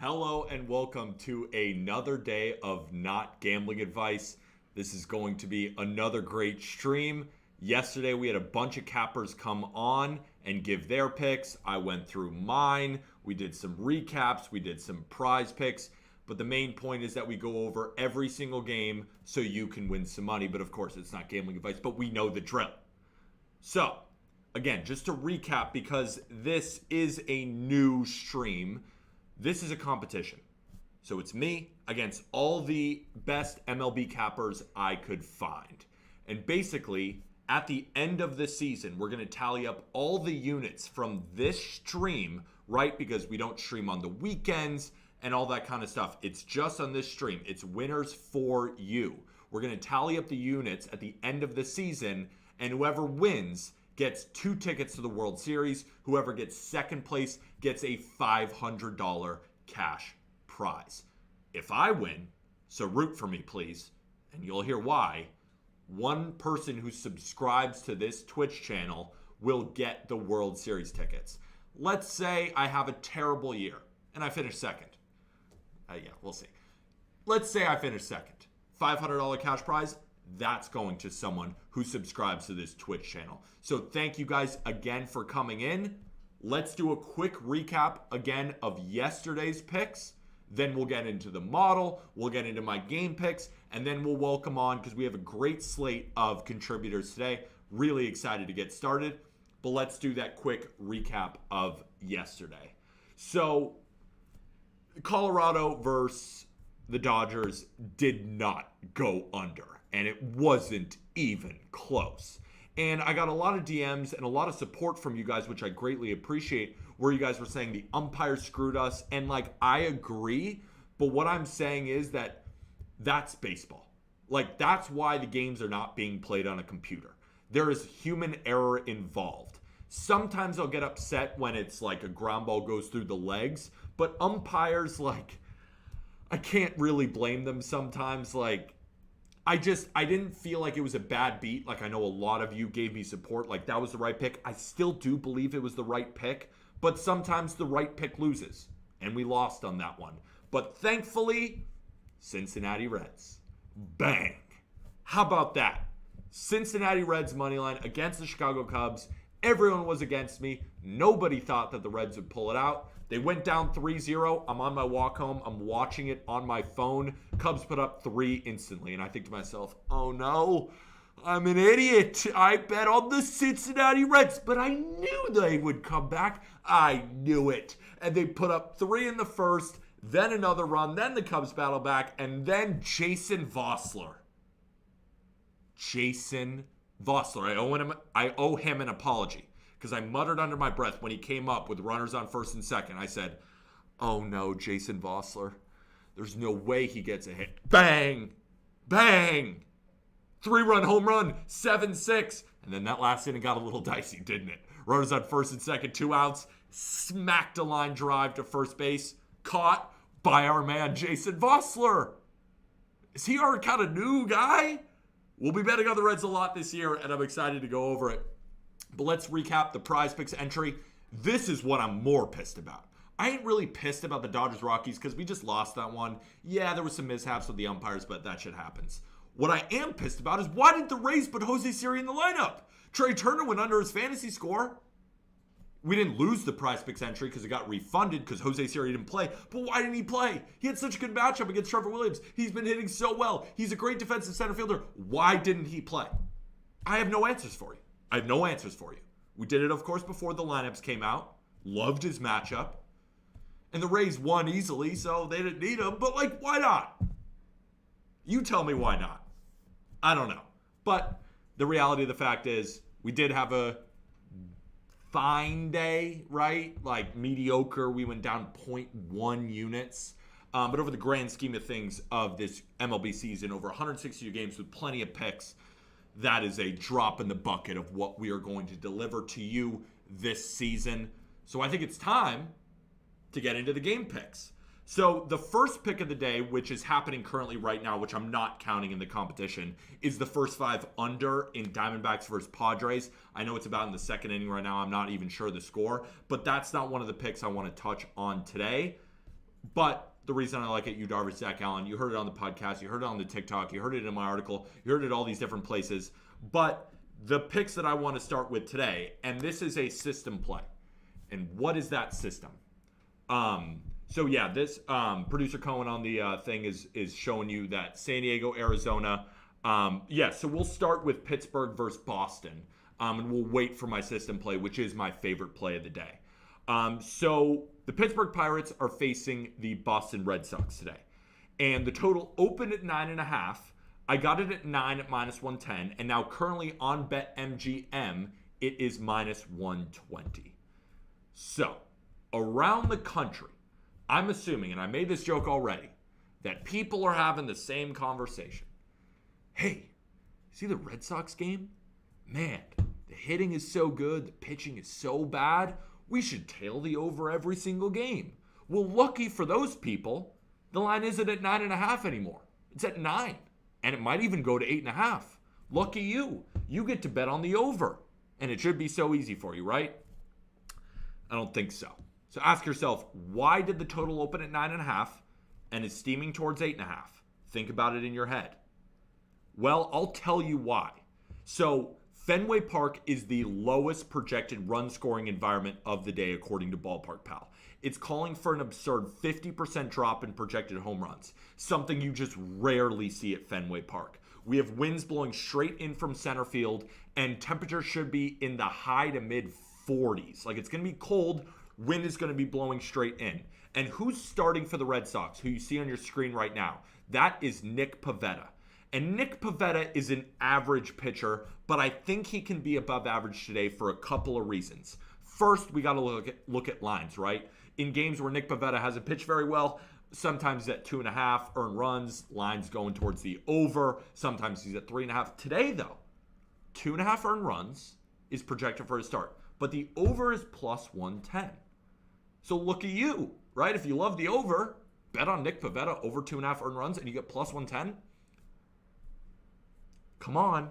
Hello and welcome to another day of not gambling advice. This is going to be another great stream. Yesterday we had a bunch of cappers come on and give their picks. I went through mine. We did some recaps. We did some prize picks. But the main point is that we go over every single game so you can win some money. But of course, it's not gambling advice, but we know the drill. So, again, just to recap, because this is a new stream, this is a competition. So it's me against all the best MLB cappers I could find. And basically, at the end of the season, we're going to tally up all the units from this stream, right? Because we don't stream on the weekends and all that kind of stuff. It's just on this stream. It's winners for you. We're going to tally up the units at the end of the season, and whoever wins gets 2 tickets to the World Series. Whoever gets second place gets a $500 cash prize. If I win, so root for me, please, and you'll hear why, one person who subscribes to this Twitch channel will get the World Series tickets. Let's say I have a terrible year and I finish second. Yeah, we'll see. Let's say I finish second. $500 cash prize. That's going to someone who subscribes to this Twitch channel. So thank you guys again for coming in. Let's do a quick recap again of yesterday's picks. Then we'll get into the model. We'll get into my game picks. And then we'll welcome on, because we have a great slate of contributors today. Really excited to get started. But let's do that quick recap of yesterday. So Colorado versus the Dodgers did not go under. And it wasn't even close. And I got a lot of DMs and a lot of support from you guys, which I greatly appreciate, where you guys were saying the umpires screwed us. And like, I agree. But what I'm saying is that that's baseball. Like, that's why the games are not being played on a computer. There is human error involved. Sometimes I'll get upset when it's like a ground ball goes through the legs. But umpires, like, I can't really blame them sometimes. Like, I didn't feel like it was a bad beat. Like, I know a lot of you gave me support. Like, that was the right pick. I still do believe it was the right pick. But sometimes the right pick loses. And we lost on that one. But thankfully, Cincinnati Reds. Bang. How about that? Cincinnati Reds money line against the Chicago Cubs. Everyone was against me. Nobody thought that the Reds would pull it out. They went down 3-0. I'm on my walk home. I'm watching it on my phone. Cubs put up 3 instantly. And I think to myself, oh no, I'm an idiot. I bet on the Cincinnati Reds. But I knew they would come back. I knew it. And they put up 3 in the first, then another run, then the Cubs battle back, and then Jason Vossler. Jason Vossler. I owe him an apology. Because I muttered under my breath when he came up with runners on first and second. I said, oh no, Jason Vossler. There's no way he gets a hit. Bang! Bang! 3-run home run, 7-6. And then that last inning got a little dicey, didn't it? Runners on first and second, 2 outs. Smacked a line drive to first base. Caught by our man, Jason Vossler. Is he our kind of new guy? We'll be betting on the Reds a lot this year, and I'm excited to go over it. But let's recap the prize picks entry. This is what I'm more pissed about. I ain't really pissed about the Dodgers-Rockies because we just lost that one. Yeah, there was some mishaps with the umpires, but that shit happens. What I am pissed about is why didn't the Rays put Jose Siri in the lineup? Trey Turner went under his fantasy score. We didn't lose the prize picks entry because it got refunded because Jose Siri didn't play. But why didn't he play? He had such a good matchup against Trevor Williams. He's been hitting so well. He's a great defensive center fielder. Why didn't he play? I have no answers for you. We did it, of course, before the lineups came out. Loved his matchup. And the Rays won easily, so they didn't need him. But, like, why not? You tell me why not. I don't know. But the reality of the fact is we did have a fine day, right? Like, mediocre. We went down 0.1 units. But over the grand scheme of things of this MLB season, over 162 games with plenty of picks, that is a drop in the bucket of what we are going to deliver to you this season. So I think it's time to get into the game picks. So the first pick of the day, which is happening currently right now, which I'm not counting in the competition, is the first 5 under in Diamondbacks versus Padres. I know it's about in the second inning right now. I'm not even sure the score, but that's not one of the picks I want to touch on today. But the reason I like it, Yu Darvish, Zach Allen, you heard it on the podcast, you heard it on the TikTok, you heard it in my article, you heard it all these different places. But the picks that I want to start with today, and this is a system play. And what is that system? This producer Cohen on the thing is showing you that San Diego, Arizona. So we'll start with Pittsburgh versus Boston, and we'll wait for my system play, which is my favorite play of the day. So the Pittsburgh Pirates are facing the Boston Red Sox today, and the total opened at 9.5. I got it at 9 at -110, and now currently on BetMGM it is -120. So around the country, I'm assuming, and I made this joke already, that people are having the same conversation. Hey, see the Red Sox game? Man, the hitting is so good, the pitching is so bad, we should tail the over every single game. Well, lucky for those people, the line isn't at 9.5 anymore. It's at 9, and it might even go to 8.5. Lucky you. You get to bet on the over, and it should be so easy for you, right? I don't think so. So ask yourself, why did the total open at 9.5 and is steaming towards 8.5? Think about it in your head. Well, I'll tell you why. So Fenway Park is the lowest projected run scoring environment of the day, according to Ballpark Pal. It's calling for an absurd 50% drop in projected home runs, something you just rarely see at Fenway Park. We have winds blowing straight in from center field, and temperatures should be in the high to mid 40s. Like, it's going to be cold. Wind is going to be blowing straight in. And who's starting for the Red Sox, who you see on your screen right now? That is Nick Pivetta. And Nick Pivetta is an average pitcher, but I think he can be above average today for a couple of reasons. First, we got to look at lines, right? In games where Nick Pivetta hasn't pitched very well, sometimes he's at 2.5 earned runs, lines going towards the over. Sometimes he's at 3.5. Today, though, 2.5 earned runs is projected for his start, but the over is +110. So look at you, right? If you love the over, bet on Nick Pivetta over 2.5 earned runs and you get +110. Come on.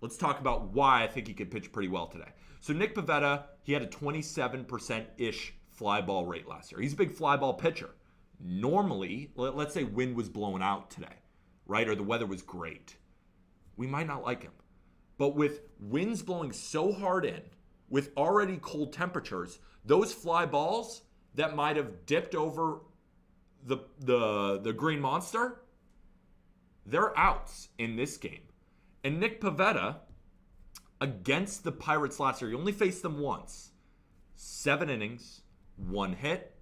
Let's talk about why I think he could pitch pretty well today. So Nick Pivetta, he had a 27%-ish fly ball rate last year. He's a big fly ball pitcher. Normally, let's say wind was blowing out today, right? Or the weather was great. We might not like him. But with winds blowing so hard in, with already cold temperatures, those fly balls that might have dipped over the green monster, they're outs in this game. And Nick Pivetta, against the Pirates last year, he only faced them once. 7 innings, 1 hit,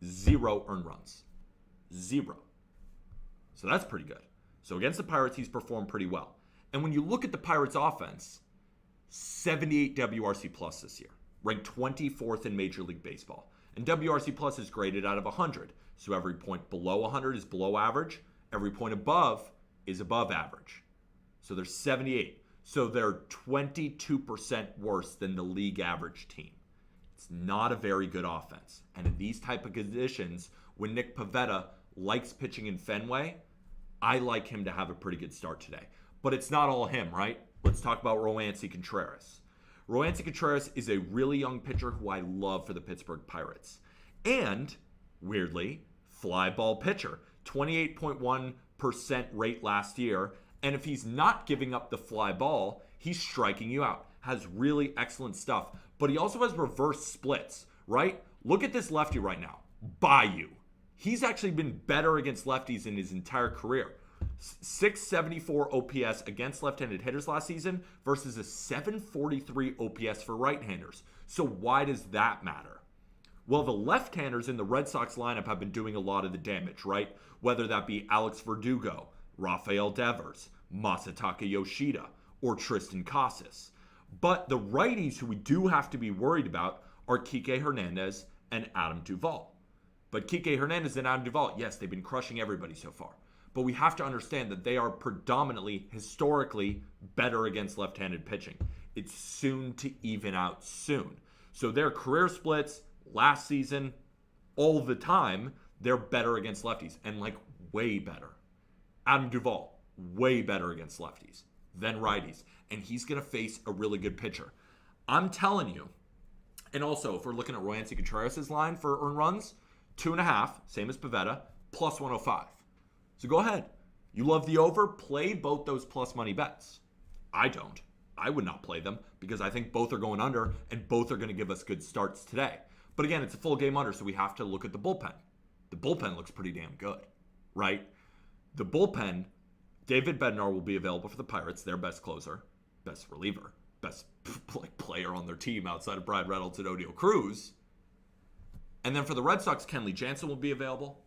0 earned runs. 0. So that's pretty good. So against the Pirates, he's performed pretty well. And when you look at the Pirates offense, 78 WRC plus this year, ranked 24th in Major League Baseball. And WRC plus is graded out of 100. So every point below 100 is below average. Every point above is above average. So they're 78. So they're 22% worse than the league average team. It's not a very good offense. And in these type of conditions, when Nick Pivetta likes pitching in Fenway, I like him to have a pretty good start today. But it's not all him, right? Let's talk about Roansy Contreras. Roansy Contreras is a really young pitcher who I love for the Pittsburgh Pirates. And, weirdly, fly ball pitcher. 28.1% rate last year. And if he's not giving up the fly ball, he's striking you out. Has really excellent stuff. But he also has reverse splits, right? Look at this lefty right now. Bayou. He's actually been better against lefties in his entire career. 674 OPS against left-handed hitters last season versus a 743 OPS for right-handers. So why does that matter? Well, the left-handers in the Red Sox lineup have been doing a lot of the damage, right? Whether that be Alex Verdugo, Rafael Devers, Masataka Yoshida, or Tristan Casas. But the righties who we do have to be worried about are Kike Hernandez and Adam Duvall. But Kike Hernandez and Adam Duvall, yes, they've been crushing everybody so far. But we have to understand that they are predominantly, historically, better against left-handed pitching. It's soon to even out soon. So their career splits last season, all the time, they're better against lefties. And like way better. Adam Duvall, way better against lefties than righties. And he's going to face a really good pitcher. I'm telling you, and also if we're looking at Roansy Contreras' line for earned runs, 2.5, same as Pavetta, plus 105. So go ahead. You love the over, play both those plus money bets. I don't. I would not play them because I think both are going under and both are going to give us good starts today. But again, it's a full game under, so we have to look at the bullpen. The bullpen looks pretty damn good, right? The bullpen, David Bednar will be available for the Pirates, their best closer, best reliever, best player on their team outside of Brad Reynolds and Odio Cruz. And then for the Red Sox, Kenley Jansen will be available.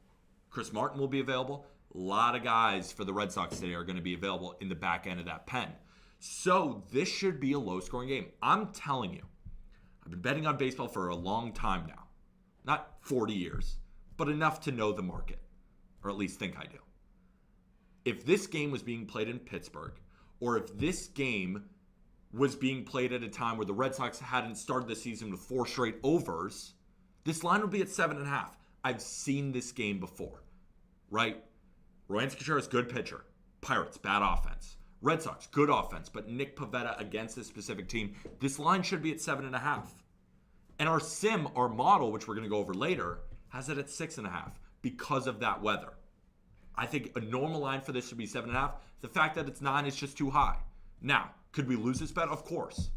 Chris Martin will be available. A lot of guys for the Red Sox today are going to be available in the back end of that pen. So this should be a low-scoring game. I'm telling you, I've been betting on baseball for a long time now. Not 40 years, but enough to know the market, or at least think I do. If this game was being played in Pittsburgh, or if this game was being played at a time where the Red Sox hadn't started the season with 4 straight overs, this line would be at 7.5. I've seen this game before, right? Roansy Contreras, good pitcher. Pirates, bad offense. Red Sox, good offense, but Nick Pivetta against this specific team, this line should be at 7.5. And our sim, our model, which we're going to go over later, has it at 6.5 because of that weather. I think a normal line for this should be 7.5. The fact that it's 9 is just too high. Now, could we lose this bet? Of course.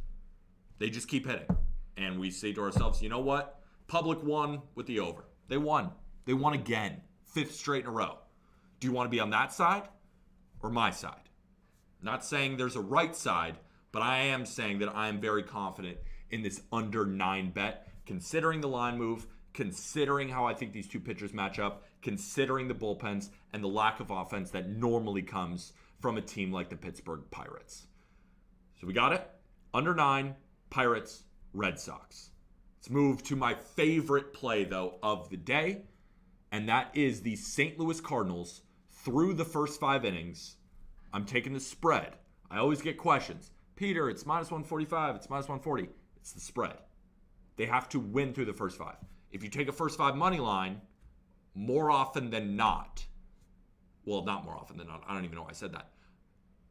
They just keep hitting. And we say to ourselves, you know what? Public won with the over. They won. They won again. 5th straight in a row. Do you want to be on that side or my side? Not saying there's a right side, but I am saying that I am very confident in this under 9 bet, considering the line move, considering how I think these two pitchers match up, considering the bullpens, and the lack of offense that normally comes from a team like the Pittsburgh Pirates. So we got it. Under 9, Pirates, Red Sox. Let's move to my favorite play, though, of the day, and that is the St. Louis Cardinals through the first 5 innings. I'm taking the spread. I always get questions. Peter, it's minus 145. It's minus 140. It's the spread. They have to win through the first 5. If you take a first 5 money line, more often than not, well, not more often than not. I don't even know why I said that.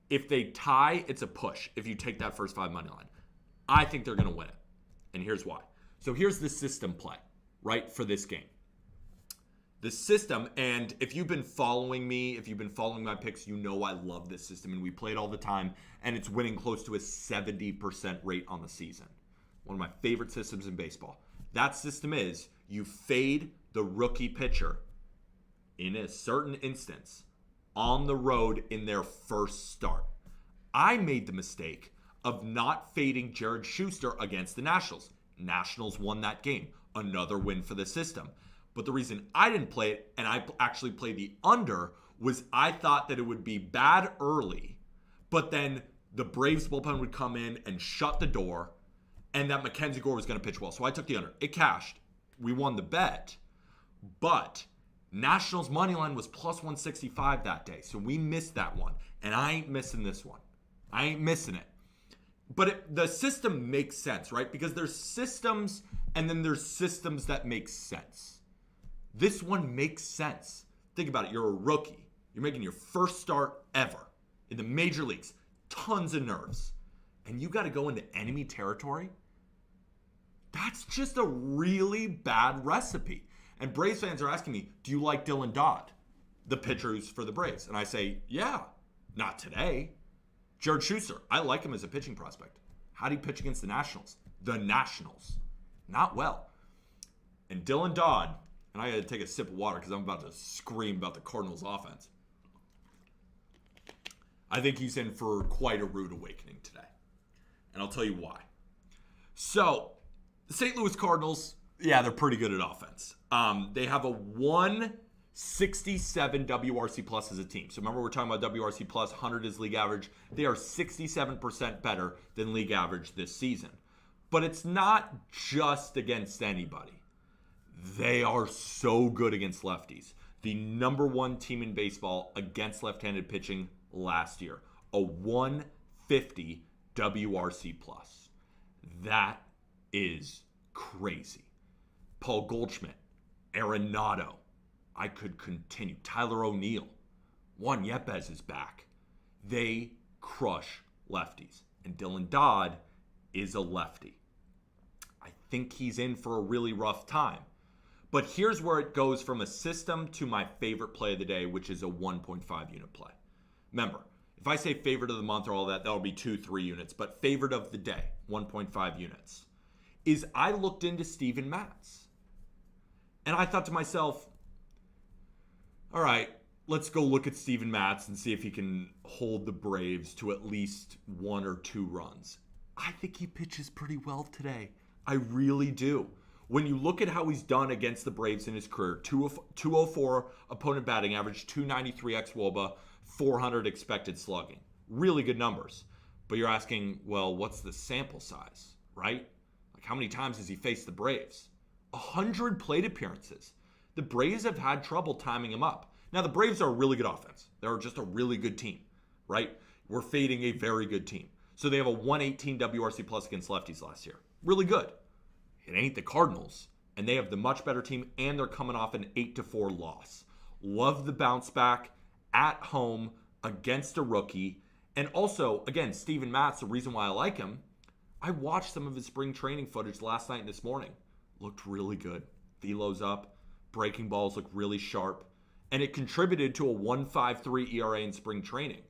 If they tie, it's a push if you take that first 5 money line. I think they're going to win it. And here's why. So here's the system play, right, for this game. The system, and if you've been following me, if you've been following my picks, you know I love this system, and we play it all the time, and it's winning close to a 70% rate on the season. One of my favorite systems in baseball. That system is you fade the rookie pitcher in a certain instance on the road in their first start. I made the mistake of not fading Jared Schuster against the Nationals. Nationals won that game. Another win for the system. But the reason I didn't play it, and I actually played the under, was I thought that it would be bad early, but then the Braves bullpen would come in and shut the door, and that Mackenzie Gore was going to pitch well. So I took the under. It cashed. We won the bet. But Nationals money line was plus 165 that day. So we missed that one. And I ain't missing this one. I ain't missing it. But the system makes sense, right? Because there's systems, and then there's systems that make sense. This one makes sense. Think about it. You're a rookie. You're making your first start ever in the major leagues. Tons of nerves. And you got to go into enemy territory? That's just a really bad recipe. And Braves fans are asking me, do you like Dylan Dodd, the pitcher who's for the Braves? And I say, yeah, not today. Jared Schuster, I like him as a pitching prospect. How do you pitch against the Nationals? The Nationals. Not well. And Dylan Dodd, and I had to take a sip of water because I'm about to scream about the Cardinals' offense. I think he's in for quite a rude awakening today. And I'll tell you why. So, the St. Louis Cardinals, yeah, they're pretty good at offense. They have a 167 WRC plus as a team. So remember we're talking about WRC plus, 100 is league average. They are 67% better than league average this season. But it's not just against anybody. They are so good against lefties. The number 1 team in baseball against left-handed pitching last year. A 150 WRC plus. That is crazy. Paul Goldschmidt, Arenado. I could continue. Tyler O'Neill. Juan Yepes is back. They crush lefties. And Dylan Dodd is a lefty. I think he's in for a really rough time. But here's where it goes from a system to my favorite play of the day, which is a 1.5 unit play. Remember, if I say favorite of the month or all that, that'll be 2-3 units. But favorite of the day, 1.5 units, is I looked into Steven Matz. And I thought to myself, all right, let's go look at Steven Matz and see if he can hold the Braves to at least 1 or 2 runs. I think he pitches pretty well today. I really do. When you look at how he's done against the Braves in his career, 204 opponent batting average, 293 xWOBA, 400 expected slugging. Really good numbers. But you're asking, well, what's the sample size, right? Like, how many times has he faced the Braves? 100 plate appearances. The Braves have had trouble timing him up. Now, the Braves are a really good offense. They're just a really good team, right? We're fading a very good team. So they have a 118 WRC plus against lefties last year. Really good. It ain't the Cardinals. And they have the much better team, and they're coming off an 8-4 loss. Love the bounce back at home against a rookie. And also, again, Steven Matz, the reason why I like him, I watched some of his spring training footage last night and this morning. Looked really good. Velo's up. Breaking balls look really sharp. And it contributed to a 1.53 ERA in spring training.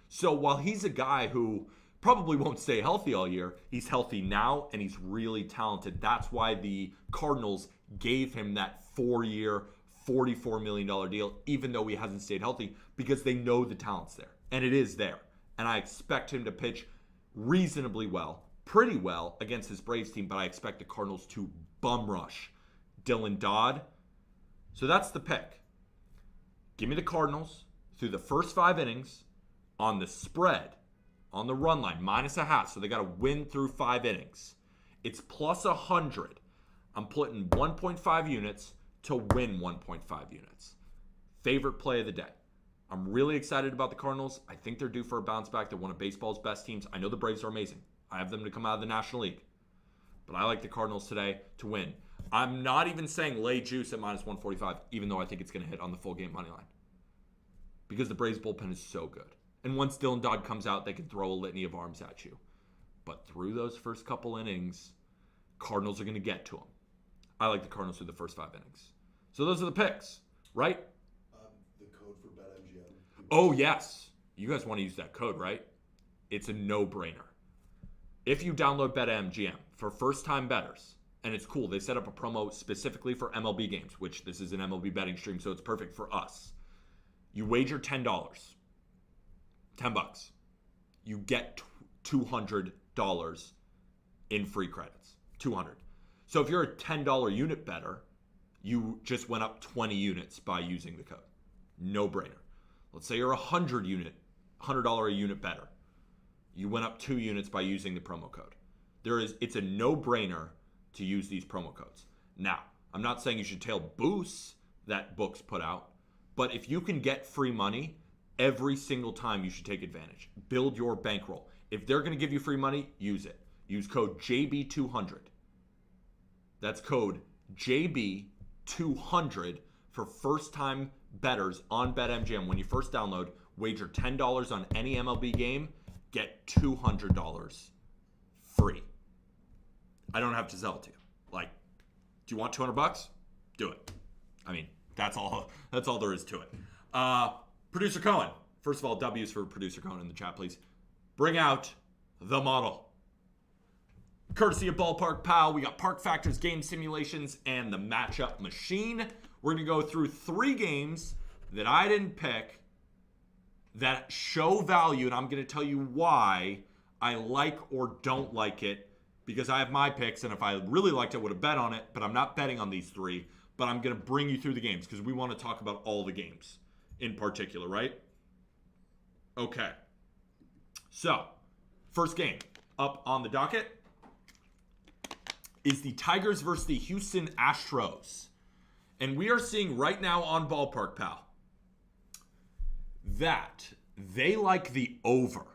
So while he's a guy who probably won't stay healthy all year, he's healthy now and he's really talented. That's why the Cardinals gave him that 4-year, $44 million deal, even though he hasn't stayed healthy, because they know the talent's there. And it is there. And I expect him to pitch reasonably well, pretty well against his Braves team, but I expect the Cardinals to bum rush Dylan Dodd. So that's the pick. Give me the Cardinals through the first 5 innings on the spread, on the run line, -0.5. So they got to win through 5 innings. It's plus 100. I'm putting 1.5 units to win 1.5 units. Favorite play of the day. I'm really excited about the Cardinals. I think they're due for a bounce back. They're one of baseball's best teams. I know the Braves are amazing. I have them to come out of the National League. But I like the Cardinals today to win. I'm not even saying lay juice at -145, even though I think it's going to hit on the full game money line. Because the Braves bullpen is so good. And once Dylan Dodd comes out, they can throw a litany of arms at you. But through those first couple innings, Cardinals are going to get to them. I like the Cardinals through the first 5 innings. So those are the picks, right? The code for BetMGM. Oh, yes. You guys want to use that code, right? It's a no-brainer. If you download BetMGM for first-time bettors, and it's cool, they set up a promo specifically for MLB games, which this is an MLB betting stream, so it's perfect for us. You wager $10, $10. You get $200 in free credits, 200. So if you're a $10 unit bettor, you just went up 20 units by using the code. No brainer. Let's say you're a $100 a unit bettor. You went up 2 units by using the promo code. It's a no-brainer to use these promo codes. Now, I'm not saying you should tail boosts that books put out, but if you can get free money every single time, you should take advantage. Build your bankroll. If they're going to give you free money, use it. Use code JB200. That's code JB200 for first-time bettors on BetMGM. When you first download, wager $10 on any MLB game, get $200 free. I don't have to sell it to you. Like, do you want $200? Do it. I mean, that's all there is to it. Producer Cohen. First of all, W's for Producer Cohen in the chat, please. Bring out the model. Courtesy of Ballpark Pal, we got Park Factors, game simulations, and the matchup machine. We're going to go through 3 games that I didn't pick that show value, and I'm going to tell you why I like or don't like it, because I have my picks, and if I really liked it, I would have bet on it, but I'm not betting on these 3, but I'm going to bring you through the games, because we want to talk about all the games in particular, right? Okay. So, first game up on the docket is the Tigers versus the Houston Astros. And we are seeing right now on Ballpark Pal that they like the over.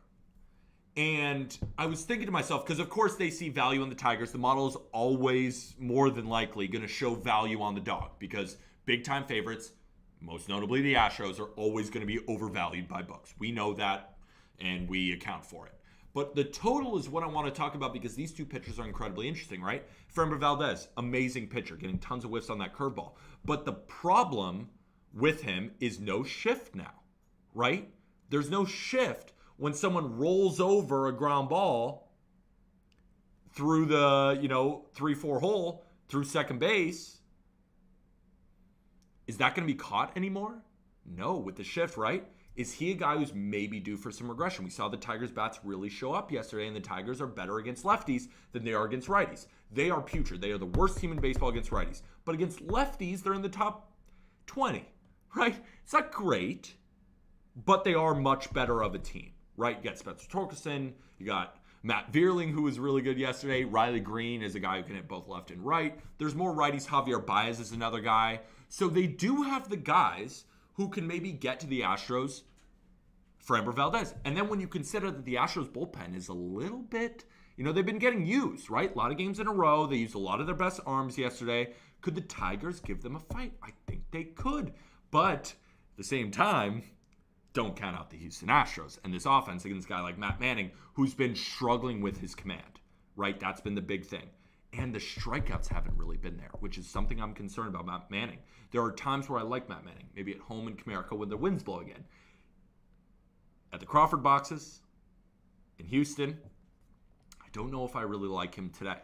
And I was thinking to myself, because of course they see value in the Tigers. The model is always more than likely going to show value on the dog, because big time favorites, most notably the Astros, are always going to be overvalued by books. We know that, and we account for it. But the total is what I want to talk about because these two pitchers are incredibly interesting, right? Framber Valdez, amazing pitcher, getting tons of whiffs on that curveball. But the problem with him is no shift now, right? There's no shift when someone rolls over a ground ball through the, 3-4 hole through second base. Is that going to be caught anymore? No, with the shift, right? Is he a guy who's maybe due for some regression? We saw the Tigers' bats really show up yesterday, and the Tigers are better against lefties than they are against righties. They are putrid. They are the worst team in baseball against righties. But against lefties, they're in the top 20, right? It's not great, but they are much better of a team, right? You got Spencer Torkelson. You got Matt Vierling, who was really good yesterday. Riley Green is a guy who can hit both left and right. There's more righties. Javier Baez is another guy. So they do have the guys who can maybe get to the Astros, Framber Valdez. And then when you consider that the Astros bullpen is a little bit, they've been getting used, right? A lot of games in a row. They used a lot of their best arms yesterday. Could the Tigers give them a fight? I think they could. But at the same time, don't count out the Houston Astros and this offense against a guy like Matt Manning, who's been struggling with his command, right? That's been the big thing. And the strikeouts haven't really been there, which is something I'm concerned about Matt Manning. There are times where I like Matt Manning, maybe at home in Comerica when the wind's blowing in. At the Crawford boxes in Houston, I don't know if I really like him today.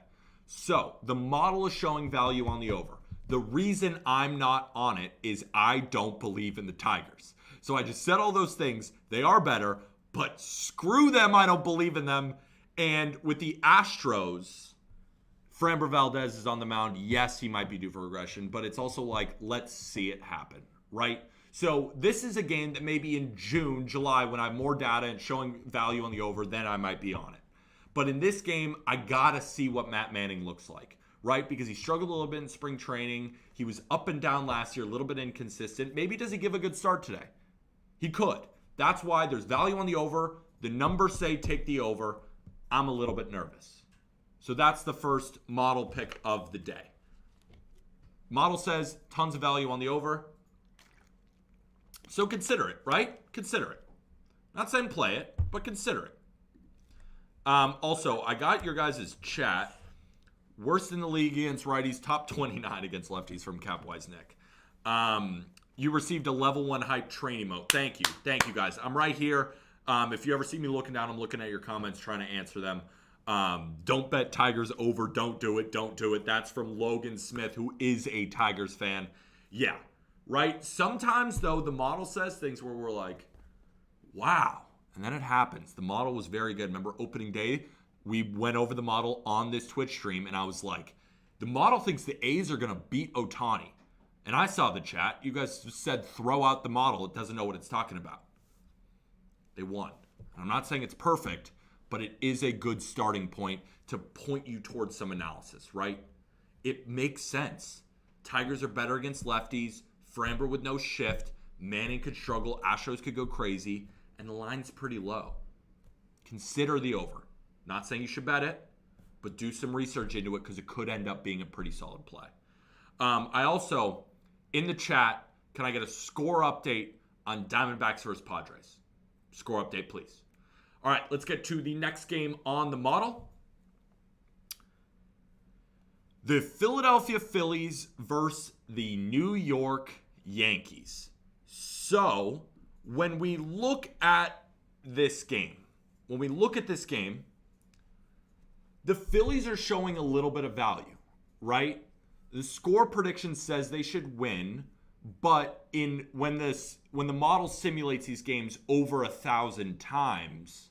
So the model is showing value on the over. The reason I'm not on it is I don't believe in the Tigers. So I just said all those things. They are better, but screw them. I don't believe in them. And with the Astros, Framber Valdez is on the mound. Yes, he might be due for regression, but it's also like, let's see it happen, right? So this is a game that maybe in June, July, when I have more data and showing value on the over, then I might be on it. But in this game, I got to see what Matt Manning looks like, right? Because he struggled a little bit in spring training. He was up and down last year, a little bit inconsistent. Maybe does he give a good start today? He could. That's why there's value on the over. The numbers say take the over. I'm a little bit nervous. So that's the first model pick of the day. Model says tons of value on the over. So consider it, right? Consider it. Not saying play it, but consider it. Also, I got your guys' chat. Worst in the league against righties, top 29 against lefties from Capwise Nick. You received a level 1 hype training mode. Thank you. Thank you, guys. I'm right here. If you ever see me looking down, I'm looking at your comments, trying to answer them. Don't bet Tigers over. Don't do it. Don't do it. That's from Logan Smith, who is a Tigers fan. Yeah, right? Sometimes, though, the model says things where we're like, wow. And then it happens. The model was very good. Remember opening day? We went over the model on this Twitch stream, and I was like, the model thinks the A's are going to beat Ohtani. And I saw the chat. You guys said throw out the model. It doesn't know what it's talking about. They won. And I'm not saying it's perfect, but it is a good starting point to point you towards some analysis, right? It makes sense. Tigers are better against lefties. Framber with no shift. Manning could struggle. Astros could go crazy. And the line's pretty low. Consider the over. Not saying you should bet it, but do some research into it because it could end up being a pretty solid play. I also, in the chat, can I get a score update on Diamondbacks versus Padres? Score update, please. All right, let's get to the next game on the model. The Philadelphia Phillies versus the New York Yankees. So, when we look at this game, the Phillies are showing a little bit of value, right? The score prediction says they should win, but when the model simulates these games over 1,000 times,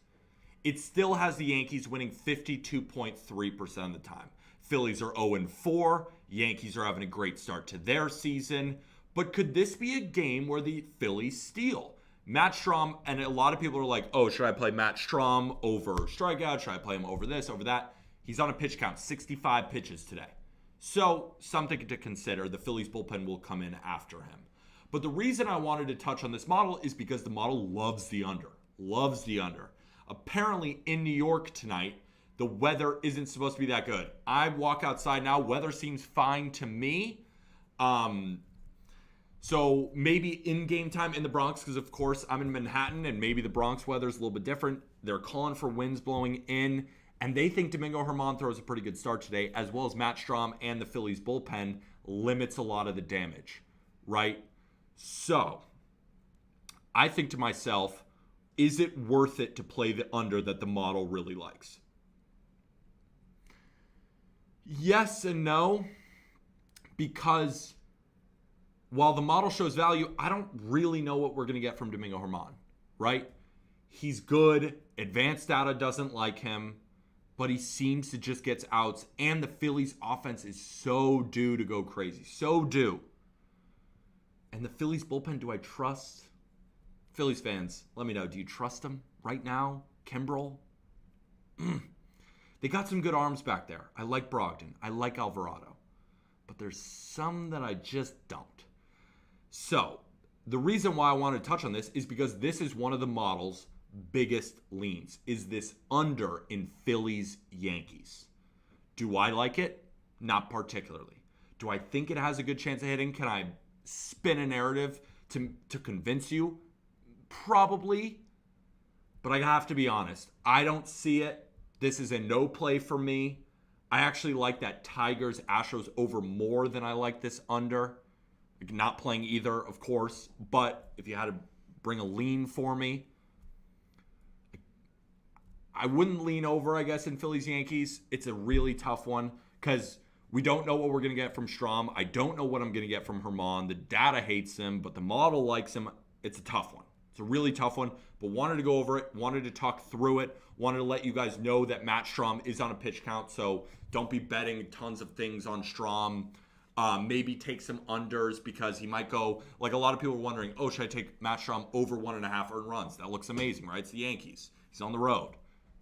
it still has the Yankees winning 52.3% of the time. Phillies are 0-4. Yankees are having a great start to their season. But could this be a game where the Phillies steal? Matt Strahm, and a lot of people are like, oh, should I play Matt Strahm over strikeout? Should I play him over this, over that? He's on a pitch count, 65 pitches today. So something to consider. The Phillies bullpen will come in after him. But the reason I wanted to touch on this model is because the model loves the under. Loves the under. Apparently in New York tonight, the weather isn't supposed to be that good. I walk outside now. Weather seems fine to me. So maybe in game time in the Bronx, because of course I'm in Manhattan and maybe the Bronx weather's a little bit different. They're calling for winds blowing in, and they think Domingo Germán throws a pretty good start today, as well as Matt Strahm and the Phillies bullpen limits a lot of the damage, right? So I think to myself, is it worth it to play the under that the model really likes? Yes and no, because while the model shows value, I don't really know what we're going to get from Domingo Germán, right? He's good. Advanced data doesn't like him, but he seems to just get outs. And the Phillies offense is so due to go crazy. So due. And the Phillies bullpen, do I trust? Phillies fans, let me know. Do you trust him right now? Kimbrel? They got some good arms back there. I like Brogdon. I like Alvarado. But there's some that I just don't. So, the reason why I want to touch on this is because this is one of the model's biggest leans, is this under in Phillies Yankees. Do I like it? Not particularly. Do I think it has a good chance of hitting? Can I spin a narrative to convince you? Probably. But I have to be honest. I don't see it. This is a no play for me. I actually like that Tigers Astros over more than I like this under. Not playing either, of course, but if you had to bring a lean for me, I wouldn't lean over, I guess, in Phillies Yankees. It's a really tough one because we don't know what we're going to get from Strahm. I don't know what I'm going to get from Germán. The data hates him, but the model likes him. It's a tough one. It's a really tough one, but wanted to go over it, wanted to talk through it, wanted to let you guys know that Matt Strahm is on a pitch count, so don't be betting tons of things on Strahm. Maybe take some unders because he might go, like a lot of people are wondering, oh, should I take Matt Strahm over 1.5 earned runs? That looks amazing, right? It's the Yankees. He's on the road.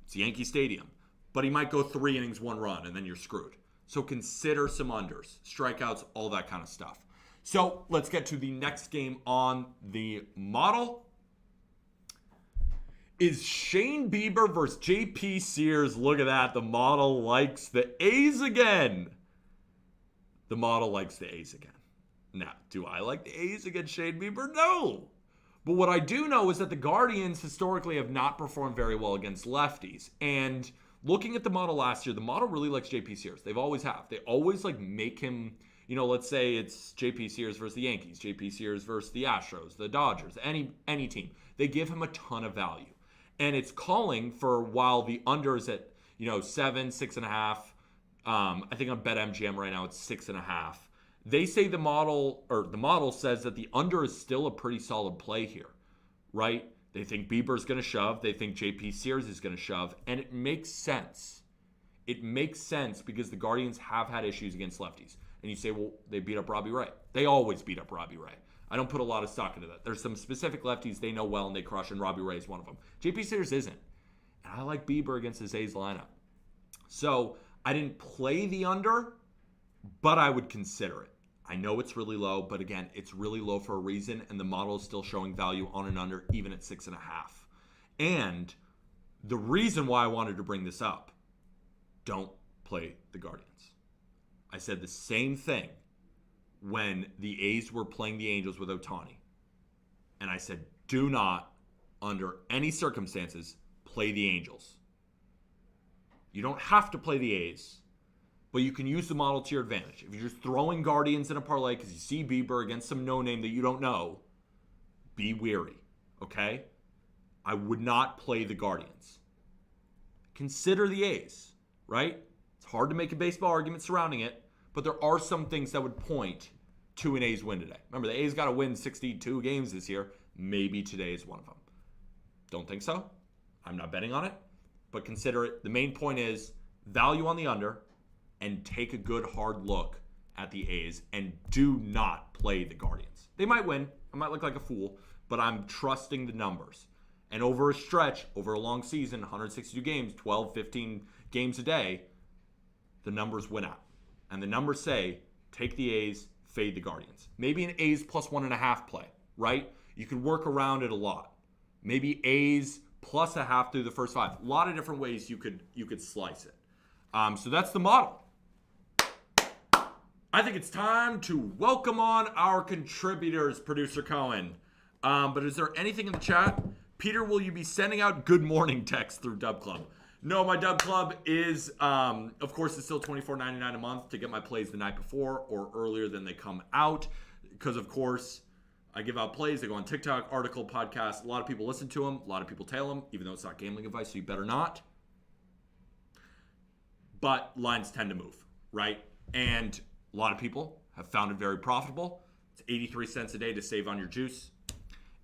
It's Yankee Stadium. But he might go 3 innings, 1 run, and then you're screwed. So consider some unders, strikeouts, all that kind of stuff. So let's get to the next game on the model. Is Shane Bieber versus JP Sears. Look at that. The model likes the A's again. The model likes the A's again. Now, do I like the A's against Shane Bieber? No. But what I do know is that the Guardians historically have not performed very well against lefties. And looking at the model last year, the model really likes JP Sears. They've always have. They always make him, let's say it's JP Sears versus the Yankees, JP Sears versus the Astros, the Dodgers, any team. They give him a ton of value. And it's calling for, while the under is at, 7, 6.5. I think on BetMGM right now it's 6.5. They say the model says that the under is still a pretty solid play here, right? They think Bieber's going to shove. They think JP Sears is going to shove. And it makes sense. It makes sense because the Guardians have had issues against lefties. And you say, well, they beat up Robbie Ray. They always beat up Robbie Ray. I don't put a lot of stock into that. There's some specific lefties they know well and they crush, and Robbie Ray is one of them. JP Sears isn't. And I like Bieber against his A's lineup. So I didn't play the under, but I would consider it. I know it's really low, but again, it's really low for a reason, and the model is still showing value on and under, even at 6.5. And the reason why I wanted to bring this up, don't play the Guardians. I said the same thing when the A's were playing the Angels with Ohtani. And I said, do not, under any circumstances, play the Angels. You don't have to play the A's, but you can use the model to your advantage. If you're just throwing Guardians in a parlay because you see Bieber against some no-name that you don't know, be wary, okay? I would not play the Guardians. Consider the A's, right? It's hard to make a baseball argument surrounding it, but there are some things that would point to an A's win today. Remember, the A's got to win 62 games this year. Maybe today is one of them. Don't think so. I'm not betting on it, but consider it. The main point is value on the under and take a good hard look at the A's and do not play the Guardians. They might win. I might look like a fool, but I'm trusting the numbers. And over a stretch, over a long season, 162 games, 12, 15 games a day, the numbers win out. And the numbers say, take the A's, fade the Guardians. Maybe an A's plus 1.5 play, right? You could work around it a lot. Maybe A's plus a half through the first 5. A lot of different ways you could slice it. So that's the model. I think it's time to welcome on our contributors, Producer Cohen. But is there anything in the chat? Peter, will you be sending out good morning texts through Dub Club? No, my Dub Club is, of course, it's still $24.99 a month to get my plays the night before or earlier than they come out. Because, of course, I give out plays. They go on TikTok, article, podcast. A lot of people listen to them. A lot of people tail them, even though it's not gambling advice, so you better not. But lines tend to move, right? And a lot of people have found it very profitable. It's 83 cents a day to save on your juice.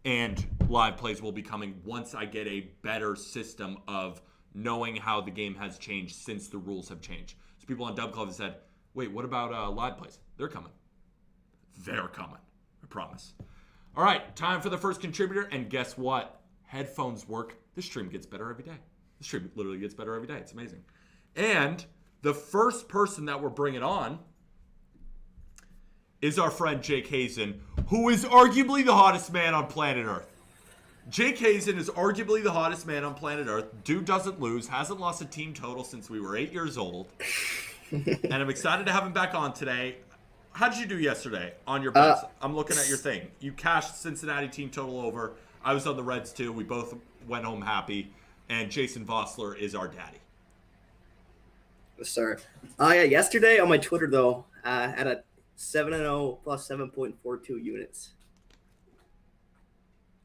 And live plays will be coming once I get a better system of knowing how the game has changed since the rules have changed. So people on Dub Club have said, wait, what about live plays? They're coming. They're coming. I promise. All right, time for the first contributor. And guess what? Headphones work. This stream gets better every day. This stream literally gets better every day. It's amazing. And the first person that we're bringing on is our friend Jake Hazen, who is arguably the hottest man on planet Earth. Jake Hazen is arguably the hottest man on planet Earth. Dude doesn't lose, hasn't lost a team total since we were 8 years old. And I'm excited to have him back on today. How did you do yesterday on your bets? I'm looking at your thing. You cashed Cincinnati team total over. I was on the Reds too. We both went home happy. And Jason Vossler is our daddy. Yes, sir. Yeah, yesterday on my Twitter, though, at a 7-0 plus 7.42 units.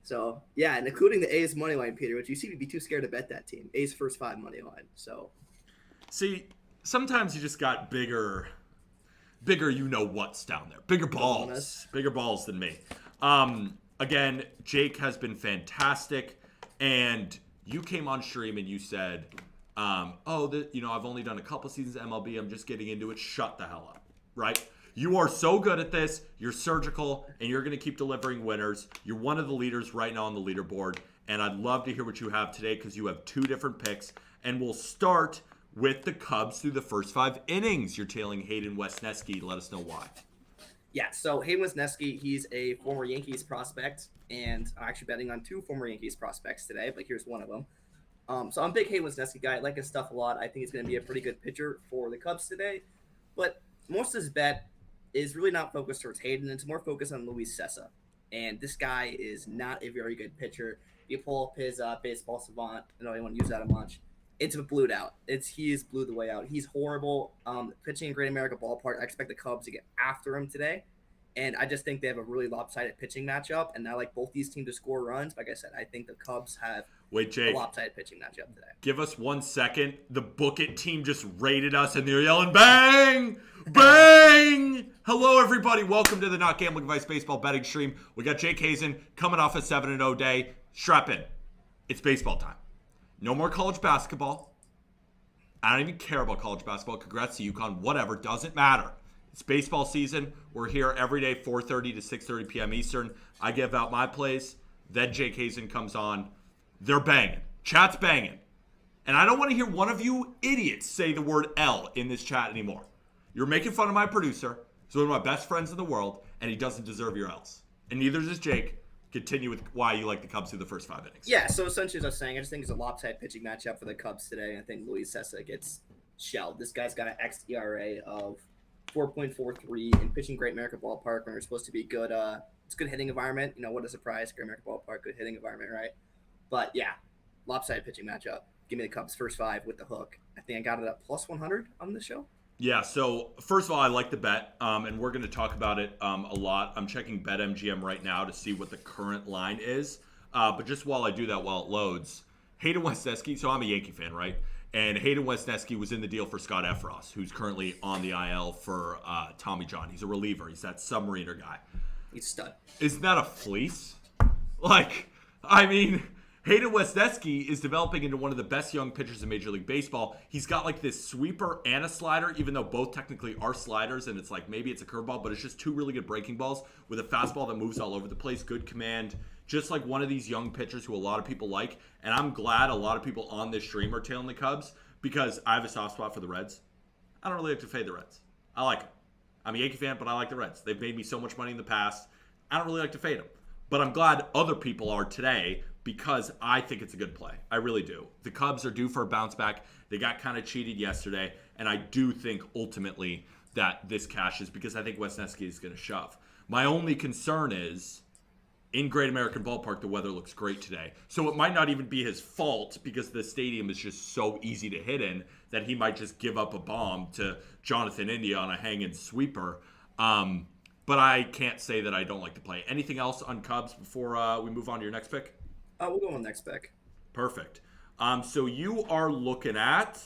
So, yeah, and including the A's money line, Peter, which you seem to be too scared to bet that team. A's first 5 money line. So, see, sometimes you just got bigger you know what's down there. Bigger balls than me. Again, Jake has been fantastic, and you came on stream and you said, I've only done a couple seasons of MLB. I'm just getting into it. Shut the hell up, right? You are so good at this. You're surgical, and you're going to keep delivering winners. You're one of the leaders right now on the leaderboard, and I'd love to hear what you have today because you have 2 different picks, and we'll start with the Cubs through the first 5 innings. You're tailing Hayden Wesneski. Let us know why. Yeah, so Hayden Wesneski, he's a former Yankees prospect, and I'm actually betting on 2 former Yankees prospects today, but here's one of them. So I'm a big Hayden Wesneski guy. I like his stuff a lot. I think he's going to be a pretty good pitcher for the Cubs today, but most of his bet is really not focused towards Hayden. It's more focused on Luis Sessa. And this guy is not a very good pitcher. If you pull up his baseball savant, I don't even want to use that much. It's blued out. He is blew the way out. He's horrible. Pitching in Great America Ballpark, I expect the Cubs to get after him today. And I just think they have a really lopsided pitching matchup. And I like both these teams to score runs. Like I said, I think the Cubs have a lopsided pitching matchup today. Give us 1 second. The Book It team just raided us, and they're yelling, bang! Bang! Hello, everybody. Welcome to the Not Gambling Advice Baseball Betting Stream. We got Jake Hazen coming off a 7-0 day. Strap in. It's baseball time. No more college basketball. I don't even care about college basketball. Congrats to UConn. Whatever. Doesn't matter. It's baseball season. We're here every day, 4:30 to 6:30 p.m. Eastern. I give out my plays. Then Jake Hazen comes on. They're banging. Chat's banging. And I don't want to hear one of you idiots say the word L in this chat anymore. You're making fun of my producer. He's one of my best friends in the world, and he doesn't deserve your L's. And neither does Jake. Continue with why you like the Cubs through the first 5 innings. Yeah, so essentially as I was saying, I just think it's a lopsided pitching matchup for the Cubs today. I think Luis Sessa gets shelled. This guy's got an xERA of 4.43 in pitching Great America Ballpark when we're supposed to be good. It's a good hitting environment. What a surprise. Great America Ballpark, good hitting environment, right? But yeah, lopsided pitching matchup. Give me the Cubs first 5 with the hook. I think I got it at plus 100 on this show. Yeah, so first of all, I like the bet, and we're going to talk about it a lot. I'm checking BetMGM right now to see what the current line is. But just while I do that, while it loads, Hayden Wesneski, so I'm a Yankee fan, right? And Hayden Wesneski was in the deal for Scott Efros, who's currently on the IL for Tommy John. He's a reliever. He's that submariner guy. He's a stud. Isn't that a fleece? Hayden Wesneski is developing into one of the best young pitchers in Major League Baseball. He's got like this sweeper and a slider, even though both technically are sliders, and it's like maybe it's a curveball, but it's just 2 really good breaking balls with a fastball that moves all over the place, good command, just like one of these young pitchers who a lot of people like. And I'm glad a lot of people on this stream are tailing the Cubs because I have a soft spot for the Reds. I don't really like to fade the Reds. I like them. I'm a Yankee fan, but I like the Reds. They've made me so much money in the past. I don't really like to fade them. But I'm glad other people are today because I think it's a good play. I really do. The Cubs are due for a bounce back. They got kind of cheated yesterday, and I do think ultimately that this cashes because I think Wesneski is going to shove. My only concern is in Great American Ballpark, the weather looks great today. So it might not even be his fault because the stadium is just so easy to hit in that he might just give up a bomb to Jonathan India on a hanging sweeper. But I can't say that I don't like the play. Anything else on Cubs before we move on to your next pick? We'll go on next pick. Perfect. So you are looking at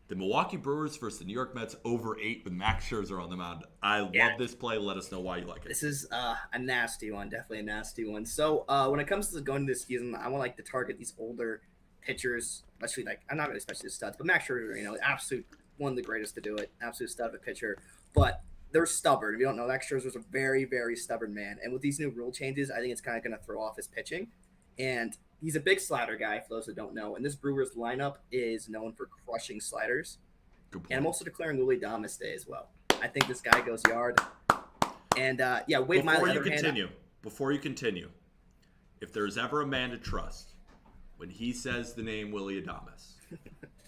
the Milwaukee Brewers versus the New York Mets over 8 with Max Scherzer on the mound. I love this play. Let us know why you like it. This is a nasty one, definitely a nasty one. So when it comes to going to this season, I want to target these older pitchers, especially I'm not really especially the studs, but Max Scherzer, absolute one of the greatest to do it, absolute stud of a pitcher. But they're stubborn. If you don't know, Max Scherzer's a very, very stubborn man. And with these new rule changes, I think it's kind of going to throw off his pitching. And he's a big slider guy, for those that don't know. And this Brewers lineup is known for crushing sliders. Good point. And I'm also declaring Willie Adames Day as well. I think this guy goes yard. And Wade Miley. Before you continue, if there's ever a man to trust, when he says the name Willie Adames,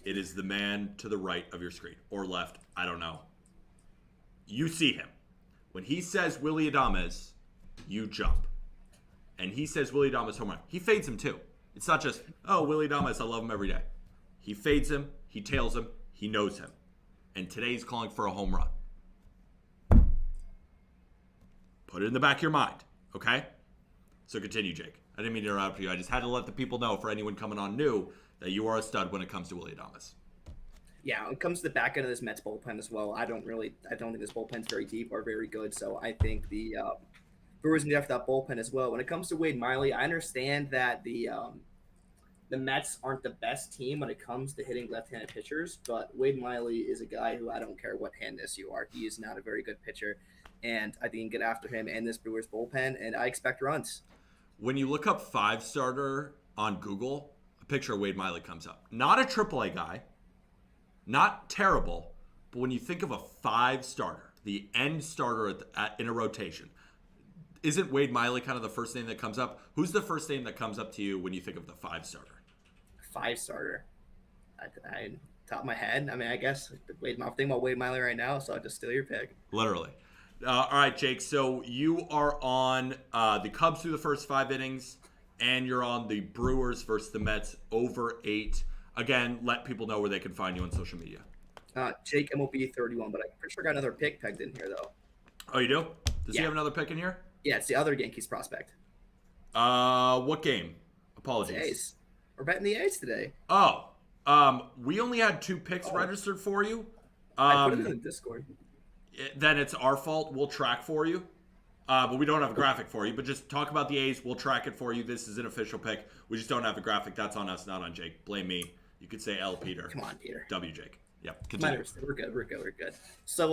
it is the man to the right of your screen or left. I don't know. You see him. When he says Willie Adames, you jump. And he says Willie Adames home run. He fades him too. It's not just, oh, Willie Adames, I love him every day. He fades him, he tails him, he knows him. And today he's calling for a home run. Put it in the back of your mind, okay? So continue, Jake. I didn't mean to interrupt you. I just had to let the people know, for anyone coming on new, that you are a stud when it comes to Willie Adames. Yeah, when it comes to the back end of this Mets bullpen as well, I don't think this bullpen's very deep or very good. So I think the Brewers need to have that bullpen as well. When it comes to Wade Miley, I understand that the Mets aren't the best team when it comes to hitting left-handed pitchers, but Wade Miley is a guy who I don't care what handness you are. He is not a very good pitcher, and I think you can get after him and this Brewers bullpen, and I expect runs. When you look up 5-starter on Google, a picture of Wade Miley comes up. Not a AAA guy, not terrible, but when you think of a 5-starter, the end starter in a rotation, isn't Wade Miley kind of the first name that comes up? Who's the first name that comes up to you when you think of the 5-starter? 5-starter. I top of my head. I mean, I guess I'm thinking about Wade Miley right now, so I'll just steal your pick. Literally. All right, Jake. So you are on the Cubs through the first 5 innings, and you're on the Brewers versus the Mets over 8. Again, let people know where they can find you on social media. Jake MLB 31, but I'm pretty sure I got another pick pegged in here, though. Oh, you do? Does he have another pick in here? Yeah, it's the other Yankees prospect. What game? Apologies. The A's. We're betting the A's today. Oh, we only had 2 picks registered for you. I put it in the Discord. Then it's our fault. We'll track for you. But we don't have a graphic for you. But just talk about the A's. We'll track it for you. This is an official pick. We just don't have a graphic. That's on us, not on Jake. Blame me. You could say L. Peter. Come on, Peter. W. Jake. Yep. Continue. We're good. So,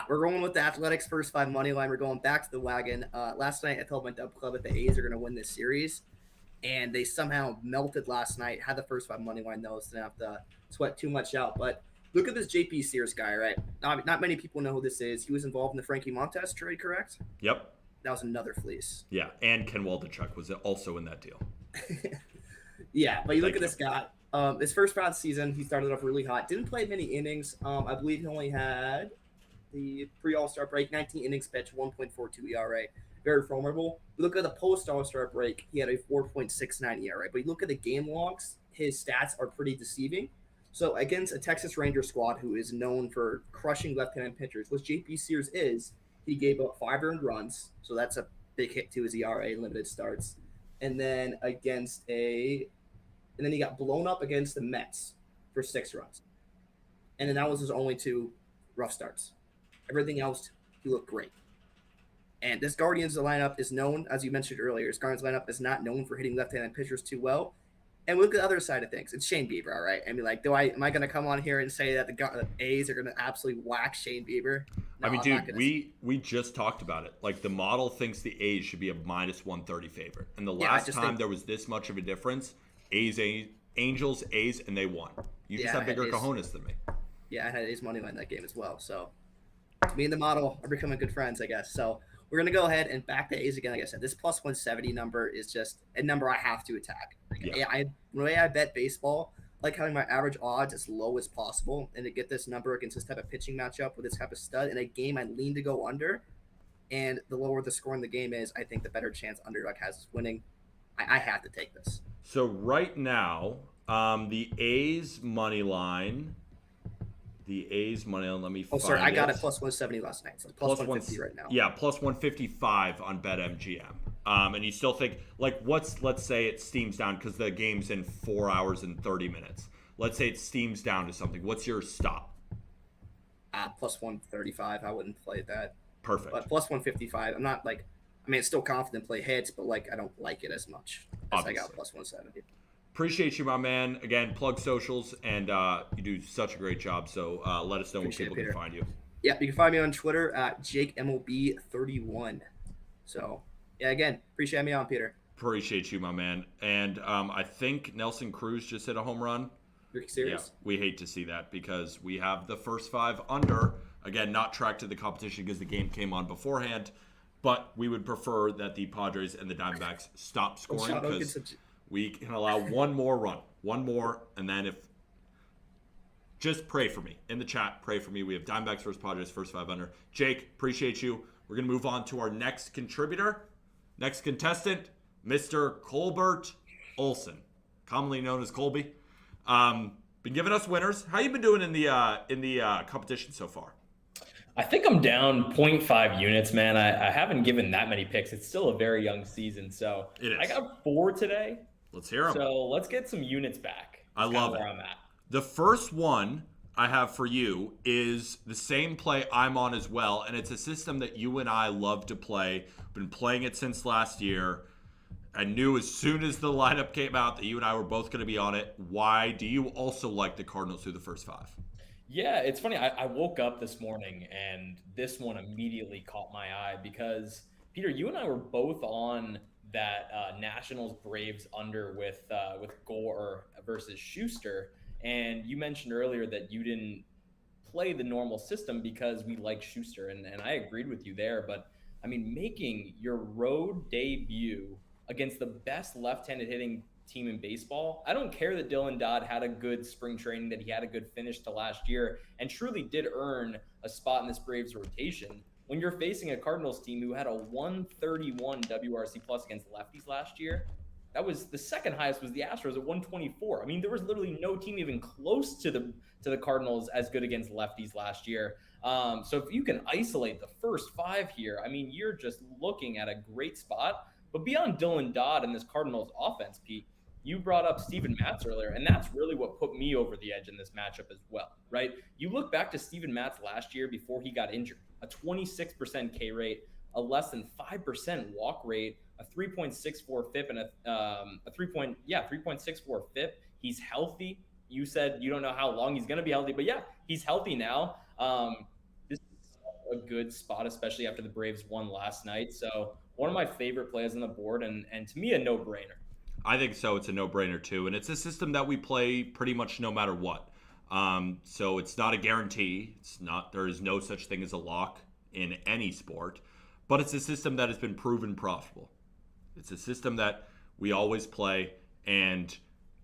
we're going with the Athletics first 5 money line. We're going back to the wagon. Last night, I told my dub club that the A's are going to win this series. And they somehow melted last night. Had the first 5 money line, though, so didn't have to sweat too much out. But look at this JP Sears guy, right? Not many people know who this is. He was involved in the Frankie Montas trade, correct? Yep. That was another fleece. Yeah, and Ken Waldichuk was also in that deal. Yeah, but you look at this guy. His first round season, he started off really hot. Didn't play many innings. I believe he only had the pre-All-Star break, 19 innings pitched, 1.42 ERA. Very formidable. You look at the post-All-Star break, he had a 4.69 ERA. But you look at the game logs, his stats are pretty deceiving. So against a Texas Ranger squad who is known for crushing left-handed pitchers, which JP Sears is, he gave up 5 earned runs. So that's a big hit to his ERA, limited starts. And then he got blown up against the Mets for 6 runs. And then that was his only 2 rough starts. Everything else, he looked great. And this Guardians lineup is known, as you mentioned earlier, this Guardians lineup is not known for hitting left-handed pitchers too well. And look at the other side of things. It's Shane Bieber, all right? I mean, am I going to come on here and say that the A's are going to absolutely whack Shane Bieber? No, I mean, dude, we just talked about it. Like, the model thinks the A's should be a -130 favorite. And the last time there was this much of a difference, Angels, A's, and they won. You just have bigger cojones than me. Yeah, I had A's money line that game as well. So, me and the model are becoming good friends, I guess. So, we're going to go ahead and back the A's again. Like I said, this +170 number is just a number I have to attack. The way I bet baseball, like having my average odds as low as possible, and to get this number against this type of pitching matchup with this type of stud in a game I lean to go under. And the lower the score in the game is, I think the better chance underdog has of winning. I have to take this. So right now, the A's money line. The A's money line. Let me Oh, find sorry, I got it it. plus 170 last night, so plus 150 right now. Yeah, plus 155 on BetMGM. And you still think, like, let's say it steams down because the game's in 4 hours and 30 minutes. Let's say it steams down to something. What's your stop? Plus 135. I wouldn't play that. Perfect. But plus 155. I'm not like, I mean, it's still confident play hits, but like, I don't like it as much as Obviously. I got plus 170. Appreciate you, my man. Again, plug socials, and you do such a great job. So let us know where people can find you. Yeah, you can find me on Twitter at JakeMLB31. So, yeah, again, appreciate me on, Peter. Appreciate you, my man. And I think Nelson Cruz just hit a home run. You're serious? Yeah, we hate to see that because we have the first 5 under. Again, not tracked to the competition because the game came on beforehand. But we would prefer that the Padres and the Diamondbacks stop scoring because we can allow one more run. One more, and then if just pray for me in the chat. Pray for me. We have Diamondbacks versus Padres, first 5 under. Jake, appreciate you. We're gonna move on to our next contributor, next contestant, Mr. Colbert Olson, commonly known as Colby. Been giving us winners. How you been doing in the competition so far? I think I'm down 0.5 units, man. I haven't given that many picks. It's still a very young season, so It is. I got 4 today. Let's hear them. So let's get some units back. I love it. Where I'm at. The first one I have for you is the same play I'm on as well, and it's a system that you and I love to play. Been playing it since last year. I knew as soon as the lineup came out that you and I were both going to be on it. Why do you also like the Cardinals through the first 5? Yeah, it's funny. I woke up this morning and this one immediately caught my eye because, Peter, you and I were both on that Nationals Braves under with Gore versus Schuster. And you mentioned earlier that you didn't play the normal system because we like Schuster. And I agreed with you there. But, I mean, making your road debut against the best left-handed hitting team in baseball. I don't care that Dylan Dodd had a good spring training, that he had a good finish to last year, and truly did earn a spot in this Braves rotation. When you're facing a Cardinals team who had a 131 WRC plus against lefties last year, that was the second highest was the Astros at 124. I mean, there was literally no team even close to the Cardinals as good against lefties last year. So if you can isolate the first 5 here, I mean, you're just looking at a great spot. But beyond Dylan Dodd and this Cardinals offense, Pete, you brought up Steven Matz earlier, and that's really what put me over the edge in this matchup as well, right? You look back to Steven Matz last year before he got injured, a 26% K rate, a less than 5% walk rate, a 3.64 FIP, and a 3.64 FIP. He's healthy. You said you don't know how long he's going to be healthy, but yeah, he's healthy now. This is a good spot, especially after the Braves won last night. So one of my favorite plays on the board, and to me, a no-brainer. I think so. It's a no-brainer too, and it's a system that we play pretty much no matter what. So it's not a guarantee. It's not. There is no such thing as a lock in any sport, but it's a system that has been proven profitable. It's a system that we always play, and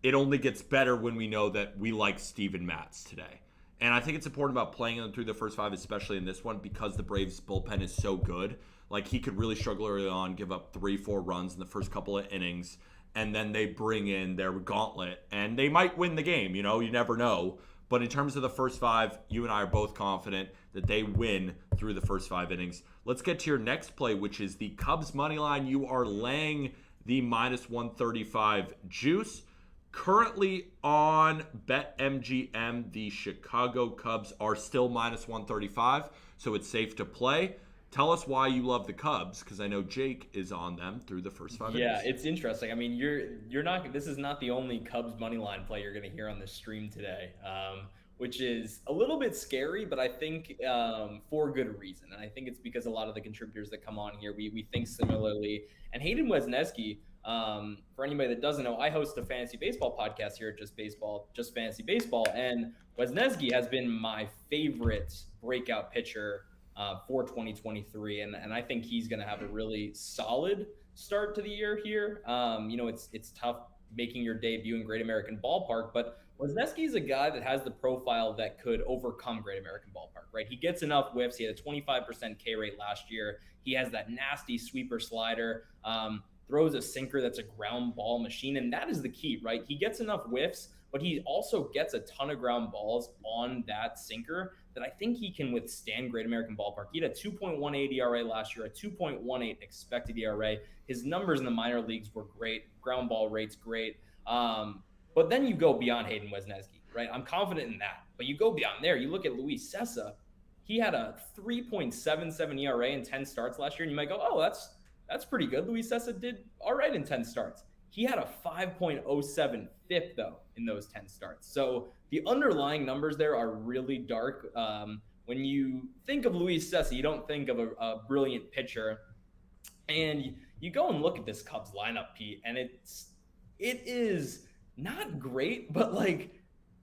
it only gets better when we know that we like Steven Matz today. And I think it's important about playing them through the first 5, especially in this one, because the Braves bullpen is so good. Like, he could really struggle early on, give up 3-4 runs in the first couple of innings, and then they bring in their gauntlet, and they might win the game. You know, you never know. But in terms of the first 5, you and I are both confident that they win through the first 5 innings. Let's get to your next play, which is the Cubs money line. You are laying the minus 135 juice. Currently on BetMGM, the Chicago Cubs are still minus 135, so it's safe to play. Tell us why you love the Cubs, because I know Jake is on them through the first 5 innings. Yeah, it's interesting. I mean, you're not. This is not the only Cubs money line play you're going to hear on this stream today, which is a little bit scary, but I think for good reason. And I think it's because a lot of the contributors that come on here, we think similarly. And Hayden Wesneski, for anybody that doesn't know, I host a fantasy baseball podcast here at Just Fantasy Baseball, and Wesneski has been my favorite breakout pitcher for 2023, and I think he's going to have a really solid start to the year here. You know, it's tough making your debut in Great American Ballpark, but Wesneski's a guy that has the profile that could overcome Great American Ballpark, right? He gets enough whiffs. He had a 25% K rate last year. He has that nasty sweeper slider, throws a sinker that's a ground ball machine, and that is the key, right? He gets enough whiffs, but he also gets a ton of ground balls on that sinker that I think he can withstand Great American Ballpark. He had a 2.18 ERA last year, a 2.18 expected ERA. His numbers in the minor leagues were great. Ground ball rate's great. But then you go beyond Hayden Wesneski, right? I'm confident in that. But you go beyond there. You look at Luis Cessa. He had a 3.77 ERA in 10 starts last year, and you might go, oh, that's pretty good. Luis Cessa did all right in 10 starts. He had a 5.07 FIP, though, in those 10 starts. So the underlying numbers there are really dark. When you think of Luis Cessa, you don't think of a brilliant pitcher. And you go and look at this Cubs lineup, Pete, and it is not great, but like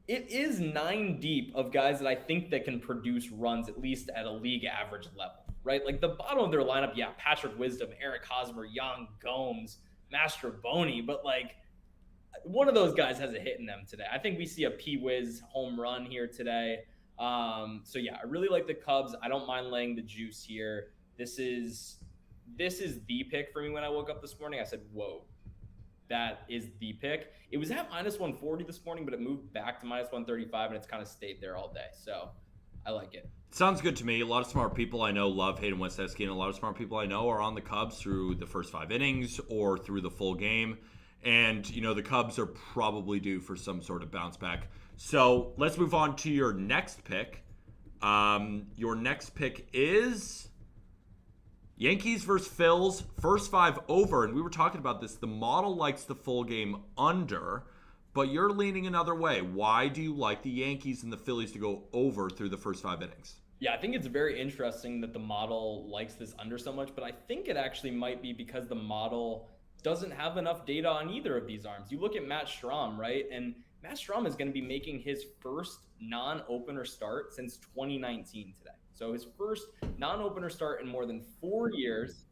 it is 9 deep of guys that I think that can produce runs at least at a league average level, right? Like the bottom of their lineup, yeah, Patrick Wisdom, Eric Hosmer, Yan Gomes, Mastroboni, but like one of those guys has a hit in them today. I think we see a P-Wiz home run here today. So yeah, I really like the Cubs. I don't mind laying the juice here. This is the pick for me. When I woke up this morning, I said, whoa, that is the pick. It was at minus 140 this morning, but it moved back to minus 135, and it's kind of stayed there all day. So I like it. Sounds good to me. A lot of smart people I know love Hayden Wesneski, and a lot of smart people I know are on the Cubs through the first 5 innings or through the full game. And, you know, the Cubs are probably due for some sort of bounce back. So let's move on to your next pick. Your next pick is Yankees versus Phils, first 5 over. And we were talking about this. The model likes the full game under, but you're leaning another way. Why do you like the Yankees and the Phillies to go over through the first 5 innings? Yeah, I think it's very interesting that the model likes this under so much, but I think it actually might be because the model doesn't have enough data on either of these arms. You look at Matt Strahm, right? And Matt Strahm is going to be making his first non-opener start since 2019 today. So his first non-opener start in more than 4 years.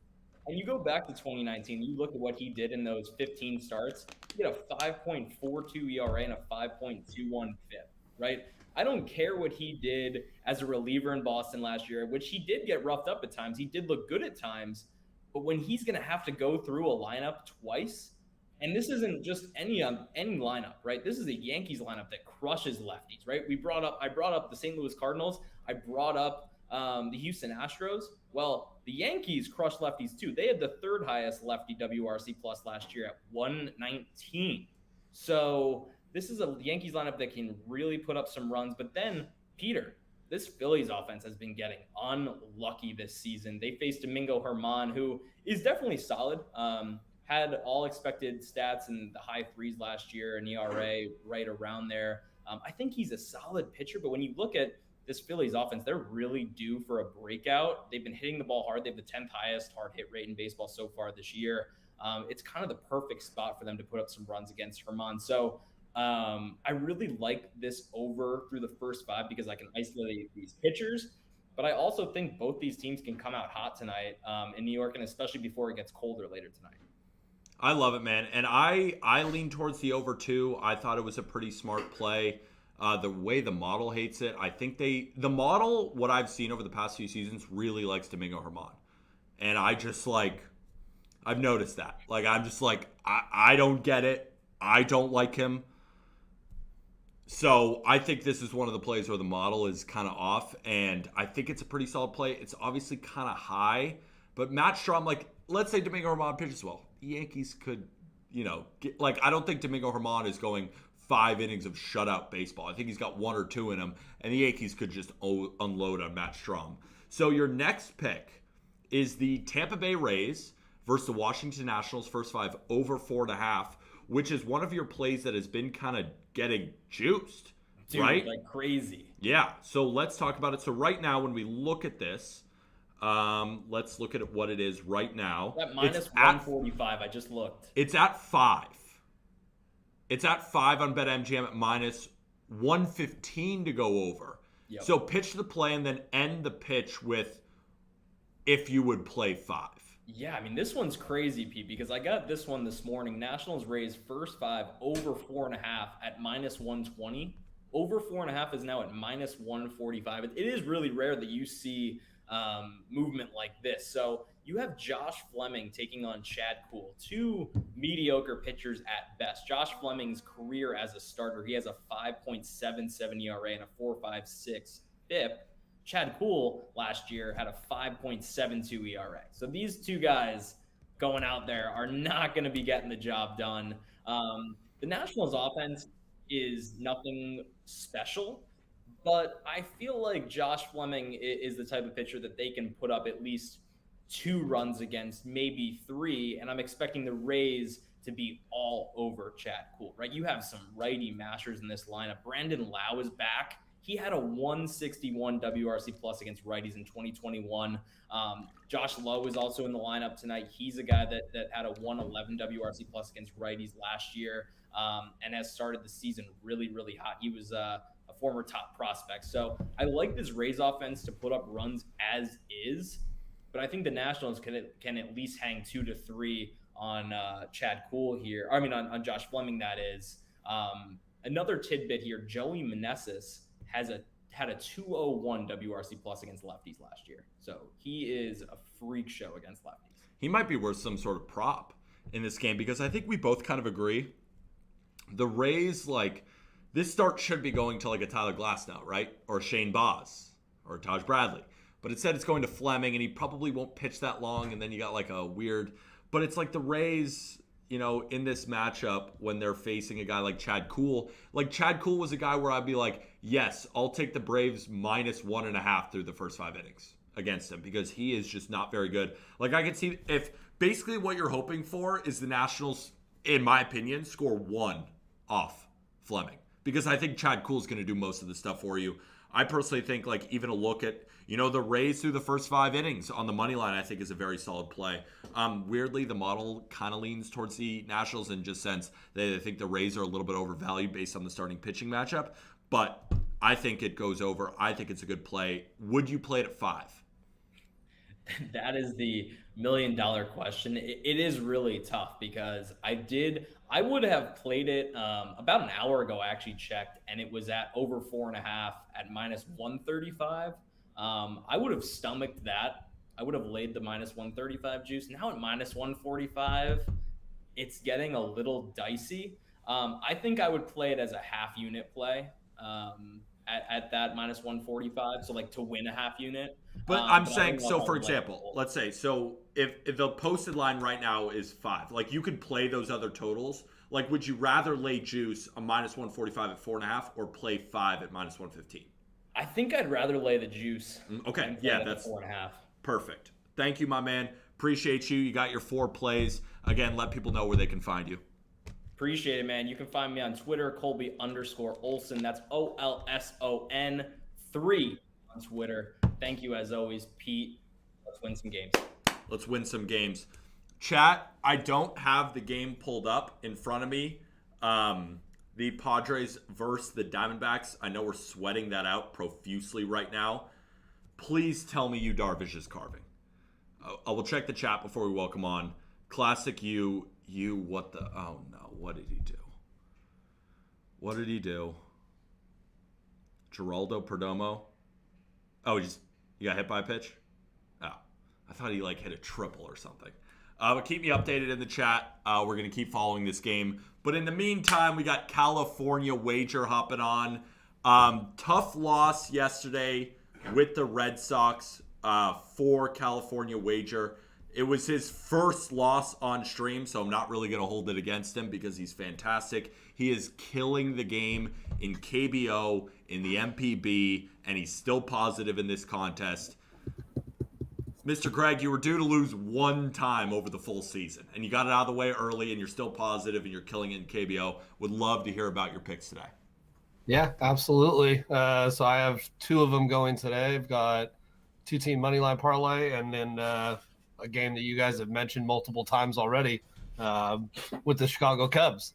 And you go back to 2019, you look at what he did in those 15 starts. He had a 5.42 ERA and a 5.21 FIP, right? I don't care what he did as a reliever in Boston last year, which he did get roughed up at times. He did look good at times. But when he's going to have to go through a lineup twice, and this isn't just any lineup, right? This is a Yankees lineup that crushes lefties, right? I brought up the St. Louis Cardinals. I brought up the Houston Astros. Well, the Yankees crushed lefties too. They had the 3rd highest lefty WRC plus last year at 119. So this is a Yankees lineup that can really put up some runs. But then, Peter, this Phillies offense has been getting unlucky this season. They faced Domingo Germán, who is definitely solid. Had all expected stats in the high 3s last year, an ERA right around there. I think he's a solid pitcher, but when you look at this Phillies offense, they're really due for a breakout. They've been hitting the ball hard. They have the 10th highest hard hit rate in baseball so far this year. It's kind of the perfect spot for them to put up some runs against Germán. So I really like this over through the first 5 because I can isolate these pitchers. But I also think both these teams can come out hot tonight in New York, and especially before it gets colder later tonight. I love it, man. And I lean towards the over too. I thought it was a pretty smart play. The way the model hates it, I think the model, what I've seen over the past few seasons, really likes Domingo Germán. And I've noticed that. Like, I'm just like, I don't get it. I don't like him. So I think this is one of the plays where the model is kind of off, and I think it's a pretty solid play. It's obviously kind of high, but Matt Strahm, like, let's say Domingo Germán pitches well. The Yankees could, I don't think Domingo Germán is going 5 innings of shutout baseball. I think he's got 1 or 2 in him, and the Yankees could just unload on Matt Strahm. So your next pick is the Tampa Bay Rays versus the Washington Nationals, first 5 over 4.5, which is one of your plays that has been kind of getting juiced, dude, right? Like crazy. Yeah. So let's talk about it. So right now, when we look at this, let's look at what it is right now. That minus 145, I just looked. It's at 5. It's at 5 on BetMGM at minus 115 to go over. Yep. So pitch the play and then end the pitch with if you would play 5. Yeah, I mean, this one's crazy, Pete, because I got this one this morning. Nationals raised first 5 over 4.5 at -120. Over 4.5 is now at -145. It is really rare that you see movement like this. So you have Josh Fleming taking on Chad Kuhl, two mediocre pitchers at best. Josh Fleming's career as a starter, he has a 5.77 ERA and a 4.56 FIP. Chad Kuhl last year had a 5.72 ERA. So these two guys going out there are not going to be getting the job done. The Nationals offense is nothing special, but I feel like Josh Fleming is the type of pitcher that they can put up at least 2 runs against, maybe 3, and I'm expecting the Rays to be all over Chad Kuhl, right? You have some righty mashers in this lineup. Brandon Lau is back. He had a 161 WRC plus against righties in 2021. Josh Lowe is also in the lineup tonight. He's a guy that had a 111 WRC plus against righties last year and has started the season really, really hot. He was a former top prospect. So I like this Rays offense to put up runs as is, but I think the Nationals can at least hang 2 to 3 on Chad Kuhl here. I mean, on Josh Fleming, that is. Another tidbit here, Joey Meneses had a 201 WRC plus against lefties last year. So he is a freak show against lefties. He might be worth some sort of prop in this game because I think we both kind of agree. The Rays, this start should be going to a Tyler Glasnow, right? Or Shane Baz or Taj Bradley. But instead it's going to Fleming, and he probably won't pitch that long, and then you got a weird... But it's the Rays... in this matchup when they're facing a guy like Chad Kuhl. Chad Kuhl was a guy where I'd be yes, I'll take the Braves -1.5 through the first 5 innings against him because he is just not very good. I could see if basically what you're hoping for is the Nationals, in my opinion, score 1 off Fleming because I think Chad Kuhl is going to do most of the stuff for you. I personally think even a look at, the Rays through the first 5 innings on the money line, I think is a very solid play. Weirdly, the model kind of leans towards the Nationals in just sense they think the Rays are a little bit overvalued based on the starting pitching matchup. But I think it goes over. I think it's a good play. Would you play it at 5? That is the million-dollar question. It is really tough because I would have played it about an hour ago. I actually checked, and it was at over 4.5 at -135. I would have stomached that. I would have laid the -135 juice. Now at -145, it's getting a little dicey. I think I would play it as a half unit play at that -145. So to win a half unit. But I'm saying, so for example, let's say, so if the posted line right now is 5, you could play those other totals. Would you rather lay juice a -145 at 4.5 or play 5 at -115? I think I'd rather lay the juice. Okay, yeah, that's 4.5. Perfect. Thank you, my man. Appreciate you. You got your 4 plays. Again, let people know where they can find you. Appreciate it, man. You can find me on Twitter, Colby_Olson. That's OLSON 3 on Twitter. Thank you as always, Pete. Let's win some games. Let's win some games. Chat, I don't have the game pulled up in front of me. The Padres versus the Diamondbacks. I know we're sweating that out profusely right now. Please tell me Yu Darvish is carving. I will check the chat before we welcome on. Classic you, what the... Oh, no. What did he do? What did he do? Geraldo Perdomo? Oh, he got hit by a pitch? Oh, I thought he hit a triple or something. But keep me updated in the chat. We're going to keep following this game. But in the meantime, we got California Wager hopping on. Tough loss yesterday with the Red Sox for California Wager. It was his first loss on stream, so I'm not really going to hold it against him because he's fantastic. He is killing the game in KBO, in the MPB, and he's still positive in this contest. Mr. Craig, you were due to lose 1 time over the full season, and you got it out of the way early, and you're still positive, and you're killing it in KBO. Would love to hear about your picks today. Yeah, absolutely. So I have 2 of them going today. I've got 2-team moneyline parlay, and then a game that you guys have mentioned multiple times already with the Chicago Cubs.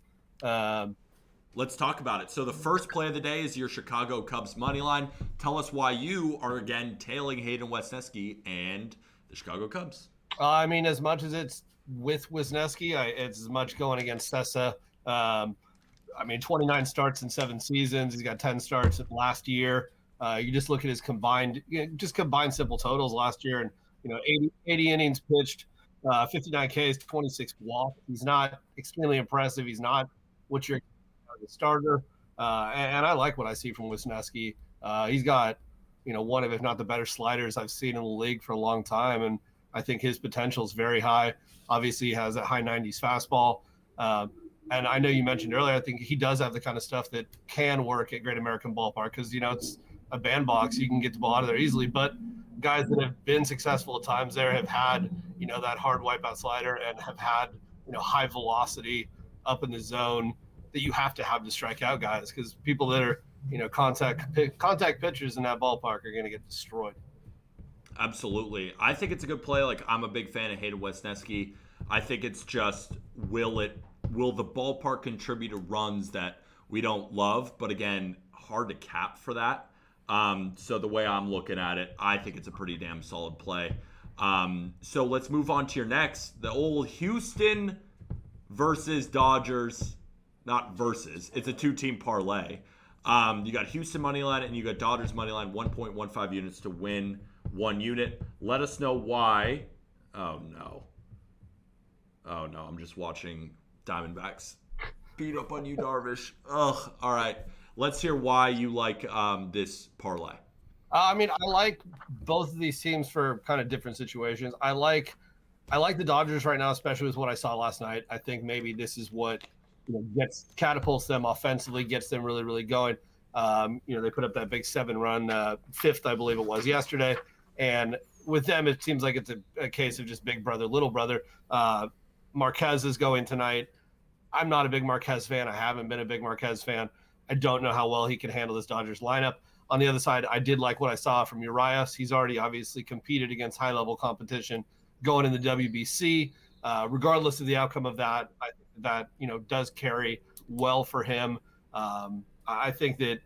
Let's talk about it. So the first play of the day is your Chicago Cubs money line. Tell us why you are again tailing Hayden Wesneski and the Chicago Cubs. I mean, as much as it's with Wisniewski, it's as much going against Sessa. I mean, 29 starts in 7 seasons. He's got 10 starts last year. You just look at his combined simple totals last year, and 80 innings pitched, 59 Ks, 26 walks. He's not extremely impressive. He's not what you're a starter, and I like what I see from Wisniewski. He's got one of, if not the better sliders I've seen in the league for a long time, and I think his potential is very high. Obviously, he has a high 90s fastball. And I know you mentioned earlier, I think he does have the kind of stuff that can work at Great American Ballpark because, it's a bandbox. You can get the ball out of there easily. But guys that have been successful at times there have had, that hard wipeout slider and have had, high velocity up in the zone that you have to strike out guys because people that are, contact pitchers in that ballpark are going to get destroyed. Absolutely. I think it's a good play. Like, I'm a big fan of Hayden Wesneski. I think it's just, will the ballpark contribute to runs that we don't love? But again, hard to cap for that. So the way I'm looking at it, I think it's a pretty damn solid play. So let's move on to your next. The old Houston versus Dodgers. Not versus. It's a 2-team parlay. You got Houston money line and you got Dodgers money line, 1.15 units to win 1 unit. Let us know why. Oh no, I'm just watching Diamondbacks beat up on you, Darvish. Ugh. All right. Let's hear why you like this parlay. I mean, I like both of these teams for kind of different situations. I like the Dodgers right now, especially with what I saw last night. I think maybe this is what catapults them offensively, gets them really, really going. They put up that big 7-run, fifth, I believe it was, yesterday. And with them, it seems like it's a case of just big brother, little brother. Marquez is going tonight. I'm not a big Marquez fan. I haven't been a big Marquez fan. I don't know how well he can handle this Dodgers lineup. On the other side, I did like what I saw from Urias. He's already obviously competed against high-level competition going in the WBC. Regardless of the outcome of that, I think that does carry well for him. I think that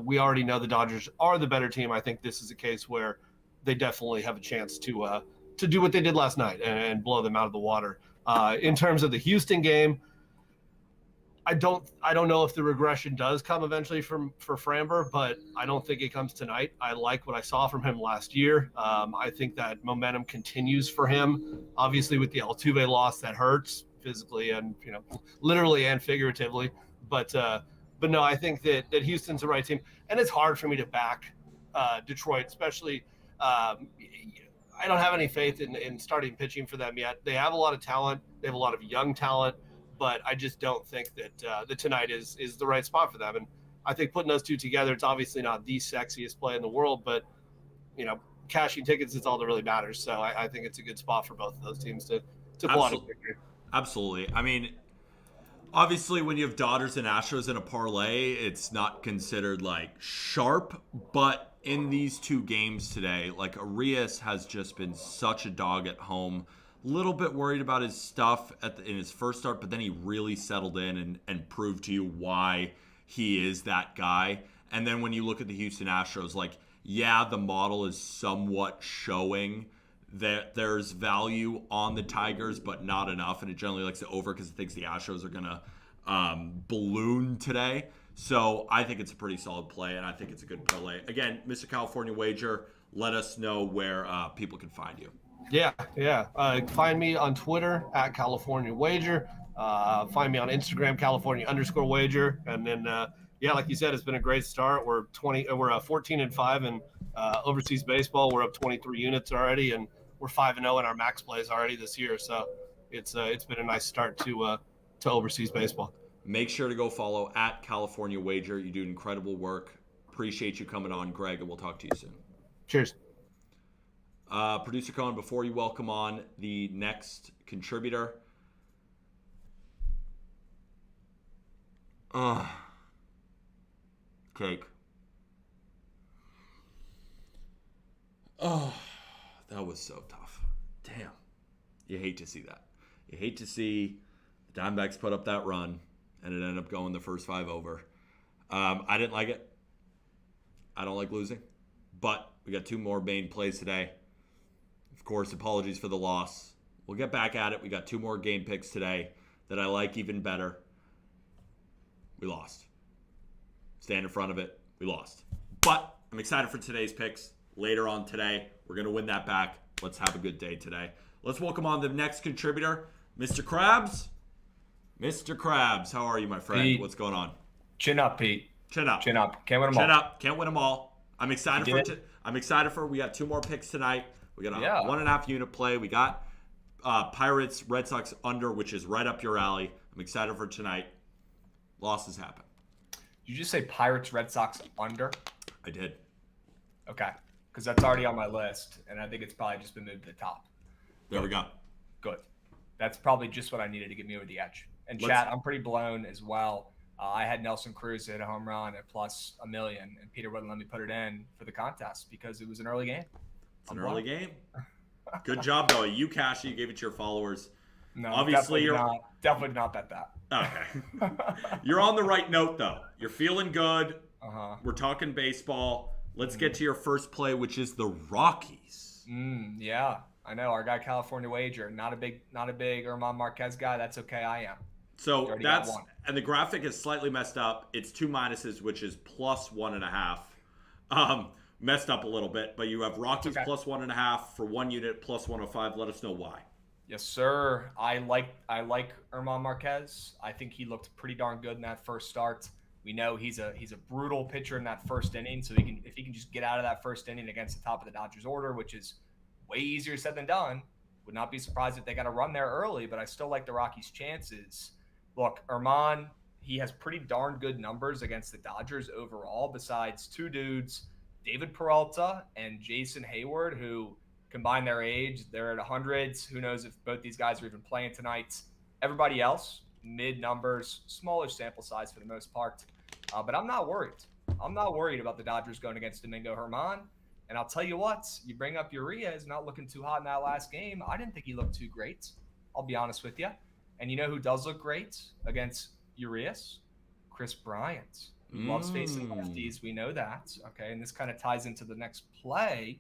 we already know the Dodgers are the better team. I think this is a case where they definitely have a chance to do what they did last night and blow them out of the water. In terms of the Houston game, I don't know if the regression does come eventually for Framber, but I don't think it comes tonight. I like what I saw from him last year. I think that momentum continues for him. Obviously, with the Altuve loss, that hurts physically and literally and figuratively. But no, I think that Houston's the right team, and it's hard for me to back Detroit, especially. I don't have any faith in starting pitching for them yet. They have a lot of talent. They have a lot of young talent. But I just don't think that the tonight is the right spot for them. And I think putting those two together, it's obviously not the sexiest play in the world, but, cashing tickets is all that really matters. So I think it's a good spot for both of those teams to pull out a victory. Absolutely. I mean, obviously when you have Dodgers and Astros in a parlay, it's not considered like sharp, but in these two games today, like Urias has just been such a dog at home. Little bit worried about his stuff in his first start, but then he really settled in and proved to you why he is that guy. And then when you look at the Houston Astros, like, yeah, the model is somewhat showing that there's value on the Tigers, but not enough. And it generally likes to over because it thinks the Astros are going to balloon today. So I think it's a pretty solid play, and I think it's a good parlay. Again, Mr. California Wager, let us know where people can find you. Yeah. Find me on Twitter at California Wager. Find me on Instagram, California_Wager. And then, like you said, it's been a great start. We're 14-5 in overseas baseball. We're up 23 units already, and we're 5-0 in our max plays already this year. So it's been a nice start to overseas baseball. Make sure to go follow at California Wager. You do incredible work. Appreciate you coming on, Greg, and we'll talk to you soon. Cheers. Producer Cohen, before you welcome on the next contributor. Cake. Oh, that was so tough. Damn. You hate to see that. You hate to see the Diamondbacks put up that run and it ended up going the first 5 over. I didn't like it. I don't like losing. But we got 2 more main plays today. Of course, apologies for the loss. We'll get back at it. We got 2 more game picks today that I like even better. We lost. Stand in front of it. We lost. But I'm excited for today's picks. Later on today, we're going to win that back. Let's have a good day today. Let's welcome on the next contributor, Mr. Krabs. Mr. Krabs, how are you, my friend? Pete. What's going on? Chin up, Pete. Chin up. Chin up. Can't win them all. Chin up. Can't win them all. I'm excited You for did? I'm excited for we got 2 more picks tonight. We got a Yeah. 1.5 unit play. We got Pirates, Red Sox under, which is right up your alley. I'm excited for tonight. Losses happen. Did you just say Pirates, Red Sox under? I did. Okay. Because that's already on my list, and I think it's probably just been moved to the top. There we go. Good. That's probably just what I needed to get me over the edge. And Let's- chat, I'm pretty blown as well. I had Nelson Cruz hit a home run at plus $1 million, and Peter wouldn't let me put it in for the contest because it was an early game. It's an early game. Good job, though. You cashed it. You gave it to your followers. No, Obviously, definitely not bet that. Okay. You're on the right note, though. You're feeling good. Uh-huh. We're talking baseball. Let's get to your first play, which is the Rockies. Yeah, I know. Our guy California Wager, not a big German Marquez guy. That's okay. I am. So You already got that's one. and the graphic is slightly messed up. It's 2 minuses, which is plus 1.5. Messed up a little bit, but you have Rockies Okay. plus 1.5 for 1 unit plus 105. Let us know why. Yes, sir. I like German Marquez. I think he looked pretty darn good in that first start. We know he's a brutal pitcher in that first inning, so if he can just get out of that first inning against the top of the Dodgers order, which is way easier said than done. Would not be surprised if they got a run there early, but I still like the Rockies' chances. Look, German, he has pretty darn good numbers against the Dodgers overall, besides 2 dudes, David Peralta and Jason Hayward, who combine their age, they're at 100s. Who knows if both these guys are even playing tonight. Everybody else, mid numbers, smaller sample size for the most part. But I'm not worried. I'm not worried about the Dodgers going against Domingo German. And I'll tell you what, you bring up Urias not looking too hot in that last game. I didn't think he looked too great. I'll be honest with you. And you know who does look great against Urias? Chris Bryant. Who loves facing lefties. We know that. Okay, and this kind of ties into the next play.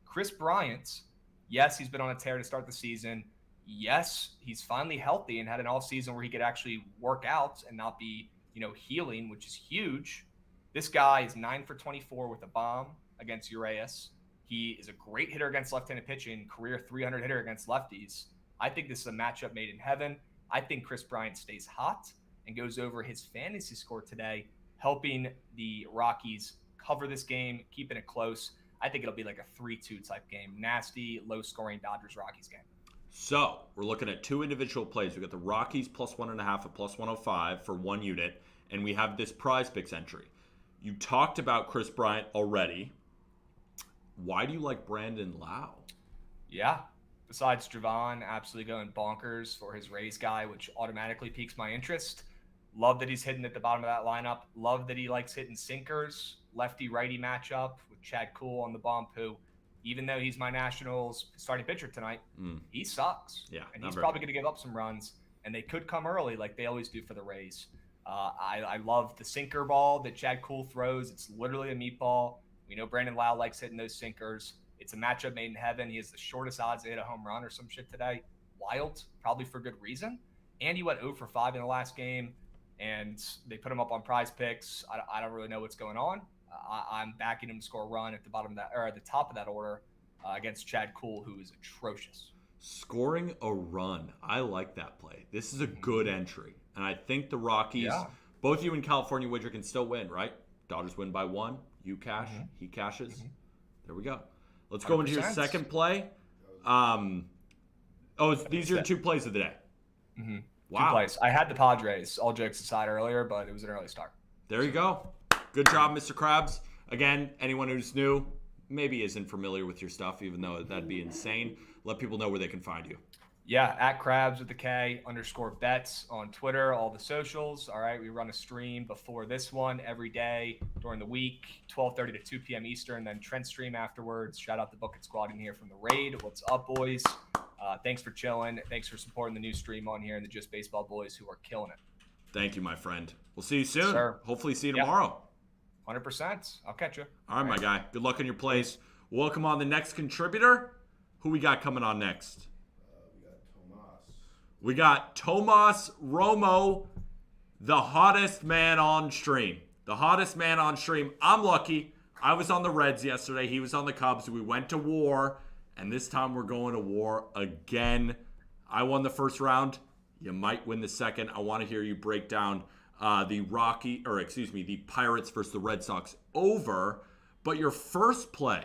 Chris Bryant, yes, he's been on a tear to start the season. Yes, he's finally healthy and had an off season where he could actually work out and not be, healing, which is huge. This guy is 9 for 24 with a bomb against Urias. He is a great hitter against left-handed pitching, career 300 hitter against lefties. I think this is a matchup made in heaven. I think Chris Bryant stays hot and goes over his fantasy score today, helping the Rockies cover this game, keeping it close. I think it'll be like a 3-2 type game. Nasty, low-scoring Dodgers-Rockies game. So we're looking at 2 individual plays. We got the Rockies plus 1.5 at plus 105 for 1 unit, and we have this prize picks entry. You talked about Chris Bryant already. Why do you like Brandon Lau? Yeah. Besides Javon absolutely going bonkers for his Rays guy, which automatically piques my interest. Love that he's hitting at the bottom of that lineup. Love that he likes hitting sinkers. Lefty-righty matchup with Chad Kuhl on the bump, who, even though he's my Nationals starting pitcher tonight, he sucks. Yeah, and not he's very probably good. going to give up some runs, and they could come early like they always do for the Rays. I love the sinker ball that Chad Kuhl throws. It's literally a meatball. We know Brandon Lau likes hitting those sinkers. It's a matchup made in heaven. He has the shortest odds to hit a home run or some shit today. Wild, probably for good reason. And he went 0 for 5 in the last game, and they put him up on prize picks. I don't really know what's going on. I'm backing him to score a run at the bottom of that, or at the top of that order against Chad Kuhl, who is atrocious. Scoring a run. I like that play. This is a good entry. And I think the Rockies, both you and California Wager can still win, right? Dodgers win by 1. You cash. He cashes. There we go. Let's go into your 100%. second play. These are your 2 plays of the day. Mm-hmm. Wow. 2 plays. I had the Padres, all jokes aside earlier, but it was an early start. There you go. Good job, Mr. Krabs. Again, anyone who's new, maybe isn't familiar with your stuff, even though that'd be insane, let people know where they can find you. Yeah, at Krabs with the K _bets on Twitter, all the socials. All right, we run a stream before this one every day during the week, 12:30 to 2 p.m. Eastern, then Trent stream afterwards. Shout out the Bucket Squad in here from the Raid. What's up, boys? Thanks for chilling. Thanks for supporting the new stream on here and the Just Baseball boys who are killing it. Thank you, my friend. We'll see you soon. Sir. Hopefully see you Yeah. tomorrow. 100%. I'll catch you. All right, my guy. Good luck on your plays. Welcome on the next contributor. Who we got coming on next? We got We got Tomas Romo, the hottest man on stream. The hottest man on stream. I'm lucky. I was on the Reds yesterday. He was on the Cubs. We went to war, and this time we're going to war again. I won the first round. You might win the second. I want to hear you break down the Pirates versus the Red Sox over. But your first play,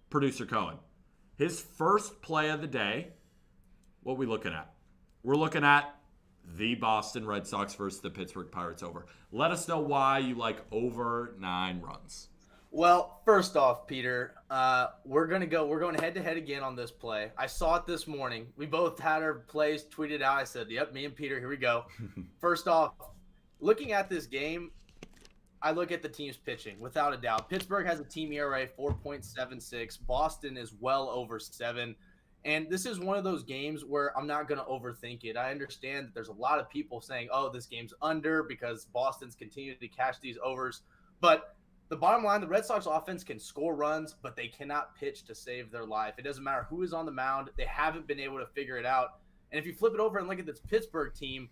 producer Cohen, his first play of the day, what are we looking at? We're looking at the Boston Red Sox versus the Pittsburgh Pirates over. Let us know why you like over 9 runs. Well, first off, Peter, we're going head to head again on this play. I saw it this morning. We both had our plays tweeted out. I said, "Yep, me and Peter, here we go." First off, looking at this game, I look at the team's pitching without a doubt. Pittsburgh has a team ERA 4.76. Boston is well over 7. And this is one of those games where I'm not going to overthink it. I understand that there's a lot of people saying, "Oh, this game's under," because Boston's continued to catch these overs. But the bottom line, the Red Sox offense can score runs, but they cannot pitch to save their life. It doesn't matter who is on the mound. They haven't been able to figure it out. And if you flip it over and look at this Pittsburgh team,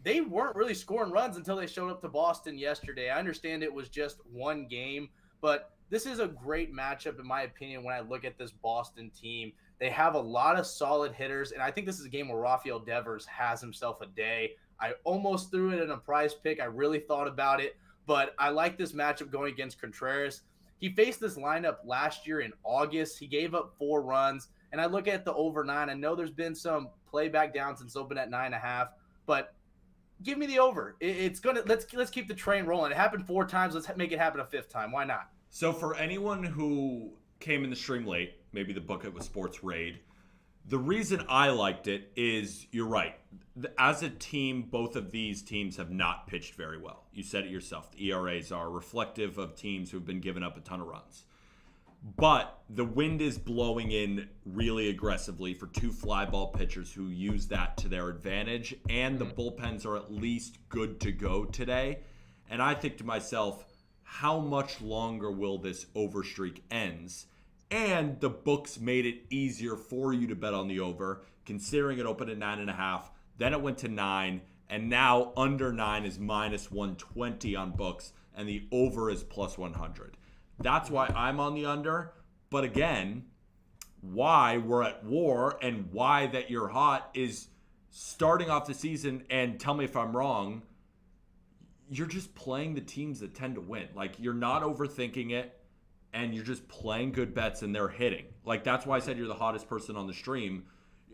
they weren't really scoring runs until they showed up to Boston yesterday. I understand it was just one game, but this is a great matchup, in my opinion, when I look at this Boston team. They have a lot of solid hitters, and I think this is a game where Rafael Devers has himself a day. I almost threw it in a prize pick. I really thought about it, but I like this matchup going against Contreras. He faced this lineup last year in August. He gave up 4 runs, and I look at the over 9. I know there's been some playback down since open at 9.5, but give me the over. It's gonna let's keep the train rolling. It happened 4 times. Let's make it happen a 5th time. Why not? So for anyone who came in the stream late, maybe the book it was Sports Raid, the reason I liked it is you're right. As a team, both of these teams have not pitched very well. You said it yourself. The ERAs are reflective of teams who've been giving up a ton of runs. But the wind is blowing in really aggressively for 2 fly ball pitchers who use that to their advantage, and the bullpens are at least good to go today. And I think to myself, how much longer will this overstreak ends? And the books made it easier for you to bet on the over, considering it opened at 9.5, then it went to 9, and now under 9 is minus 120 on books, and the over is plus 100. That's why I'm on the under. But again, why we're at war and why that you're hot is starting off the season, and tell me if I'm wrong, you're just playing the teams that tend to win. Like, you're not overthinking it, and you're just playing good bets, and they're hitting. Like, that's why I said you're the hottest person on the stream.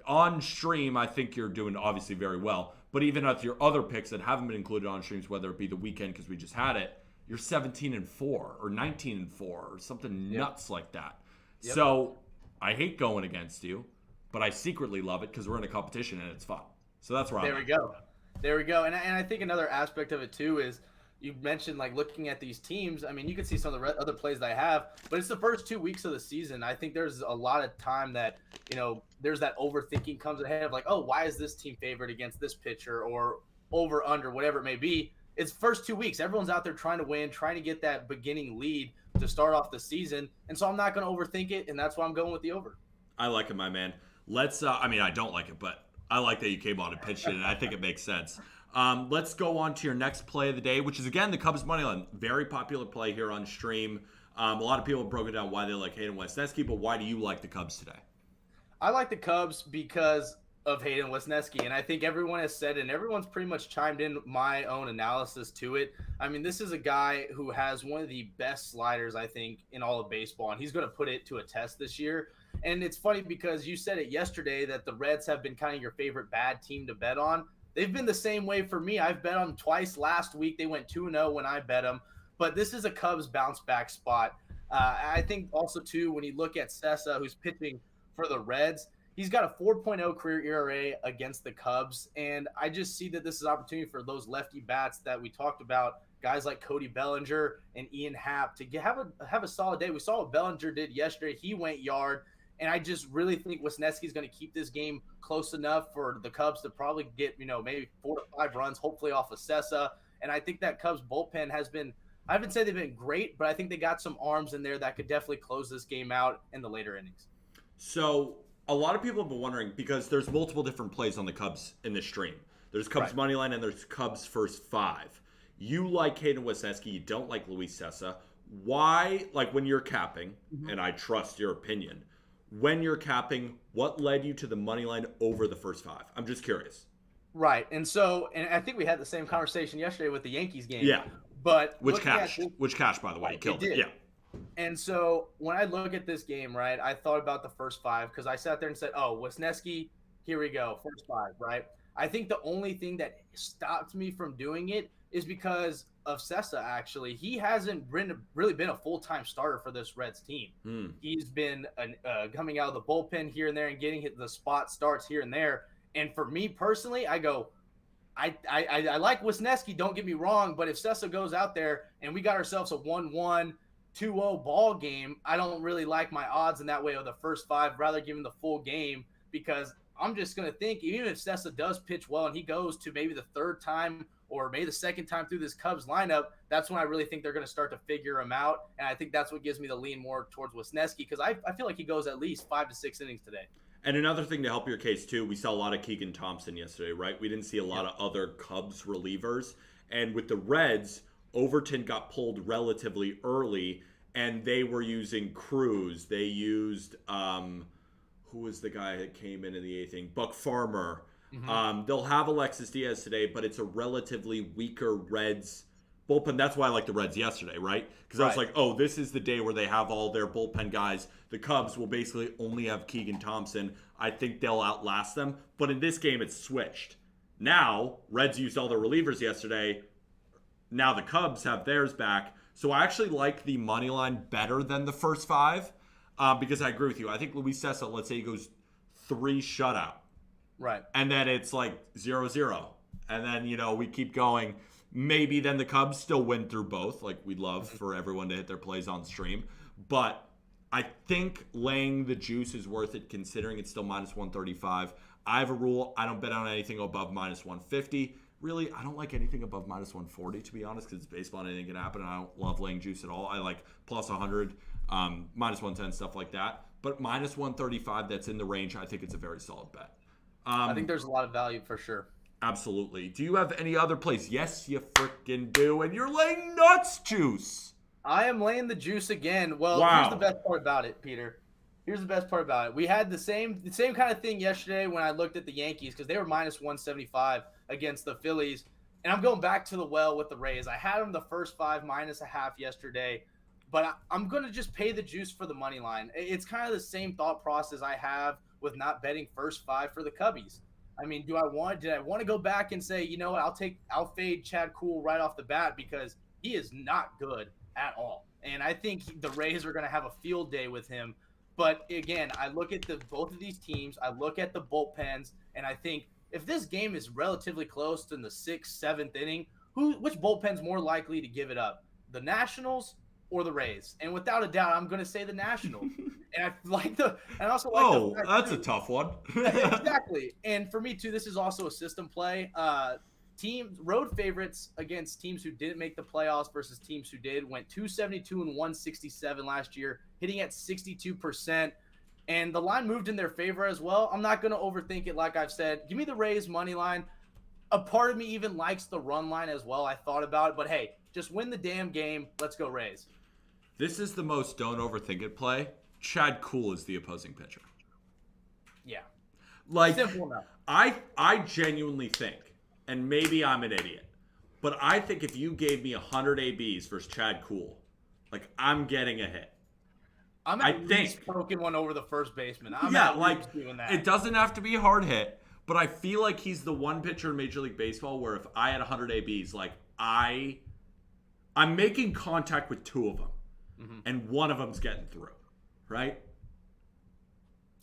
On stream, I think you're doing obviously very well. But even at your other picks that haven't been included on streams, whether it be the weekend because we just had it, you're 17-4 or 19-4 or something nuts like that. Yep. So I hate going against you, but I secretly love it because we're in a competition and it's fun. So that's where I'm at. There we go. And I think another aspect of it too is you mentioned like looking at these teams. I mean, you can see some of the other plays that I have, but it's the first 2 weeks of the season. I think there's a lot of time that, there's that overthinking comes ahead of like, oh, why is this team favored against this pitcher or over, under, whatever it may be. It's first 2 weeks. Everyone's out there trying to win, trying to get that beginning lead to start off the season. And so I'm not going to overthink it, and that's why I'm going with the over. I like it, my man. Let's I don't like it, but I like that you came on and pitched it, and I think it makes sense. Let's go on to your next play of the day, which is, again, the Cubs money line. Very popular play here on stream. A lot of people have broken down why they like Hayden Wesneski, but why do you like the Cubs today? I like the Cubs because of Hayden Wesneski, and I think everyone has said it, and everyone's pretty much chimed in my own analysis to it. I mean, this is a guy who has one of the best sliders, I think, in all of baseball, and he's going to put it to a test this year. And it's funny because you said it yesterday that the Reds have been kind of your favorite bad team to bet on. They've been the same way for me. I've bet on them twice last week. They went 2-0 when I bet them. But this is a Cubs bounce back spot. I think also, too, when you look at Sessa, who's pitching for the Reds, he's got a 4.0 career ERA against the Cubs. And I just see that this is an opportunity for those lefty bats that we talked about, guys like Cody Bellinger and Ian Happ, to have a solid day. We saw what Bellinger did yesterday. He went yard. And I just really think Wesneski is going to keep this game close enough for the Cubs to probably get, maybe 4 to 5 runs, hopefully off of Sessa. And I think that Cubs bullpen has been, I haven't said they've been great, but I think they got some arms in there that could definitely close this game out in the later innings. So a lot of people have been wondering, because there's multiple different plays on the Cubs in this stream. There's Cubs Right. money line and there's Cubs first 5. You like Hayden Wesneski. You don't like Luis Sessa. Why, like when you're capping, and I trust your opinion, when you're capping, what led you to the money line over the first 5? I'm just curious. Right. And I think we had the same conversation yesterday with the Yankees game. Yeah. But Which looking at cash? this- Which cash, by the way, you It killed it. did. Yeah. And so when I look at this game, right, I thought about the first 5 because I sat there and said, oh, Wisniewski, here we go, first 5, right? I think the only thing that stopped me from doing it is because of Sessa, actually. He hasn't really been a full-time starter for this Reds team. He's been coming out of the bullpen here and there and getting the spot starts here and there. And for me personally, I go, I like Wisniewski, don't get me wrong, but if Sessa goes out there and we got ourselves a 1-1, 2-0 ball game, I don't really like my odds in that way of the first 5, rather give him the full game, because I'm just going to think even if Sessa does pitch well and he goes to maybe the 3rd time or maybe the 2nd time through this Cubs lineup, that's when I really think they're going to start to figure him out. And I think that's what gives me the lean more towards Wisniewski, because I feel like he goes at least 5 to 6 innings today. And another thing to help your case, too, we saw a lot of Keegan Thompson yesterday, right? We didn't see a lot of other Cubs relievers. And with the Reds, Overton got pulled relatively early, and they were using Cruz. They used, who was the guy that came in the 8th inning? Buck Farmer. They'll have Alexis Diaz today, but it's a relatively weaker Reds bullpen. That's why I like the Reds yesterday, right? Because I was like, oh, this is the day where they have all their bullpen guys. The Cubs will basically only have Keegan Thompson. I think they'll outlast them. But in this game, it's switched. Now, Reds used all their relievers yesterday. Now the Cubs have theirs back. So I actually like the money line better than the first 5 because I agree with you. I think Luis Sessa, let's say he goes 3 shutout. Right. And then it's like 0-0. And then, we keep going. Maybe then the Cubs still win through both. Like, we'd love for everyone to hit their plays on stream. But I think laying the juice is worth it considering it's still minus 135. I have a rule. I don't bet on anything above minus 150. Really, I don't like anything above minus 140, to be honest, because it's baseball and anything can happen. And I don't love laying juice at all. I like plus 100, minus 110, stuff like that. But minus 135, that's in the range. I think it's a very solid bet. I think there's a lot of value for sure. Absolutely. Do you have any other plays? Yes, you freaking do. And you're laying nuts juice. I am laying the juice again. Well, Wow. Here's the best part about it, Peter. Here's the best part about it. We had the same kind of thing yesterday when I looked at the Yankees because they were minus 175 against the Phillies. And I'm going back to the well with the Rays. I had them the first 5 minus a half yesterday. But I'm going to just pay the juice for the money line. It's kind of the same thought process I have with not betting first 5 for the Cubbies. I mean, did I want to go back and say, you know what, I'll fade Chad Kuhl right off the bat because he is not good at all. And I think the Rays are going to have a field day with him. But again, I look at both of these teams, I look at the bullpens, and I think if this game is relatively close in the 6th, 7th inning, which bullpen's more likely to give it up? The Nationals or the Rays? And without a doubt, I'm going to say the Nationals. And I also like the fact that's too, a tough one. exactly. And for me too, this is also a system play. Road favorites against teams who didn't make the playoffs versus teams who did went 272 and 167 last year, hitting at 62%. And the line moved in their favor as well. I'm not going to overthink it. Like I've said, give me the Rays money line. A part of me even likes the run line as well. I thought about it, but hey, just win the damn game. Let's go Rays. This is the most don't overthink it play. Chad Kuhl is the opposing pitcher. Yeah. Like, Simple enough. I genuinely think, and maybe I'm an idiot, but I think if you gave me 100 ABs versus Chad Kuhl, like, I'm getting a hit. I'm at least poking one over the first baseman. I'm doing that. It doesn't have to be a hard hit, but I feel like he's the one pitcher in Major League Baseball where if I had 100 ABs, like, I'm making contact with 2 of them, and one of them's getting through, right?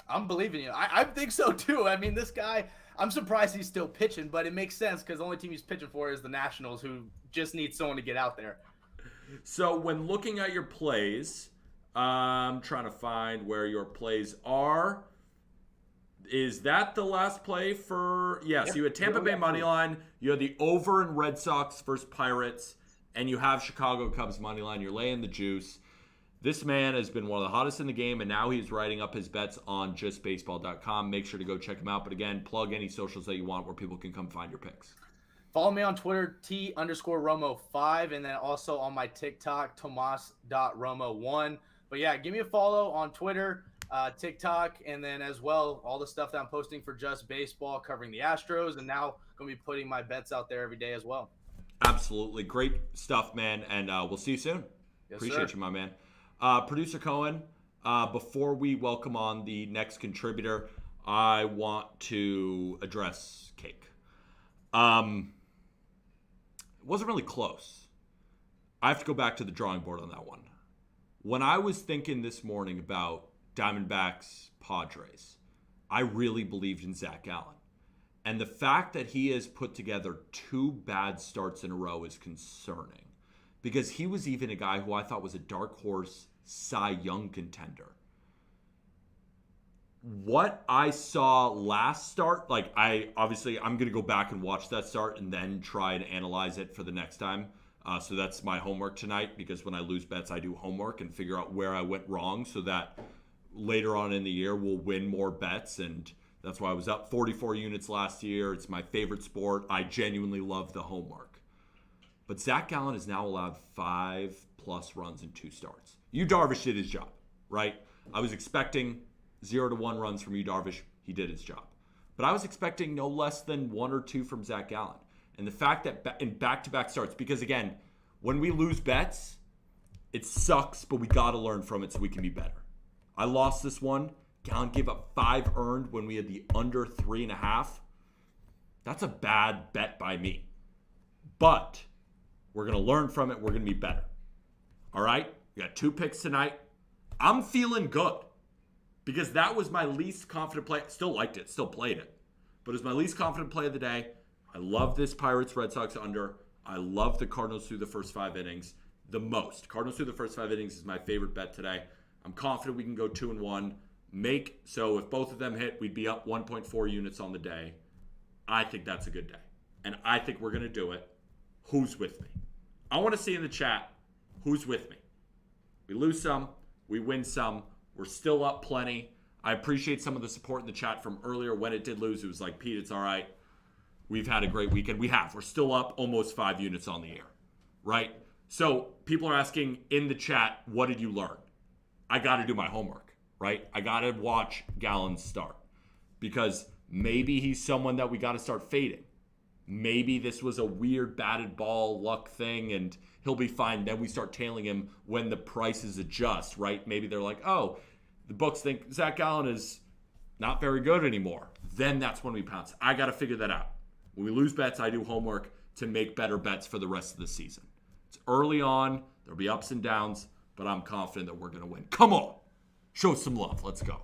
I'm believing you. I think so too. I mean, this guy, I'm surprised he's still pitching, but it makes sense because the only team he's pitching for is the Nationals, who just need someone to get out there. So when looking at your plays, I'm trying to find where your plays are. Is that the last play for? Yes, Yep. You had Tampa Bay money line. You had the over in Red Sox versus Pirates, and you have Chicago Cubs money line. You're laying the juice. This man has been one of the hottest in the game, and now he's writing up his bets on justbaseball.com. Make sure to go check him out. But again, plug any socials that you want where people can come find your picks. Follow me on Twitter, T_Romo5, and then also on my TikTok, Tomas.Romo1. But yeah, give me a follow on Twitter, TikTok, and then as well, all the stuff that I'm posting for Just Baseball, covering the Astros, and now going to be putting my bets out there every day as well. Absolutely. Great stuff, man. And we'll see you soon. Yes, Appreciate sir. you, my man. Producer Cohen, before we welcome on the next contributor, I want to address Cake. It wasn't really close. I have to go back to the drawing board on that one. When I was thinking this morning about Diamondbacks Padres, I really believed in Zach Gallen. And the fact that he has put together 2 bad starts in a row is concerning. Because he was even a guy who I thought was a dark horse Cy Young contender. What I saw last start, I'm going to go back and watch that start and then try and analyze it for the next time. So that's my homework tonight, because when I lose bets, I do homework and figure out where I went wrong so that later on in the year we'll win more bets. And that's why I was up 44 units last year. It's my favorite sport. I genuinely love the homework. But Zach Gallen has now allowed 5+ runs in 2 starts. Yu Darvish did his job, right? I was expecting 0-1 runs from Yu Darvish. He did his job. But I was expecting no less than 1 or 2 from Zach Gallen. And the fact that in back-to-back starts, because again, when we lose bets, it sucks, but we got to learn from it so we can be better. I lost this one. Gallen gave up 5 earned when we had the under 3.5. That's a bad bet by me. But we're going to learn from it. We're going to be better. All right? We got 2 picks tonight. I'm feeling good because that was my least confident play. Still liked it. Still played it. But it was my least confident play of the day. I love this Pirates-Red Sox under. I love the Cardinals through the first 5 innings the most. Cardinals through the first 5 innings is my favorite bet today. I'm confident we can go 2-1. So if both of them hit, we'd be up 1.4 units on the day. I think that's a good day. And I think we're going to do it. Who's with me? I want to see in the chat who's with me. We lose some. We win some. We're still up plenty. I appreciate some of the support in the chat from earlier when it did lose. It was like, Pete, it's all right. We've had a great weekend. We have. We're still up almost 5 units on the air, right? So people are asking in the chat, what did you learn? I got to do my homework, right? I got to watch Gallen's start because maybe he's someone that we got to start fading. Maybe this was a weird batted ball luck thing and he'll be fine. Then we start tailing him when the prices adjust, right? Maybe they're like, oh, the books think Zach Gallen is not very good anymore. Then that's when we pounce. I got to figure that out. When we lose bets, I do homework to make better bets for the rest of the season. It's early on. There'll be ups and downs, but I'm confident that we're going to win. Come on. Show some love. Let's go.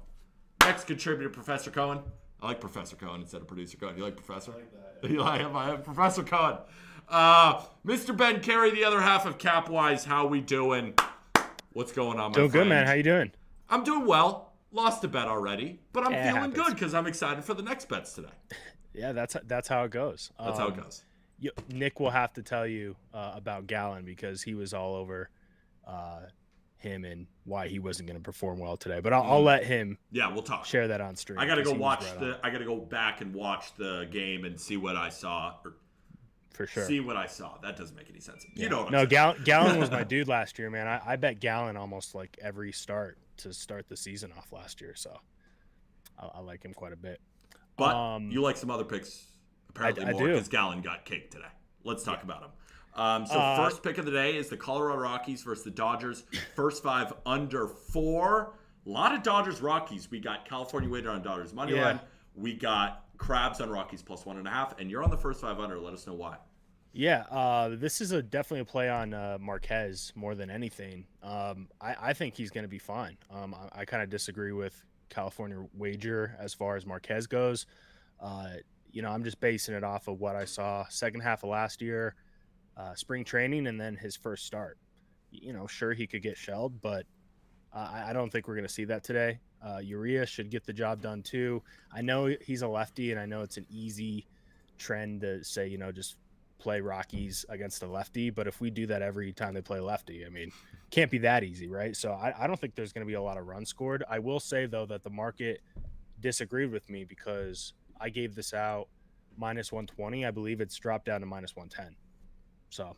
Next contributor, Professor Cohen. I like Professor Cohen instead of Producer Cohen. You like Professor? I like that. You like him? I have Professor Cohen. Mr. Ben Carey, the other half of Capwise. How we doing? What's going on, my Doing friend? good, man. How you doing? I'm doing well. Lost a bet already, but I'm Yeah, it feeling happens. good because I'm excited for the next bets today. Yeah, that's how it goes. That's how it goes. Nick will have to tell you about Gallen because he was all over him and why he wasn't going to perform well today. But I'll let him Yeah, we'll talk. share that on stream. I got to 'cause go he was watch right on. I got to go back and watch the game and see what I saw. Or For sure. see what I saw. That doesn't make any sense. You Yeah. know what I'm No, saying. Gallen was my dude last year, man. I bet Gallen almost like every start to start the season off last year. So I like him quite a bit. But you like some other picks apparently I more do. because Gallen got cake today. Let's talk about him. So first pick of the day is the Colorado Rockies versus the Dodgers. First 5 under 4. A lot of Dodgers Rockies. We got California wager on Dodgers money Yeah. line. We got Crabs on Rockies plus 1.5. And you're on the first 5 under. Let us know why. Yeah, this is definitely a play on Marquez more than anything. I think he's going to be fine. I kind of disagree with California wager as far as Marquez goes. I'm just basing it off of what I saw second half of last year, spring training, and then his first start. Sure, he could get shelled, but I don't think we're going to see that today. Urea should get the job done too. I know he's a lefty, and I know it's an easy trend to say, just play Rockies against a lefty, but if we do that every time they play lefty, I mean, can't be that easy, right? So I don't think there's going to be a lot of runs scored. I will say, though, that the market disagreed with me because I gave this out -120. I believe it's dropped down to -110. So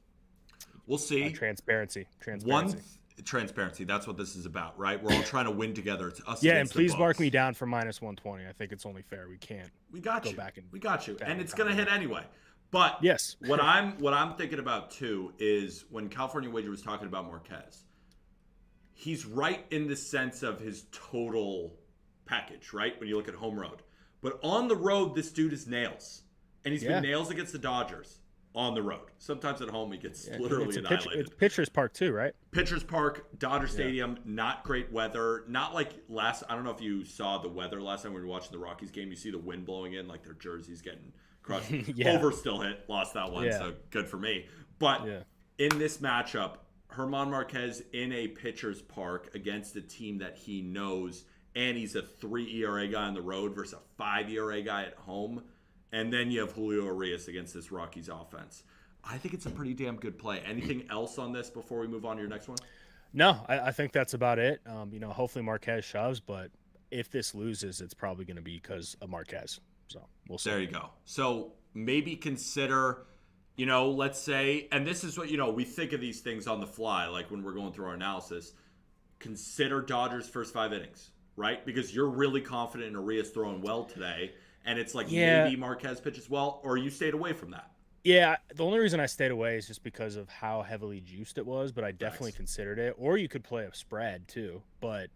we'll see. Transparency. Transparency. That's what this is about, right? We're all trying to win together. It's us. Yeah, and against the please books. mark me down for -120. I think it's only fair. We can't. We got go you. back and we got you, back and and it's gonna hit anyway. But yes, what I'm thinking about too is when California Wager was talking about Marquez, he's right in the sense of his total package, right? When you look at home road, but on the road, this dude is nails, and he's been nails against the Dodgers on the road. Sometimes at home, he gets literally annihilated. It's Pitcher's Park too, right? Pitcher's Park, Dodger Stadium, not great weather. Not like last. I don't know if you saw the weather last time we were watching the Rockies game. You see the wind blowing in, like their jerseys getting crushed. Over still hit, lost that one, so good for me. But in this matchup, German Marquez in a Pitcher's Park against a team that he knows, and he's a 3 ERA guy on the road versus a 5 ERA guy at home. And then you have Julio Urias against this Rockies offense. I think it's a pretty damn good play. Anything else on this before we move on to your next one? No, I think that's about it. Hopefully Marquez shoves, but if this loses, it's probably going to be because of Marquez. So we'll see. There you go. So maybe consider, let's say, and this is what, we think of these things on the fly, like when we're going through our analysis. Consider Dodgers' first 5 innings, right? Because you're really confident in Urias throwing well today. And it's like maybe Marquez pitches well, or you stayed away from that. Yeah, the only reason I stayed away is just because of how heavily juiced it was, but I definitely considered it. Or you could play a spread too, but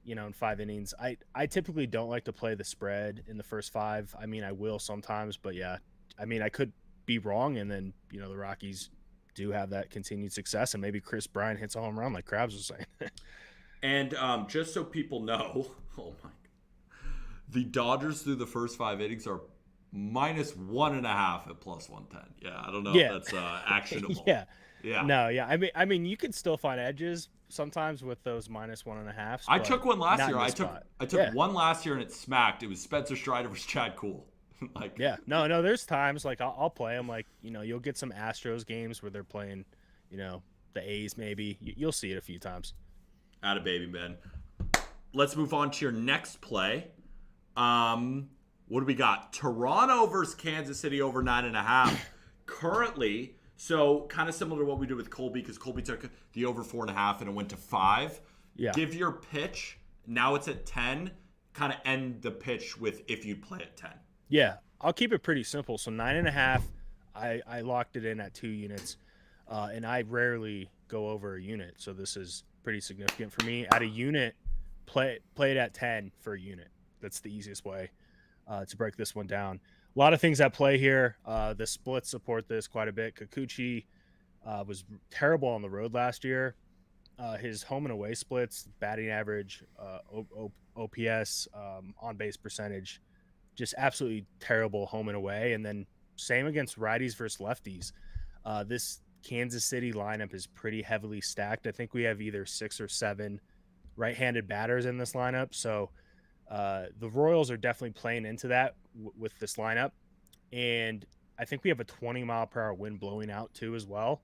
in 5 innings, I typically don't like to play the spread in the first 5. I mean, I will sometimes, but I could be wrong, and then the Rockies do have that continued success, and maybe Chris Bryant hits a home run like Krabs was saying. And just so people know, oh my. The Dodgers through the first 5 innings are -1.5 at +110. Yeah, I don't know if that's actionable. Yeah. No, I mean, you could still find edges sometimes with those -1.5. I took one last year. I took one last year and it smacked. It was Spencer Strider versus Chad Kuhl. No. There's times like I'll play them. Like you'll get some Astros games where they're playing, the A's maybe. You'll see it a few times. Atta baby, man. Let's move on to your next play. What do we got? Toronto versus Kansas City over 9.5. Currently, so kind of similar to what we did with Colby, because Colby took the over 4.5 and it went to 5. Yeah. Give your pitch. Now it's at 10. Kind of end the pitch with if you play at 10. Yeah, I'll keep it pretty simple. So 9.5, I locked it in at 2 units, and I rarely go over a unit. So this is pretty significant for me. At a unit, play it at 10 for a unit. That's the easiest way to break this one down. A lot of things at play here. The splits support this quite a bit. Kikuchi was terrible on the road last year. His home and away splits, batting average, OPS, on-base percentage, just absolutely terrible home and away. And then same against righties versus lefties. This Kansas City lineup is pretty heavily stacked. I think we have either 6 or 7 right-handed batters in this lineup. So the Royals are definitely playing into that with this lineup. And I think we have a 20-mile-per-hour wind blowing out too as well.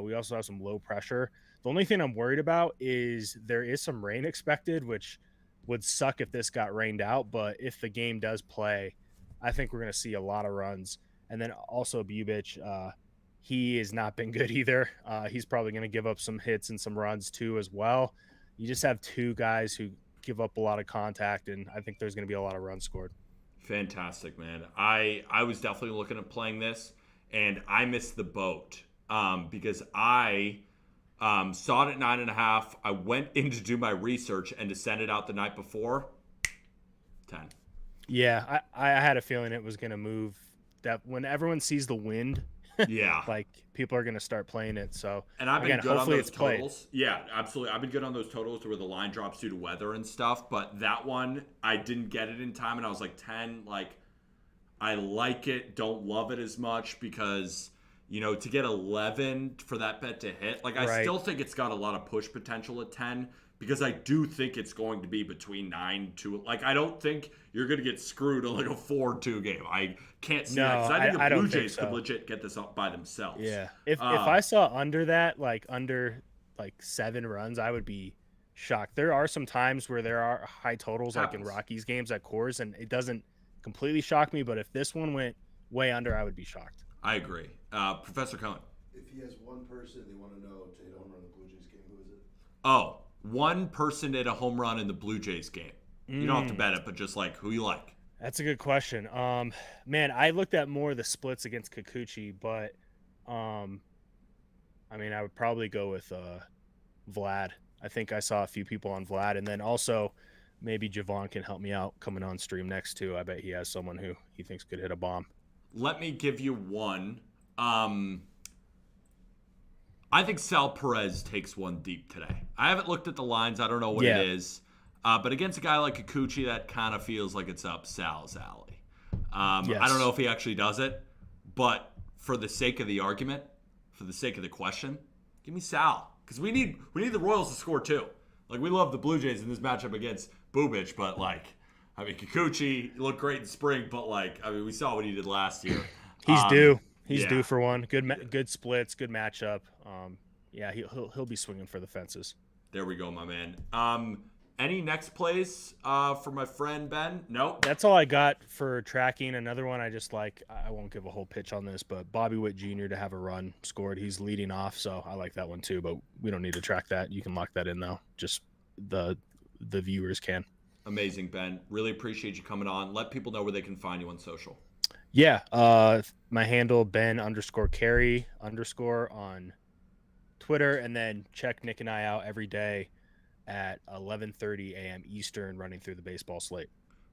We also have some low pressure. The only thing I'm worried about is there is some rain expected, which would suck if this got rained out. But if the game does play, I think we're going to see a lot of runs. And then also Bubich, he has not been good either. He's probably going to give up some hits and some runs too as well. You just have 2 guys who give up a lot of contact, and I think there's going to be a lot of runs scored. Fantastic, man. I was definitely looking at playing this, and I missed the boat because I saw it at 9.5. I went in to do my research and to send it out the night before, 10. Yeah, I had a feeling it was going to move. That when everyone sees the wind, like people are going to start playing it. So and I've been good on those totals. Yeah, absolutely. I've been good on those totals where the line drops due to weather and stuff. But that one, I didn't get it in time, and I was like 10. Like, I like it, don't love it as much because to get 11 for that bet to hit. Like, I still think it's got a lot of push potential at 10 because I do think it's going to be between 9-2. Like, I don't think you're going to get screwed on like a 4-2 game. I can't see that, because I think the don't Blue think Jays so. could legit get this up by themselves. Yeah. If I saw under that, like under like 7 runs, I would be shocked. There are some times where there are high totals, like in Rockies games at Coors, and it doesn't completely shock me. But if this one went way under, I would be shocked. I agree. Professor Cohen. If he has one person they want to know to hit a home run in the Blue Jays game, who is it? Oh, one person hit a home run in the Blue Jays game. You don't have to bet it, but just like who you like. That's a good question. Man, I looked at more of the splits against Kikuchi, but I mean, I would probably go with Vlad. I think I saw a few people on Vlad, and then also maybe Javon can help me out coming on stream next too. I bet he has someone who he thinks could hit a bomb. Let me give you one. I think Sal Perez takes one deep today. I haven't looked at the lines. I don't know what it is. But against a guy like Kikuchi, that kind of feels like it's up Sal's alley. I don't know if he actually does it, but for the sake of the argument, for the sake of the question, give me Sal. Because we need the Royals to score too. Like, we love the Blue Jays in this matchup against Bubich, but like, I mean, Kikuchi looked great in spring, but like, I mean, we saw what he did last year. He's due. He's due for one. Good splits, good matchup. He'll be swinging for the fences. There we go, my man. Any next plays for my friend Ben? Nope. That's all I got for tracking. Another one I just like, I won't give a whole pitch on this, but Bobby Witt Jr. to have a run scored. He's leading off, so I like that one too, but we don't need to track that. You can lock that in though. Just the viewers can. Amazing, Ben. Really appreciate you coming on. Let people know where they can find you on social. Yeah. My handle, Ben_carry_ on Twitter, and then check Nick and I out every day at 11:30 a.m. Eastern, running through the baseball slate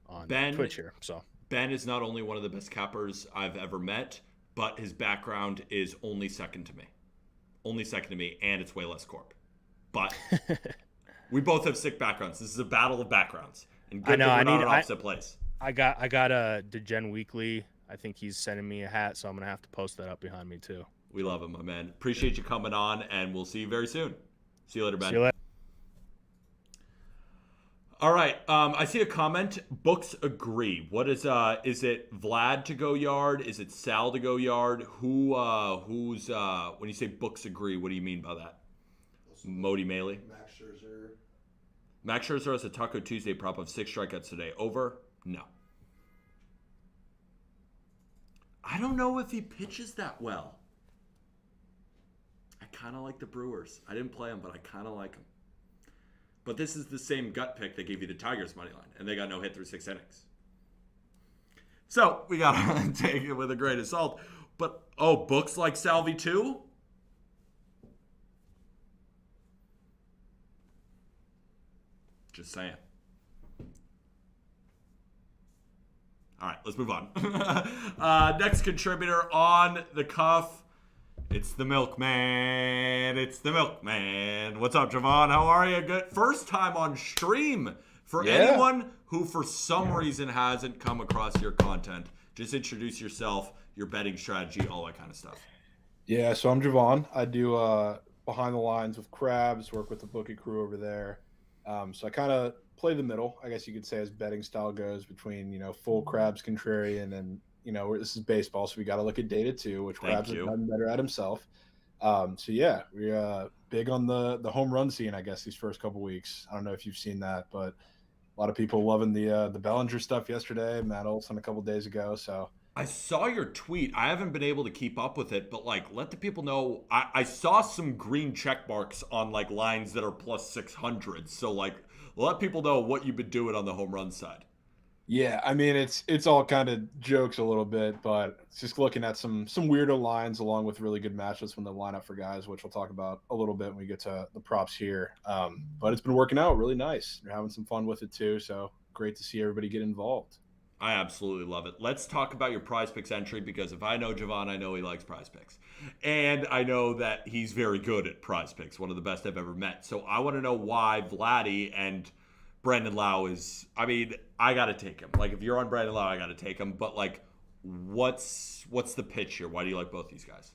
on Twitch here. So Ben is not only one of the best cappers I've ever met, but his background is only second to me. And it's way less corp. But we both have sick backgrounds. This is a battle of backgrounds. And good that we're not on opposite place. I got a Degen Weekly. I think he's sending me a hat, so I'm gonna have to post that up behind me too. We love him, my man. Appreciate you coming on, and we'll see you very soon. See you later, Ben. See you later. All right. I see a comment. Books agree. What is it Vlad to go yard? Is it Sal to go yard? Who's when you say books agree, what do you mean by that? Modi Maley. Max Scherzer has a Taco Tuesday prop of 6 strikeouts today. Over? No. I don't know if he pitches that well. I kind of like the Brewers. I didn't play them, but I kind of like them. But this is the same gut pick that gave you the Tigers money line, and they got no hit through 6 innings. So we got to take it with a grain of salt. But, books like Salvi too? Just saying. All right, let's move on. Next contributor on the cuff. It's the Milkman. What's up, Javon? How are you? Good. First time on stream. For anyone who for some reason hasn't come across your content, just introduce yourself, your betting strategy, all that kind of stuff. Yeah, so I'm Javon. I do behind the lines with Crabs, work with the bookie crew over there. So I kind of play the middle, I guess you could say, as betting style goes, between, full Crabs contrarian and, this is baseball, so we got to look at data too, which Crabs has done better at himself. We're big on the home run scene, I guess, these first couple weeks. I don't know if you've seen that, but a lot of people loving the Bellinger stuff yesterday, Matt Olson a couple days ago. So I saw your tweet. I haven't been able to keep up with it, but let the people know. I saw some green check marks on lines that are plus 600. So let people know what you've been doing on the home run side. Yeah, I mean it's all kind of jokes a little bit, but it's just looking at some weirder lines along with really good matchups when they line up for guys, which we'll talk about a little bit when we get to the props here. But it's been working out really nice. You're having some fun with it too, so great to see everybody get involved. I absolutely love it. Let's talk about your Prize Picks entry, because if I know Javon, I know he likes Prize Picks. And I know that he's very good at Prize Picks, one of the best I've ever met. So I want to know why Vladdy and Brandon Lau is, I got to take him. If you're on Brandon Lau, I got to take him. But, what's the pitch here? Why do you like both these guys?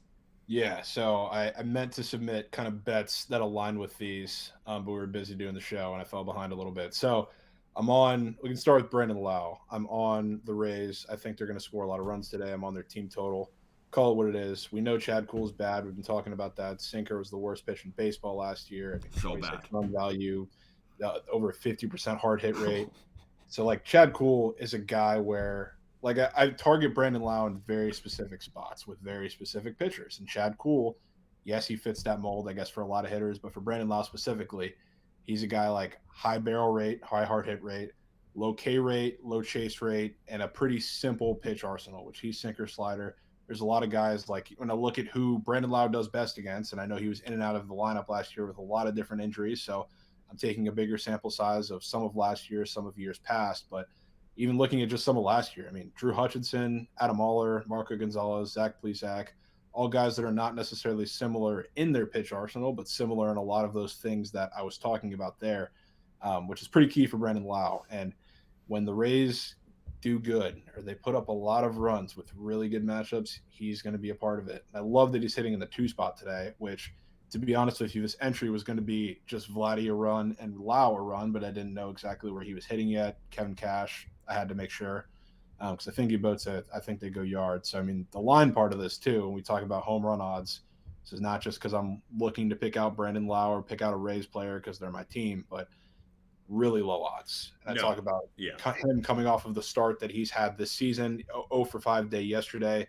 Yeah, so I meant to submit kind of bets that align with these, but we were busy doing the show and I fell behind a little bit. So we can start with Brandon Lau. I'm on the Rays. I think they're going to score a lot of runs today. I'm on their team total. Call it what it is. We know Chad Kuhl's bad. We've been talking about that. Sinker was the worst pitch in baseball last year. I mean, So 26 bad. run value, over a 50% hard hit rate. So like Chad Kuhl is a guy where like I target Brandon Lau in very specific spots with very specific pitchers. And Chad Kuhl, yes, he fits that mold, I guess, for a lot of hitters, but for Brandon Lau specifically, he's a guy like high barrel rate, high hard hit rate, low K rate, low chase rate, and a pretty simple pitch arsenal, which he's sinker slider. There's a lot of guys like when I look at who Brandon Lau does best against, and I know he was in and out of the lineup last year with a lot of different injuries. So I'm taking a bigger sample size of some of last year, some of years past, but even looking at just some of last year, I mean, Drew Hutchinson, Adam Oller, Marco Gonzalez, Zach Plesac, all guys that are not necessarily similar in their pitch arsenal, but similar in a lot of those things that I was talking about there, which is pretty key for Brandon Lau. And when the Rays do good or they put up a lot of runs with really good matchups, he's going to be a part of it. And I love that he's hitting in the 2 spot today, which, to be honest with you, this entry was going to be just Vladdy a run and Lau a run, but I didn't know exactly where he was hitting yet. Kevin Cash, I had to make sure because I think he both said I think they go yards. So I mean, the line part of this too. When we talk about home run odds, this is not just because I'm looking to pick out Brandon Lau or pick out a Rays player because they're my team, but really low odds. And I talk about him coming off of the start that he's had this season, 0 for 5 day yesterday.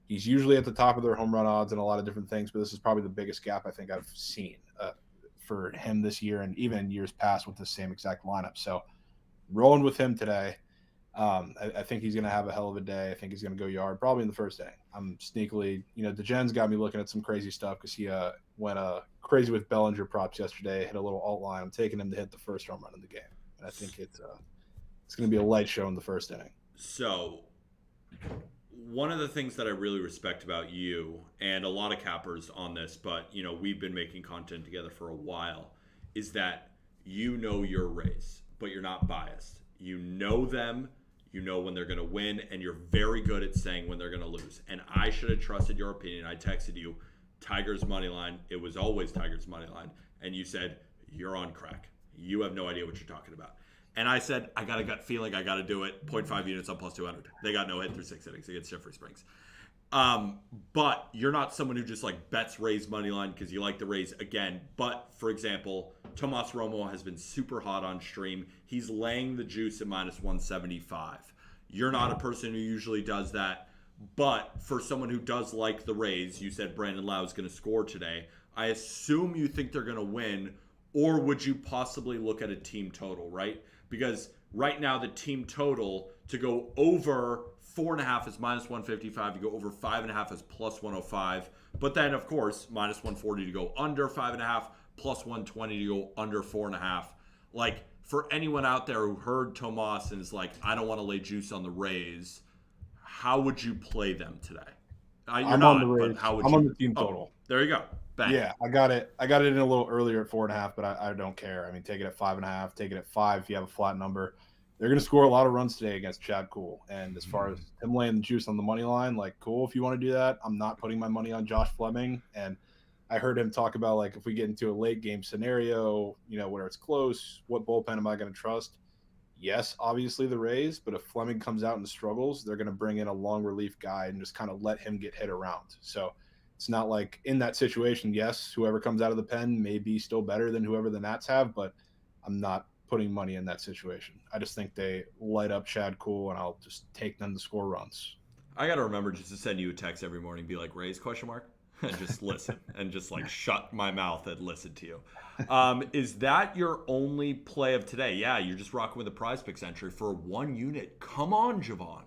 He's usually at the top of their home run odds and a lot of different things, but this is probably the biggest gap I think I've seen for him this year and even in years past with the same exact lineup. So rolling with him today. I think he's going to have a hell of a day. I think he's going to go yard probably in the first inning. I'm sneakily, DeGen's got me looking at some crazy stuff because he went crazy with Bellinger props yesterday, hit a little alt line. I'm taking him to hit the first home run in the game. And I think it's going to be a light show in the first inning. So one of the things that I really respect about you and a lot of cappers on this, but we've been making content together for a while, is that your Rays, but you're not biased. You know them. You know when they're going to win, and you're very good at saying when they're going to lose. And I should have trusted your opinion. I texted you, Tigers money line. It was always Tigers money line. And you said, you're on crack. You have no idea what you're talking about. And I said, I got a gut feeling. I got to do it. 0.5 units on plus 200. They got no hit through 6 innings against Jeffrey Springs. But you're not someone who just bets Rays money line because you like the Rays again. But for example, Tomas Romo has been super hot on stream. He's laying the juice at minus 175. You're not a person who usually does that. But for someone who does like the Rays, you said Brandon Lau is going to score today. I assume you think they're going to win, or would you possibly look at a team total, right? Because right now the team total to go over 4.5 is minus 155. You go over 5.5 is plus 105. But then, of course, minus 140 to go under 5.5, plus 120 to go under 4.5. For anyone out there who heard Tomas and is like, I don't want to lay juice on the Rays, how would you play them today? I'm on the Rays. I'm on the team total. There you go. Bang. Yeah, I got it. I got it in a little earlier at 4.5, but I don't care. I mean, take it at 5.5, take it at 5 if you have a flat number. They're going to score a lot of runs today against Chad Kuhl. And as far as him laying the juice on the money line, cool if you want to do that. I'm not putting my money on Josh Fleming. And I heard him talk about, if we get into a late game scenario, where it's close, what bullpen am I going to trust? Yes, obviously the Rays, but if Fleming comes out and struggles, they're going to bring in a long relief guy and just kind of let him get hit around. So it's not like in that situation, yes, whoever comes out of the pen may be still better than whoever the Nats have, but I'm not putting money in that situation. I just think they light up Chad Kuhl, and I'll just take them to score runs. I got to remember just to send you a text every morning, be like, Rays, ? And just listen and just shut my mouth and listen to you. Is that your only play of today? Yeah, you're just rocking with a Prize Picks entry for 1 unit. Come on, Javon.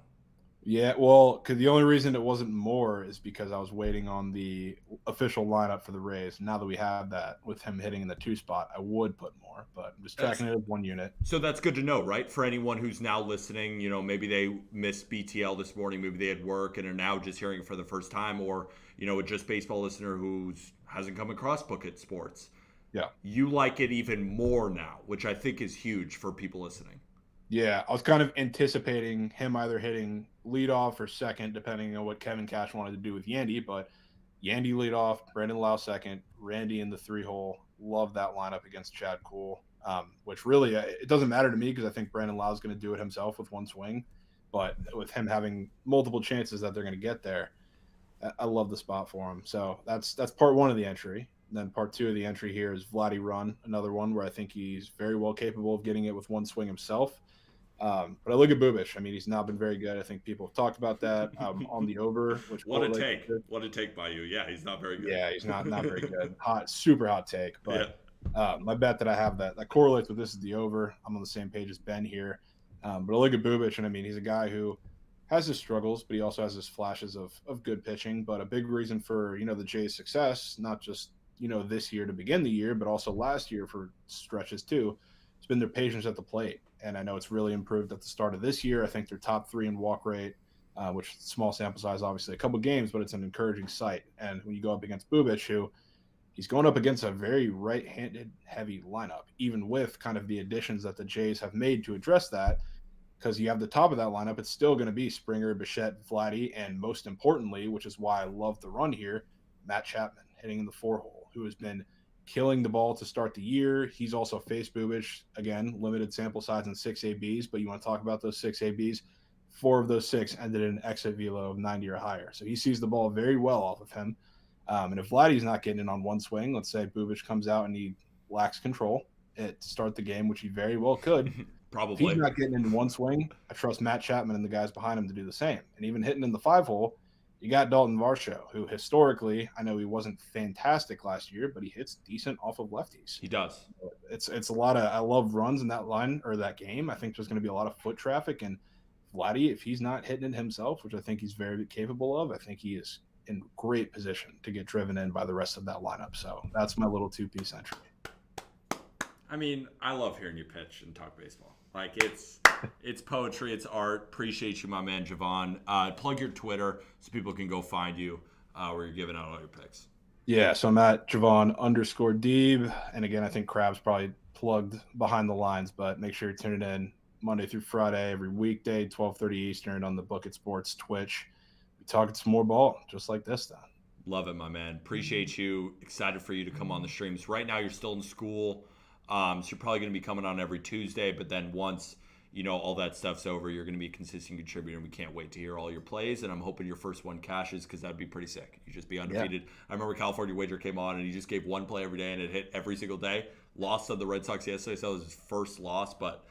Yeah, well, because the only reason it wasn't more is because I was waiting on the official lineup for the Rays. Now that we have that with him hitting in the 2 spot, I would put more, but I'm just tracking it as 1 unit. So that's good to know, right? For anyone who's now listening, maybe they missed BTL this morning, maybe they had work and are now just hearing it for the first time, or, a just baseball listener who hasn't come across Book It Sports. Yeah. You like it even more now, which I think is huge for people listening. Yeah, I was kind of anticipating him either hitting leadoff or second, depending on what Kevin Cash wanted to do with Yandy, but Yandy lead off, Brandon Lau second, Randy in the 3-hole. Love that lineup against Chad Kuhl, which really it doesn't matter to me because I think Brandon Lau is going to do it himself with one swing. But with him having multiple chances that they're going to get there, I love the spot for him. So that's part one of the entry. And then part two of the entry here is Vladdy Run, another one where I think he's very well capable of getting it with one swing himself. But I look at Bubic. I mean, he's not been very good. I think people have talked about that on the over. Which What a take! What a take by you. Yeah, he's not very good. Yeah, he's not very good. Super hot take. But my bet that I have that correlates with this is the over. I'm on the same page as Ben here. But I look at Bubic, and I mean, he's a guy who has his struggles, but he also has his flashes of good pitching. But a big reason for the Jays' success, not just this year to begin the year, but also last year for stretches too, it's been their patience at the plate. And I know it's really improved at the start of this year. I think they're top 3 in walk rate, which small sample size, obviously a couple games, but it's an encouraging sight. And when you go up against Bubic, who he's going up against a very right-handed heavy lineup, even with kind of the additions that the Jays have made to address that, because you have the top of that lineup, it's still going to be Springer, Bichette, Vladdy, and most importantly, which is why I love the run here, Matt Chapman hitting in the 4-hole, who has been killing the ball to start the year. He's also faced Bubic, again, limited sample size and 6 ABs, but you want to talk about those 6 ABs, 4 of those 6 ended in an exit velo of 90 or higher. So he sees the ball very well off of him. And if Vladdy's not getting in on one swing, let's say Bubic comes out and he lacks control to start the game, which he very well could. Probably. If he's not getting into one swing, I trust Matt Chapman and the guys behind him to do the same. And even hitting in the 5-hole, you got Dalton Varsho, who historically, I know he wasn't fantastic last year, but he hits decent off of lefties. He does. It's a lot of, I love runs in that line or that game. I think there's going to be a lot of foot traffic, and Vladdy, if he's not hitting it himself, which I think he's very capable of, I think he is in great position to get driven in by the rest of that lineup. So that's my little 2-piece entry. I mean, I love hearing you pitch and talk baseball. Like it's poetry, it's art. Appreciate you, my man Javon. Plug your Twitter so people can go find you where you're giving out all your picks. Yeah, so I'm at Javon_Deeb. And again, I think Crab's probably plugged behind the lines, but make sure you're tuning in Monday through Friday, every weekday, 12:30 Eastern on the Book It Sports Twitch. We talking some more ball, just like this then. Love it, my man. Appreciate you. Excited for you to come on the streams. Right now, you're still in school. So you're probably going to be coming on every Tuesday, but then once, all that stuff's over, you're going to be a consistent contributor. We can't wait to hear all your plays, and I'm hoping your first one cashes because that'd be pretty sick. You just be undefeated. Yeah. I remember California Wager came on, and he just gave one play every day, and it hit every single day. Lost to the Red Sox yesterday, so it was his first loss, but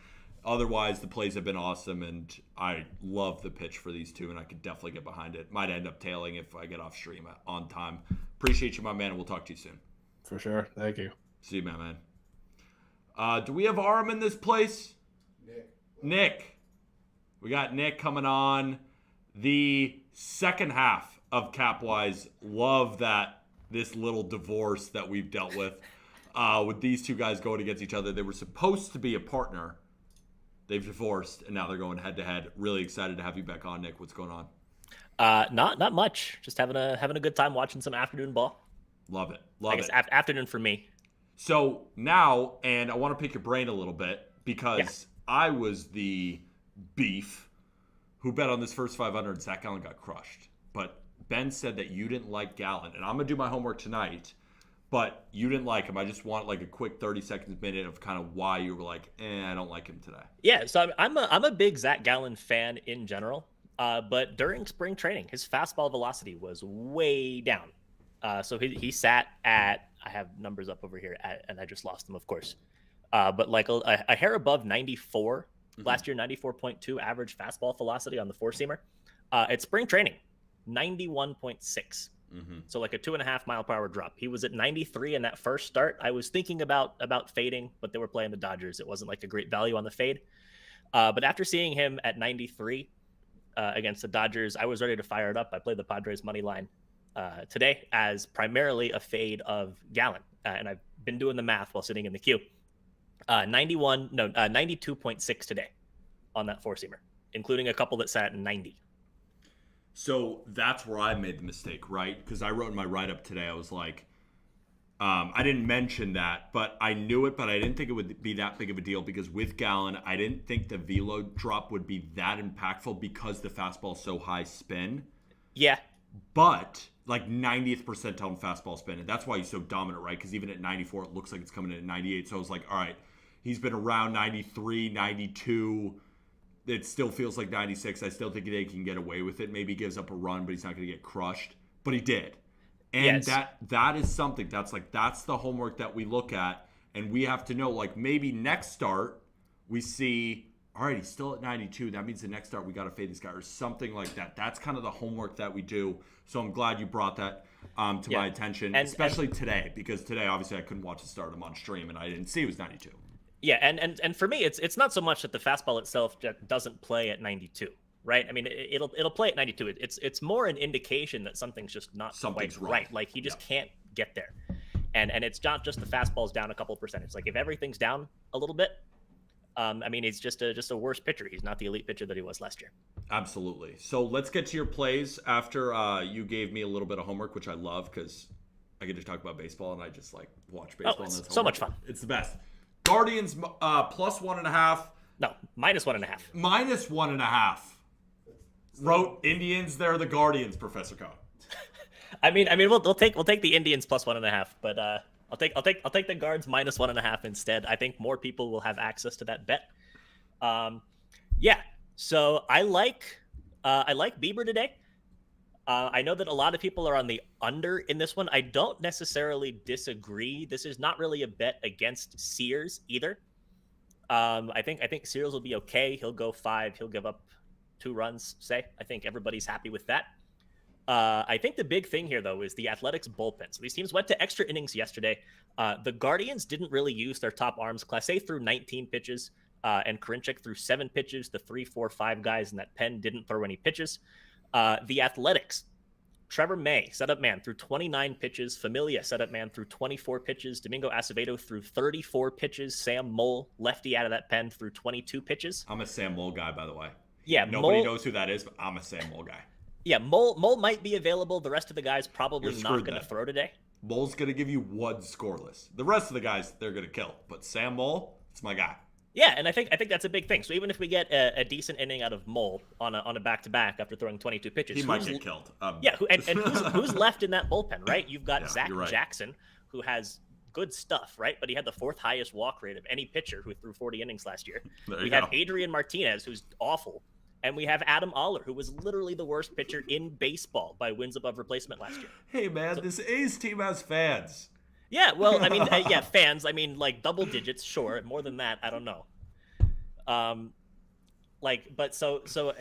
otherwise the plays have been awesome, and I love the pitch for these two, and I could definitely get behind it. Might end up tailing if I get off stream on time. Appreciate you, my man, and we'll talk to you soon. For sure. Thank you. See you, my man. Do we have Aram in this place? Nick. We got Nick coming on. The second half of Capwise. Love that this little divorce that we've dealt with these two guys going against each other. They were supposed to be a partner. They've divorced, and now they're going head-to-head. Really excited to have you back on, Nick. What's going on? Not much. Just having a good time watching some afternoon ball. Love it. I guess afternoon for me. So now, and I want to pick your brain a little bit because I was the beef who bet on this first 500. Zach Gallen got crushed. But Ben said that you didn't like Gallen. And I'm going to do my homework tonight, but you didn't like him. I just want like a quick 30 seconds minute of kind of why you were like, I don't like him today. Yeah, so I'm a big Zach Gallen fan in general. But during spring training, his fastball velocity was way down. So he sat at, I have numbers up over here, and I just lost them, of course. But like a hair above 94, last year, 94.2 average fastball velocity on the four-seamer. At spring training, 91.6. So like a 2.5 mile per hour drop. He was at 93 in that first start. I was thinking about fading, but they were playing the Dodgers. It wasn't like a great value on the fade. But after seeing him at 93 against the Dodgers, I was ready to fire it up. I played the Padres money line today as primarily a fade of Gallen. And I've been doing the math while sitting in the queue. 92.6 today on that four-seamer, including a couple that sat at 90. So that's where I made the mistake, right? Because I wrote in my write-up today, I was like, I didn't mention that, but I knew it, but I didn't think it would be that big of a deal because with Gallen, I didn't think the velo drop would be that impactful because the fastball's so high spin. Yeah. but like 90th percentile in fastball spin. And that's why he's so dominant, right? Because even at 94, it looks like it's coming in at 98. So I was like, all right, he's been around 93, 92. It still feels like 96. I still think they can get away with it. Maybe he gives up a run, but he's not going to get crushed. But he did. And Yes. that is something that's the homework that we look at. And we have to know, like, maybe next start we see, all right, he's still at 92. That means the next start we got to fade this guy or something like that. That's kind of the homework that we do. So I'm glad you brought that to my attention, especially today, because today, obviously, I couldn't watch the start of him on stream, and I didn't see it was 92. Yeah, and for me, it's not so much that the fastball itself doesn't play at 92, right? I mean, it'll play at 92. It's more an indication that something's just not Something's quite wrong. right. Like he just can't get there, and it's not just the fastball's down a couple percentage. Like if everything's down a little bit, I mean, he's just a worse pitcher. He's not the elite pitcher that he was last year. Absolutely. So let's get to your plays after you gave me a little bit of homework, which I love because I get to talk about baseball and I just like watch baseball. It's and that's so homework. much fun. It's the best. Guardians plus 1.5. No, -1.5. Minus 1.5. Wrote Indians. They're the Guardians, Professor Cohn. I mean, we'll take the Indians plus 1.5, but I'll take the Guards -1.5 instead. I think more people will have access to that bet. Yeah. So I like Bieber today. I know that a lot of people are on the under in this one. I don't necessarily disagree. This is not really a bet against Sears either. I think Sears will be okay. He'll go 5. He'll give up 2 runs, say. I think everybody's happy with that. I think the big thing here, though, is the Athletics bullpen. So these teams went to extra innings yesterday. The Guardians didn't really use their top arms. Clase threw 19 pitches, and Karinchak threw 7 pitches. The 3, 4, 5 guys in that pen didn't throw any pitches. The Athletics, Trevor May, setup man, threw 29 pitches. Familia, setup man, threw 24 pitches. Domingo Acevedo threw 34 pitches. Sam Mole, lefty out of that pen, threw 22 pitches. I'm a Sam Mole guy, by the way. Yeah, Nobody knows who that is, but I'm a Sam Mole guy. Yeah, Mole might be available. The rest of the guys probably You're not screwed going to then. throw today. Mole's going to give you 1 scoreless. The rest of the guys, they're going to kill. But Sam Mole, it's my guy. Yeah, and I think that's a big thing. So even if we get a decent inning out of Mole on a back-to-back after throwing 22 pitches, He might get killed. Yeah, and who's left in that bullpen, right? You've got Zach you're right. Jackson, who has good stuff, right? But he had the 4th highest walk rate of any pitcher who threw 40 innings last year. There We you have go. Adrian Martinez, who's awful. And we have Adam Aller, who was literally the worst pitcher in baseball by wins above replacement last year. Hey, man, this A's team has fans. Yeah, well, I mean, yeah, fans. I mean, like double digits, sure. More than that, I don't know. But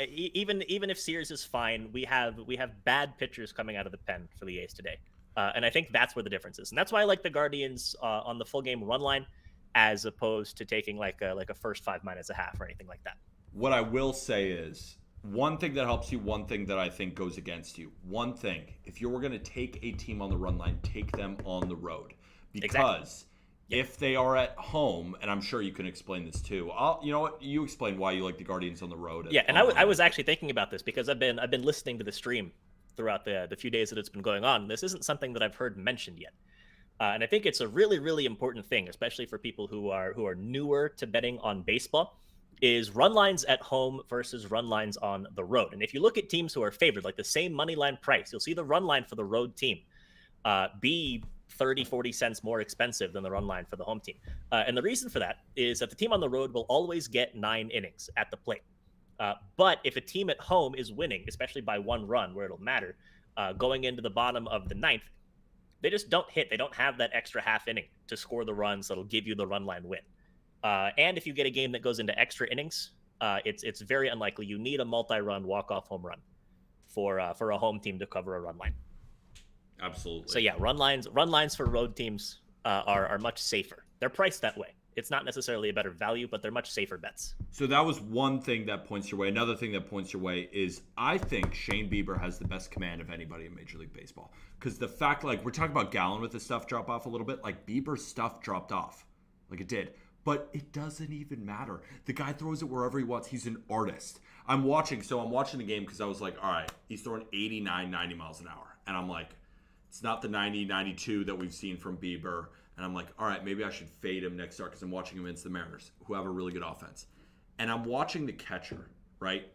even if Sears is fine, we have bad pitchers coming out of the pen for the A's today, and I think that's where the difference is, and that's why I like the Guardians on the full game run line, as opposed to taking like a first 5 minus a half or anything like that. What I will say is one thing that helps you, one thing that I think goes against you. One thing, if you were going to take a team on the run line, take them on the road. Because if they are at home, and I'm sure you can explain this too. You know what? You explain why you like the Guardians on the road. Yeah, and I was actually thinking about this because I've been listening to the stream throughout the few days that it's been going on. This isn't something that I've heard mentioned yet. And I think it's a really, really important thing, especially for people who are newer to betting on baseball, is run lines at home versus run lines on the road. And if you look at teams who are favored, like the same money line price, you'll see the run line for the road team be 30, 40 cents more expensive than the run line for the home team. And the reason for that is that the team on the road will always get 9 innings at the plate. But if a team at home is winning, especially by 1 run where it'll matter, going into the bottom of the 9th, they just don't hit. They don't have that extra half inning to score the runs that'll give you the run line win. And if you get a game that goes into extra innings, it's very unlikely. You need a multi-run walk-off home run for a home team to cover a run line. Absolutely. So yeah, run lines for road teams are much safer. They're priced that way. It's not necessarily a better value, but they're much safer bets. So that was one thing that points your way. Another thing that points your way is I think Shane Bieber has the best command of anybody in Major League Baseball. Because the fact, like, we're talking about Gallen with his stuff drop off a little bit. Like, Bieber's stuff dropped off. Like, it did. But it doesn't even matter. The guy throws it wherever he wants. He's an artist. I'm watching the game because I was like, all right, he's throwing 89, 90 miles an hour. And I'm like, it's not the 90, 92 that we've seen from Bieber. And I'm like, all right, maybe I should fade him next start because I'm watching him against the Mariners, who have a really good offense. And I'm watching the catcher, right?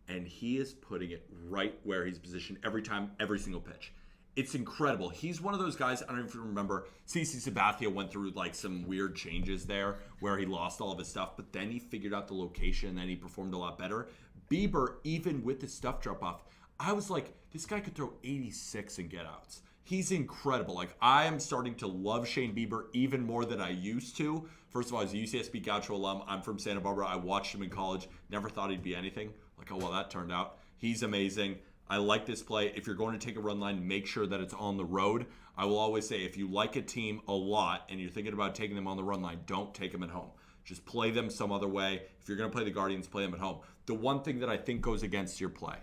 and he is putting it right where he's positioned every time, every single pitch. It's incredible. He's one of those guys, I don't know if you remember, CC Sabathia went through like some weird changes there where he lost all of his stuff, but then he figured out the location and then he performed a lot better. Bieber, even with the stuff drop off, I was like, this guy could throw 86 and get outs. He's incredible. Like, I am starting to love Shane Bieber even more than I used to. First of all, he's a UCSB Gaucho alum. I'm from Santa Barbara. I watched him in college. Never thought he'd be anything. Like, oh, well, that turned out. He's amazing. I like this play. If you're going to take a run line, make sure that it's on the road. I will always say, if you like a team a lot and you're thinking about taking them on the run line, don't take them at home. Just play them some other way. If you're going to play the Guardians, play them at home. The one thing that I think goes against your play,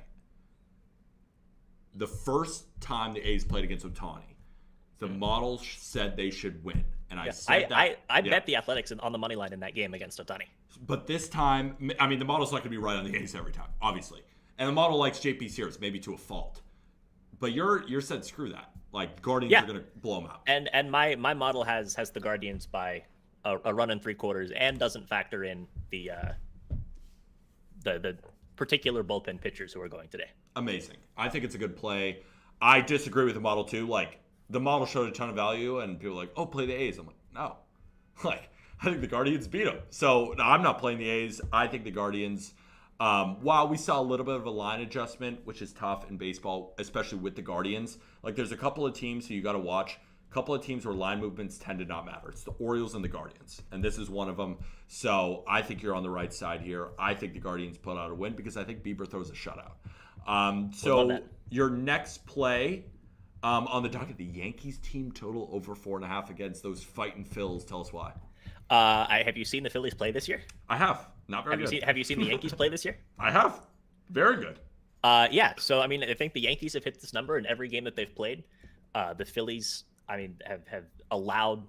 the first time the A's played against Ohtani, the model said they should win. And I said that. I bet the Athletics on the money line in that game against Ohtani. But this time, I mean, the model's not going to be right on the A's every time, obviously. And the model likes JP Sears, maybe to a fault. But you're said screw that. Like, Guardians are going to blow them out. And my model has the Guardians by a run and 3/4 and doesn't factor in the particular bullpen pitchers who are going today. Amazing. I think it's a good play. I disagree with the model too. Like, the model showed a ton of value, and people are like, oh, play the A's. I'm like, no. Like, I think the Guardians beat them. So I'm not playing the A's. I think the Guardians, while we saw a little bit of a line adjustment, which is tough in baseball, especially with the Guardians, like, there's a couple of teams who you got to watch. A couple of teams where line movements tend to not matter. It's the Orioles and the Guardians, and this is one of them. So I think you're on the right side here. I think the Guardians put out a win because I think Bieber throws a shutout. So your next play on the docket, the Yankees team total over 4.5 against those fighting Phils. Tell us why. Have you seen the Phillies play this year? I have. Not very good. Have you seen the Yankees play this year? I have. Very good. Yeah. So, I mean, I think the Yankees have hit this number in every game that they've played. The Phillies, I mean, have allowed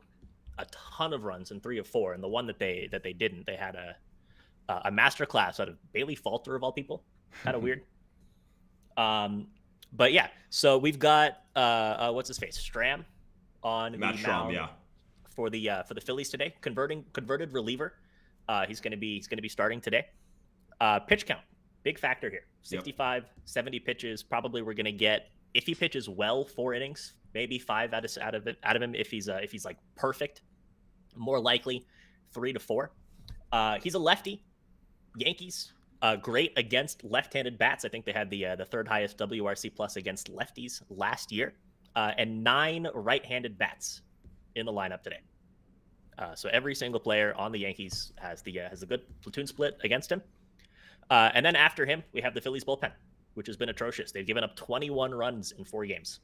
a ton of runs in 3 of 4, and the one that they didn't, they had a master class out of Bailey Falter of all people. Kind of weird. But yeah, so we've got what's his face, Stram on Matt the mound yeah, for the Phillies today. Converted reliever. He's gonna be starting today. Pitch count, big factor here. 65, 70 pitches. Probably we're gonna get, if he pitches well, 4 innings, maybe 5 out of him. If he's like perfect, more likely 3 to 4. He's a lefty. Yankees. Great against left-handed bats. I think they had the third highest WRC plus against lefties last year, and 9 right-handed bats in the lineup today. So every single player on the Yankees has a good platoon split against him. And then after him, we have the Phillies bullpen, which has been atrocious. They've given up 21 runs in 4 games,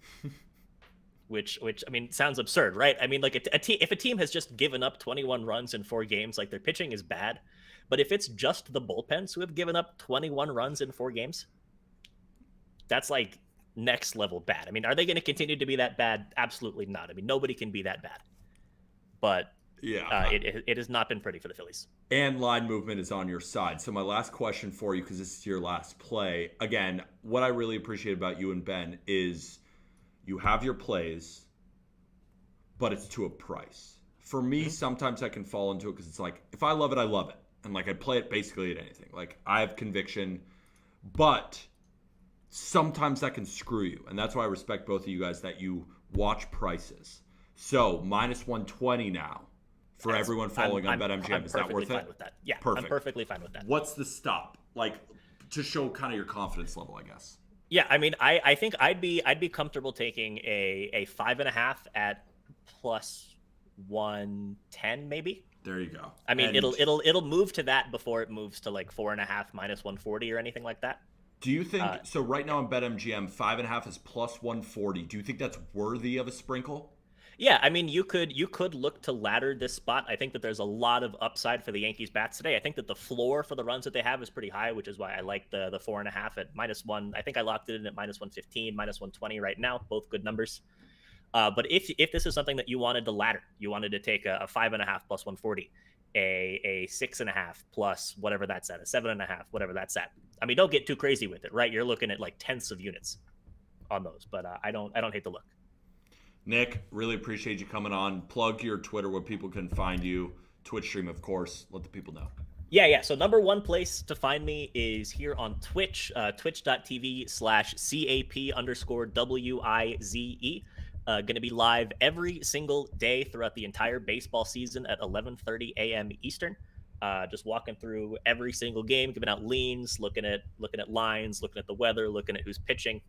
which I mean sounds absurd, right? I mean, like if a team has just given up 21 runs in 4 games, like their pitching is bad. But if it's just the bullpens who have given up 21 runs in 4 games, that's like next level bad. I mean, are they going to continue to be that bad? Absolutely not. I mean, nobody can be that bad. But yeah, it has not been pretty for the Phillies. And line movement is on your side. So my last question for you, because this is your last play. Again, what I really appreciate about you and Ben is you have your plays, but it's to a price. For me, sometimes I can fall into it because it's like, if I love it, I love it. And, like, I play it basically at anything. Like, I have conviction. But sometimes that can screw you. And that's why I respect both of you guys that you watch prices. So, minus 120 now for everyone following on BetMGM. Is that worth it? I'm perfectly fine with that. Yeah, perfect. I'm perfectly fine with that. What's the stop? Like, to show kind of your confidence level, I guess. Yeah, I mean, I think I'd be comfortable taking a 5.5 at plus 110 maybe. There you go. I mean, it'll move to that before it moves to like 4.5 minus 140 or anything like that. Do you think so? Right now on BetMGM, 5.5 is plus 140. Do you think that's worthy of a sprinkle? Yeah, I mean, you could look to ladder this spot. I think that there's a lot of upside for the Yankees bats today. I think that the floor for the runs that they have is pretty high, which is why I like the 4.5 at minus 1. I think I locked it in at minus 115, minus 120 right now. Both good numbers. But if this is something that you wanted to ladder, you wanted to take a 5.5 plus 140, a 6.5 plus whatever that's at, a 7.5, whatever that's at. I mean, don't get too crazy with it, right? You're looking at like tenths of units on those, but I don't hate the look. Nick, really appreciate you coming on. Plug your Twitter where people can find you. Twitch stream, of course. Let the people know. Yeah. So number one place to find me is here on Twitch, twitch.tv/CAP_WIZE. Going to be live every single day throughout the entire baseball season at 11:30 a.m. Eastern. Just walking through every single game, giving out leans, looking at lines, looking at the weather, looking at who's pitching,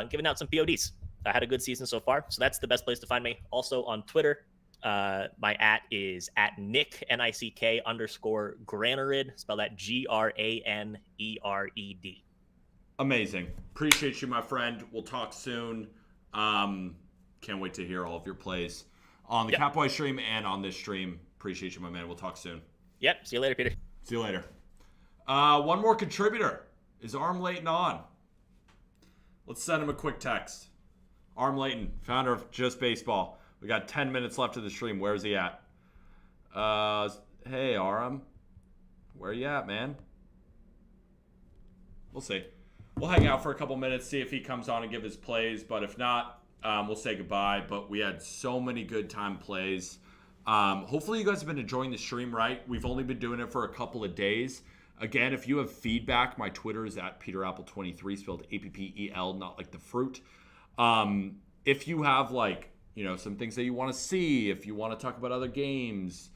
giving out some PODs. I had a good season so far, so that's the best place to find me. Also on Twitter, my @ is @Nick _Granered. Spell that GRANERED. Amazing. Appreciate you, my friend. We'll talk soon. Can't wait to hear all of your plays on the Capwise stream and on this stream. Appreciate you, my man. We'll talk soon. Yep. See you later, Peter. See you later. One more contributor. Is Arm Layton on? Let's send him a quick text. Arm Layton, founder of Just Baseball. We got 10 minutes left of the stream. Where's he at? Hey, Aram. Where you at, man? We'll see. We'll hang out for a couple minutes, see if he comes on and give his plays. But if not, we'll say goodbye. But we had so many good time plays. Hopefully you guys have been enjoying the stream, right? We've only been doing it for a couple of days. Again, if you have feedback, my Twitter is @PeterApple23, spelled APPEL, not like the fruit. If you have some things that you want to see, if you want to talk about other games,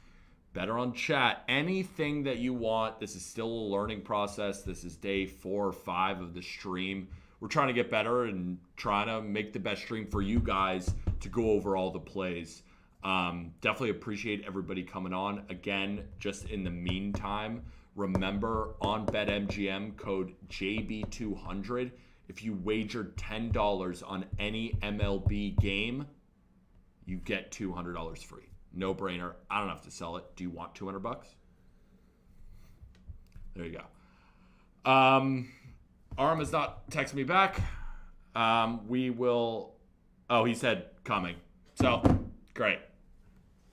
better on chat, anything that you want. This is still a learning process. This is day 4 or 5 of the stream. We're trying to get better and trying to make the best stream for you guys to go over all the plays. Definitely appreciate everybody coming on. Again, just in the meantime, remember on BetMGM, code JB200. If you wager $10 on any MLB game, you get $200 free. No brainer. I don't have to sell it. Do you want $200? There you go. Aram has not texted me back. We will. Oh, he said coming. So great.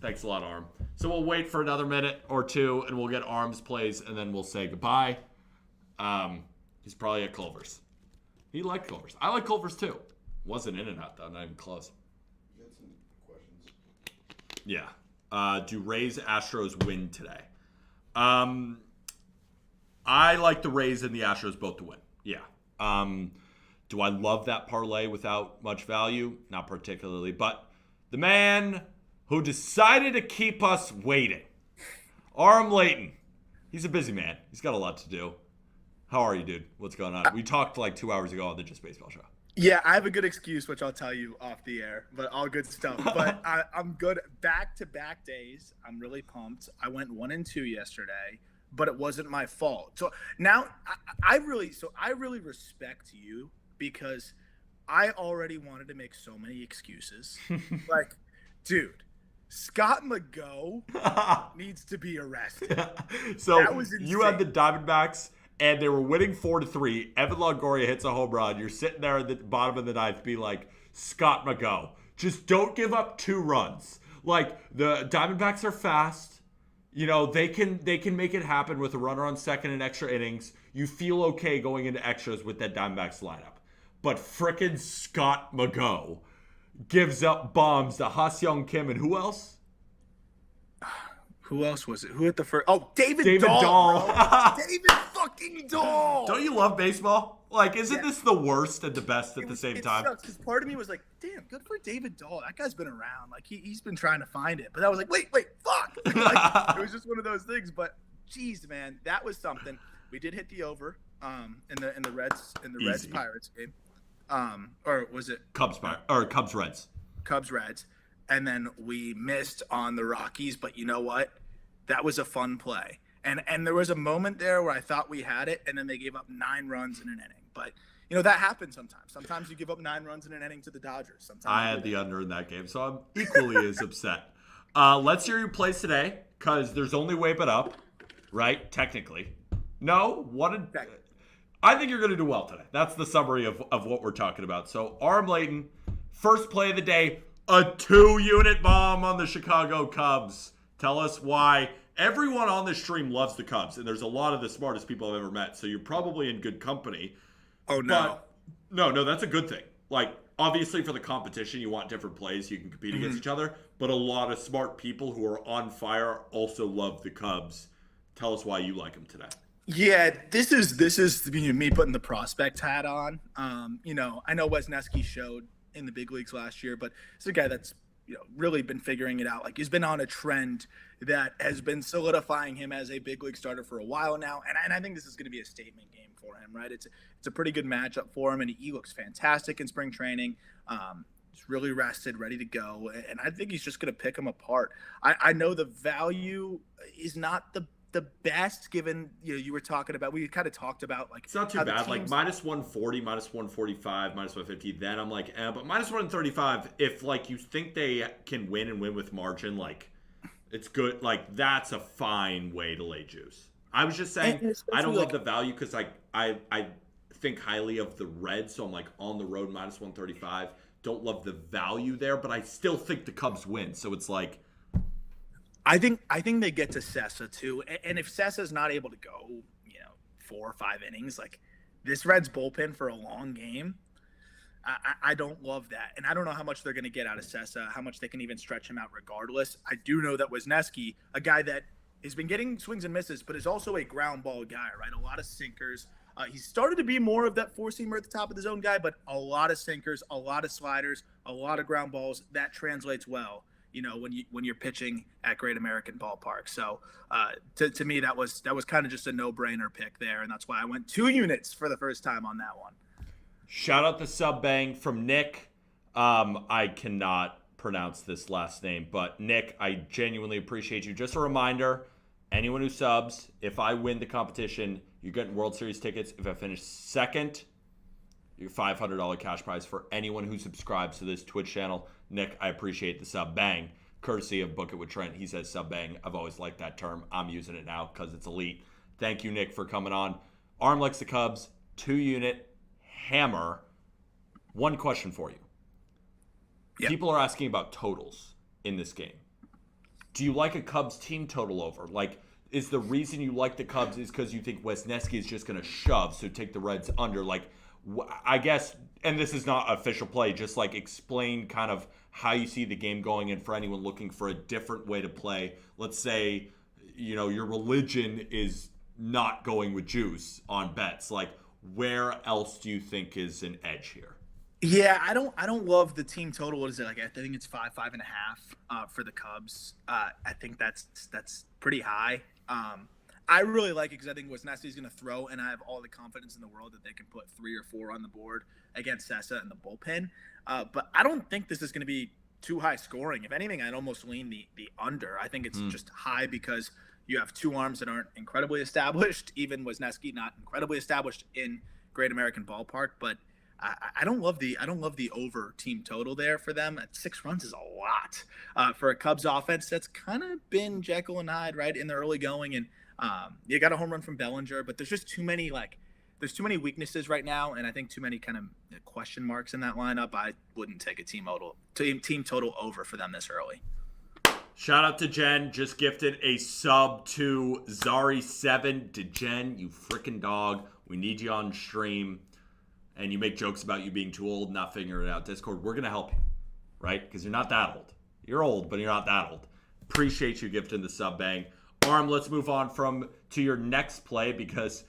Thanks a lot, Aram. So we'll wait for another minute or two, and we'll get Aram's plays, and then we'll say goodbye. He's probably at Culver's. He liked Culver's. I like Culver's too. Wasn't in and out though. Not even close. You had some questions. Yeah. Do Rays Astros win today? I like the Rays and the Astros both to win. Yeah. Do I love that parlay without much value? Not particularly. But the man who decided to keep us waiting, Aram Layton. He's a busy man. He's got a lot to do. How are you, dude? What's going on? We talked like 2 hours ago on the Just Baseball show. Yeah, I have a good excuse, which I'll tell you off the air, but all good stuff. But I'm good. Back-to-back days, I'm really pumped. I went 1-2 yesterday, but it wasn't my fault. So now I really respect you because I already wanted to make so many excuses. Like, dude, Scott McGough needs to be arrested. So That was you had the insane. Diamondbacks, and they were winning 4-3. Evan Longoria hits a home run. You're sitting there at the bottom of the ninth being like, Scott McGough, just don't give up 2 runs. Like, the Diamondbacks are fast. You know, they can make it happen with a runner on second in extra innings. You feel okay going into extras with that Diamondbacks lineup. But frickin' Scott McGough gives up bombs to Ha-Seong Kim and who else? Who else was it? Who hit the first? Oh, David Dahl. Dahl. Bro. David fucking Dahl. Don't you love baseball? Like, isn't this the worst and the best at the same time? It sucks because part of me was like, damn, good for David Dahl. That guy's been around. Like, he's been trying to find it. But I was like, wait, fuck. Like, it was just one of those things. But, geez, man, that was something. We did hit the over in the Reds Pirates game. Or was it Cubs Reds. Cubs Reds. And then we missed on the Rockies. But you know what? That was a fun play. And there was a moment there where I thought we had it, and then they gave up 9 runs in an inning. But, you know, that happens sometimes. Sometimes you give up 9 runs in an inning to the Dodgers. Sometimes I had the under in that game, so I'm equally as upset. Let's hear your plays today, because there's only way but up, right? Technically. No? I think you're going to do well today. That's the summary of what we're talking about. So, Aram Layton, first play of the day, a 2-unit bomb on the Chicago Cubs. Tell us why. Everyone on this stream loves the Cubs, and there's a lot of the smartest people I've ever met, so you're probably in good company. Oh, no. But, no, that's a good thing. Like, obviously for the competition, you want different plays so you can compete against each other, but a lot of smart people who are on fire also love the Cubs. Tell us why you like him today. Yeah, this is me putting the prospect hat on. I know Wisniewski showed in the big leagues last year, but it's a guy that's really been figuring it out. Like, he's been on a trend that has been solidifying him as a big league starter for a while now, and I think this is going to be a statement game for him, right? It's a pretty good matchup for him, and he looks fantastic in spring training. He's really rested, ready to go, and I think he's just going to pick him apart. I know the value is not the best, given you were talking about, we kind of talked about, like, it's not too bad, like minus 140, minus 145, minus 150. Then I'm like, but minus 135, if like you think they can win and win with margin, like, it's good. Like, that's a fine way to lay juice. I was just saying, I don't love the value because I think highly of the Reds, so I'm like on the road minus 135. Don't love the value there, but I still think the Cubs win. So it's like, I think they get to Sessa too, and if Sessa's not able to go, 4 or 5 innings, like, this Reds bullpen for a long game, I don't love that, and I don't know how much they're going to get out of Sessa, how much they can even stretch him out regardless. I do know that Wisniewski, a guy that has been getting swings and misses, but is also a ground ball guy, right? A lot of sinkers. He's started to be more of that four-seamer at the top of the zone guy, but a lot of sinkers, a lot of sliders, a lot of ground balls. That translates well, when you're pitching at Great American Ballpark. So to me, that was kind of just a no-brainer pick there, and that's why I went 2 units for the first time on that one. Shout out the sub bang from Nick. I cannot pronounce this last name, but Nick, I genuinely appreciate you. Just a reminder, anyone who subs, if I win the competition, you're getting World Series tickets. If I finish second, your $500 cash prize for anyone who subscribes to this Twitch channel. Nick, I appreciate the sub bang, courtesy of Book It with Trent. He says sub bang. I've always liked that term. I'm using it now because it's elite. Thank you, Nick, for coming on. Arm likes the Cubs, 2-unit hammer. One question for you. Yep. People are asking about totals in this game. Do you like a Cubs team total over? Like, is the reason you like the Cubs is because you think Wisniewski is just going to shove, so take the Reds under? Like, I guess, and this is not official play, just like explain kind of how you see the game going, and for anyone looking for a different way to play. Let's say, your religion is not going with juice on bets. Like, where else do you think is an edge here? Yeah, I don't love the team total. What is it, like? I think it's 5.5 for the Cubs. I think that's pretty high. I really like it because I think Wisniewski's going to throw, and I have all the confidence in the world that they can put 3 or 4 on the board against Sessa and the bullpen. But I don't think this is going to be too high scoring. If anything, I'd almost lean the under. I think it's just high because you have 2 arms that aren't incredibly established. Even Wisniewski not incredibly established in Great American Ballpark, but I don't love the over team total there for them. At 6 runs is a lot for a Cubs offense that's kind of been Jekyll and Hyde, right, in the early going. And you got a home run from Bellinger, but there's just too many weaknesses right now, and I think too many kind of question marks in that lineup. I wouldn't take a team total over for them this early. Shout out to Jen, just gifted a sub to Zari7. To Jen, you freaking dog. We need you on stream. And you make jokes about you being too old, not figuring it out. Discord, we're going to help you, right? Because you're not that old. You're old, but you're not that old. Appreciate you gifting the sub bang. Arm, let's move on to your next play because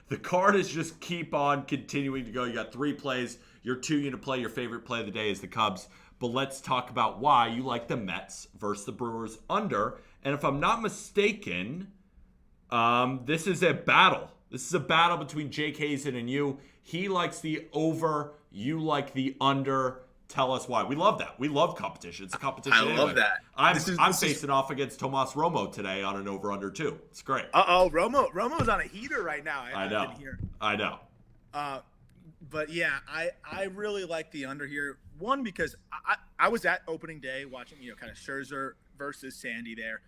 the card is just keep on continuing to go. You got 3 plays. Your 2-unit play, your favorite play of the day is the Cubs. But let's talk about why you like the Mets versus the Brewers under. And if I'm not mistaken, this is a battle. This is a battle between Jake Hazen and you. He likes the over. You like the under. Tell us why. We love that. We love competition. It's a competition. I love that. I'm facing off against Tomas Romo today on an over-under too. It's great. Romo's on a heater right now. I know. But yeah, I really like the under here. One, because I was at opening day watching, kind of Scherzer versus Sandy there.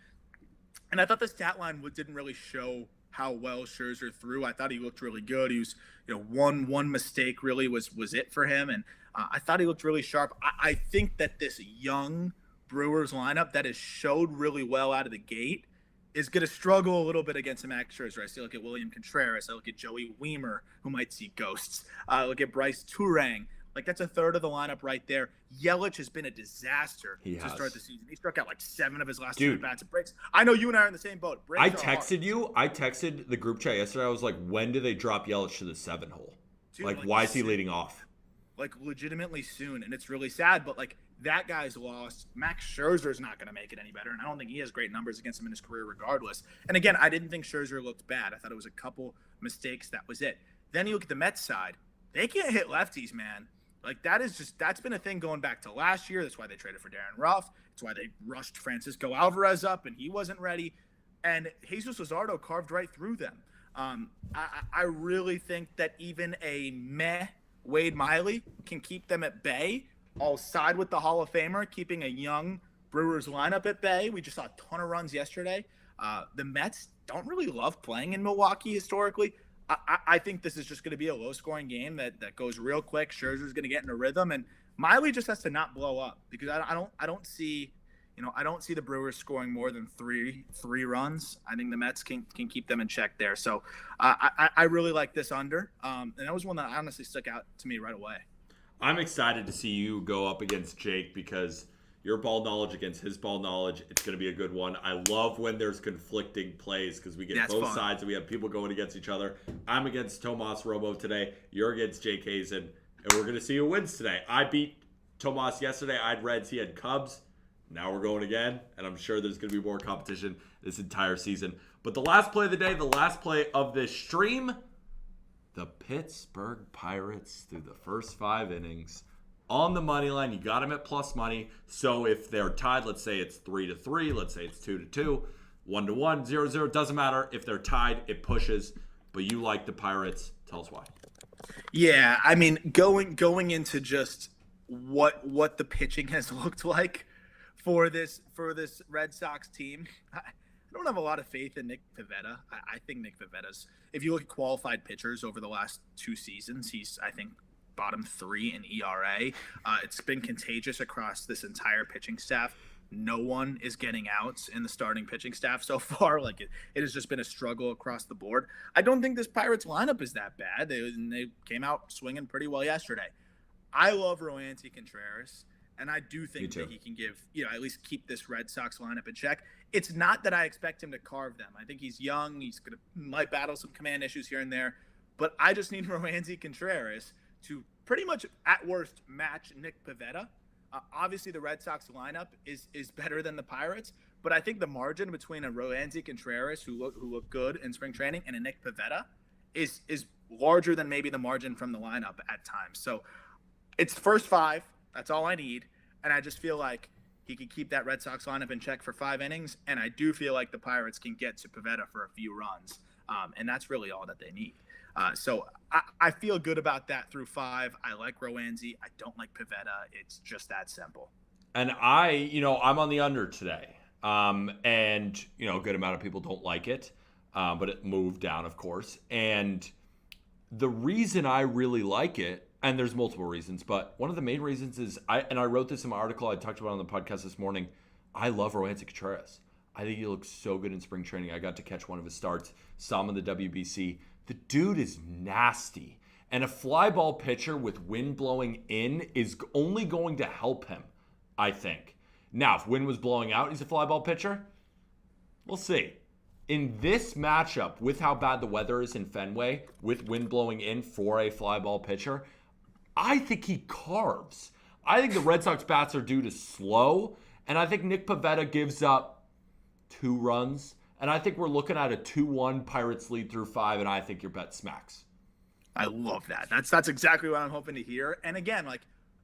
And I thought the stat line didn't really show how well Scherzer threw. I thought he looked really good. He was, one mistake really was it for him. And I thought he looked really sharp. I think that this young Brewers lineup that has showed really well out of the gate is going to struggle a little bit against Max Scherzer. I still look at William Contreras. I look at Joey Weimer, who might see ghosts. I look at Bryce Turang. Like, that's a third of the lineup right there. Yelich has been a disaster He to has. start the season. He struck out like 7 of his last 10 Dude. at-bats at breaks. I know you and I are in the same boat. Breaks I are hard. texted the group chat yesterday. I was like, when do they drop Yelich to the 7 hole? Dude, Like, why is he soon. leading off? Like, legitimately soon, and it's really sad, but like, that guy's lost. Max Scherzer's not going to make it any better, and I don't think he has great numbers against him in his career regardless. And again, I didn't think Scherzer looked bad. I thought it was a couple mistakes. That was it. Then you look at the Mets side. They can't hit lefties, man. Like, that's been a thing going back to last year. That's why they traded for Darren Ruff. That's why they rushed Francisco Alvarez up, and he wasn't ready. And Jesus Luzardo carved right through them. I really think that even a meh Wade Miley can keep them at bay. I'll side with the Hall of Famer, keeping a young Brewers lineup at bay. We just saw a ton of runs yesterday. The Mets don't really love playing in Milwaukee historically. I think this is just going to be a low-scoring game that goes real quick. Scherzer's going to get in a rhythm, and Miley just has to not blow up because I don't see the Brewers scoring more than three runs. I think the Mets can keep them in check there. So I really like this under, and that was one that honestly stuck out to me right away. I'm excited to see you go up against Jake because your ball knowledge against his ball knowledge, it's going to be a good one. I love when there's conflicting plays because we get both sides and we have people going against each other. I'm against Tomas Romo today. You're against Jake Hazen, and we're going to see who wins today. I beat Tomas yesterday. I had Reds. He had Cubs. Now we're going again, and I'm sure there's going to be more competition this entire season. But the last play of the day, the last play of this stream, the Pittsburgh Pirates through the first 5 innings on the money line. You got them at plus money. So if they're tied, let's say it's 3-3, let's say it's 2-2, 1-1, 0-0, doesn't matter. If they're tied, it pushes. But you like the Pirates. Tell us why. Yeah, I mean, going into just what the pitching has looked like for this Red Sox team, I don't have a lot of faith in Nick Pivetta. I think Nick Pivetta's, if you look at qualified pitchers over the last 2 seasons, he's, I think, bottom 3 in ERA. It's been contagious across this entire pitching staff. No one is getting outs in the starting pitching staff so far. Like, it has just been a struggle across the board. I don't think this Pirates lineup is that bad. They came out swinging pretty well yesterday. I love Roansy Contreras, and I do think that he can give, at least keep this Red Sox lineup in check. It's not that I expect him to carve them. I think he's young. He's might battle some command issues here and there, but I just need Roansy Contreras to pretty much, at worst, match Nick Pivetta. Obviously, the Red Sox lineup is better than the Pirates, but I think the margin between a Roansy Contreras, who look good in spring training, and a Nick Pivetta is larger than maybe the margin from the lineup at times. So it's the first 5. That's all I need, and I just feel like he could keep that Red Sox lineup in check for 5 innings, and I do feel like the Pirates can get to Pivetta for a few runs, and that's really all that they need. So I feel good about that through 5. I like Roansy. I don't like Pivetta. It's just that simple. And I'm on the under today. And, a good amount of people don't like it, but it moved down, of course. And the reason I really like it, and there's multiple reasons, but one of the main reasons is, I wrote this in my article I talked about on the podcast this morning, I love Roansy Contreras. I think he looks so good in spring training. I got to catch one of his starts, saw him in the WBC. The dude is nasty. And a fly ball pitcher with wind blowing in is only going to help him, I think. Now, if wind was blowing out, he's a fly ball pitcher. We'll see. In this matchup, with how bad the weather is in Fenway, with wind blowing in for a fly ball pitcher, I think he carves. I think the Red Sox bats are due to slow, and I think Nick Pivetta gives up 2 runs. And I think we're looking at a 2-1 Pirates lead through 5, and I think your bet smacks. I love that. That's exactly what I'm hoping to hear. And again, like,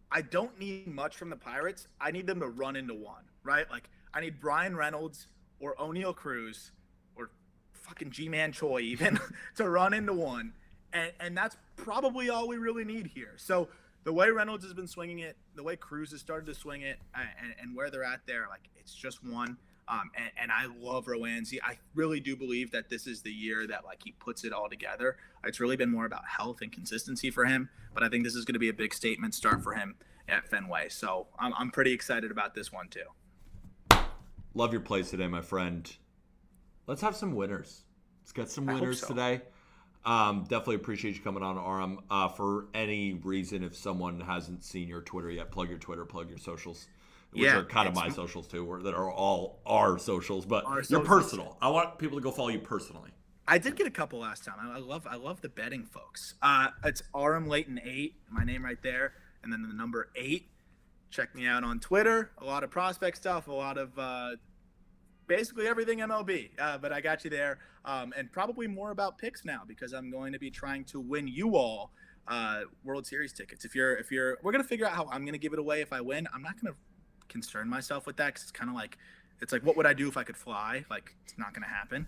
I don't need much from the Pirates. I need them to run into one, right? Like, I need Brian Reynolds or O'Neal Cruz or fucking G-Man Choi even to run into one. And that's probably all we really need here. So the way Reynolds has been swinging it, the way Cruz has started to swing it, and where they're at there, like, it's just one. And I love Roansy. I really do believe that this is the year that, like, he puts it all together. It's really been more about health and consistency for him, but I think this is going to be a big statement start for him at Fenway. So I'm pretty excited about this one too. Love your plays today, my friend. Let's have some winners. Let's get some winners today. Definitely appreciate you coming on, Aram. For any reason, if someone hasn't seen your Twitter yet, plug your Twitter, plug your socials, which are kind of my socials too, that are all our socials, but your personal. I want people to go follow you personally. I did get a couple last time. I love the betting folks. It's Aram Layton 8, my name right there, and then the number 8. Check me out on Twitter. A lot of prospect stuff, a lot of basically everything MLB. But I got you there, and probably more about picks now because I'm going to be trying to win you all World Series tickets. If you're, we're gonna figure out how I'm gonna give it away if I win. I'm not gonna concern myself with that because it's kind of like. It's like, what would I do if I could fly? Like, it's not going to happen.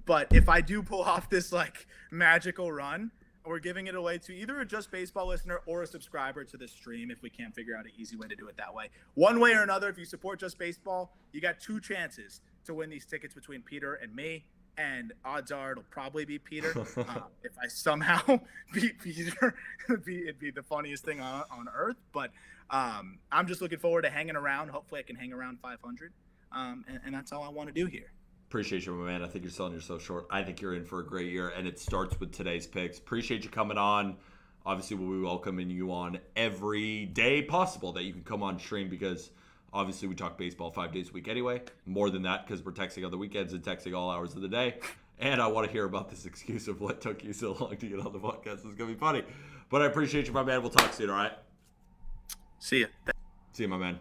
But if I do pull off this, like, magical run, we're giving it away to either a Just Baseball listener or a subscriber to the stream if we can't figure out an easy way to do it that way. One way or another, if you support Just Baseball, you got 2 chances to win these tickets between Peter and me. And odds are it'll probably be Peter. If I somehow beat Peter, it'd be the funniest thing on earth. But I'm just looking forward to hanging around. Hopefully I can hang around 500. And that's all I want to do here. Appreciate you, my man. I think you're selling yourself short. I think you're in for a great year, and it starts with today's picks. Appreciate you coming on. Obviously, we'll be welcoming you on every day possible that you can come on stream because obviously we talk baseball 5 days a week anyway. More than that because we're texting on the weekends and texting all hours of the day. And I want to hear about this excuse of what took you so long to get on the podcast. It's going to be funny. But I appreciate you, my man. We'll talk soon, all right? See ya. See you, my man.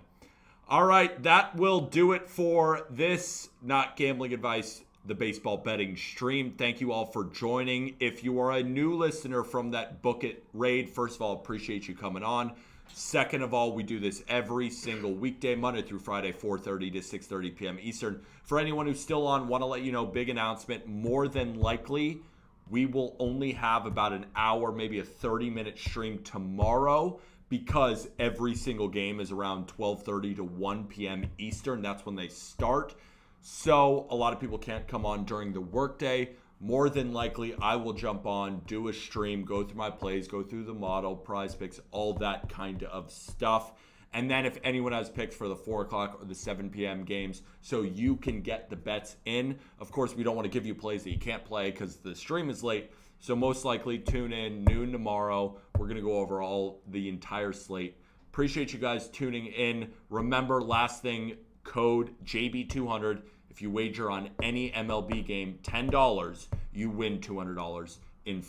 All right, that will do it for this Not Gambling Advice, the baseball betting stream. Thank you all for joining. If you are a new listener from that Book It raid, first of all, appreciate you coming on. Second of all, we do this every single weekday, Monday through Friday, 4:30 to 6:30 p.m. Eastern. For anyone who's still on, want to let you know, big announcement, more than likely, we will only have about an hour, maybe a 30-minute stream tomorrow, because every single game is around 12:30 to 1 p.m. Eastern. That's when they start. So a lot of people can't come on during the workday. More than likely, I will jump on, do a stream, go through my plays, go through the model, prize picks, all that kind of stuff. And then if anyone has picks for the 4 o'clock or the 7 p.m. games, so you can get the bets in. Of course, we don't want to give you plays that you can't play because the stream is late. So most likely tune in noon tomorrow. We're going to go over the entire slate. Appreciate you guys tuning in. Remember, last thing, code JB200. If you wager on any MLB game, $10, you win $200 in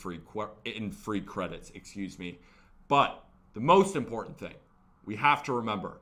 free credits. But the most important thing, we have to remember,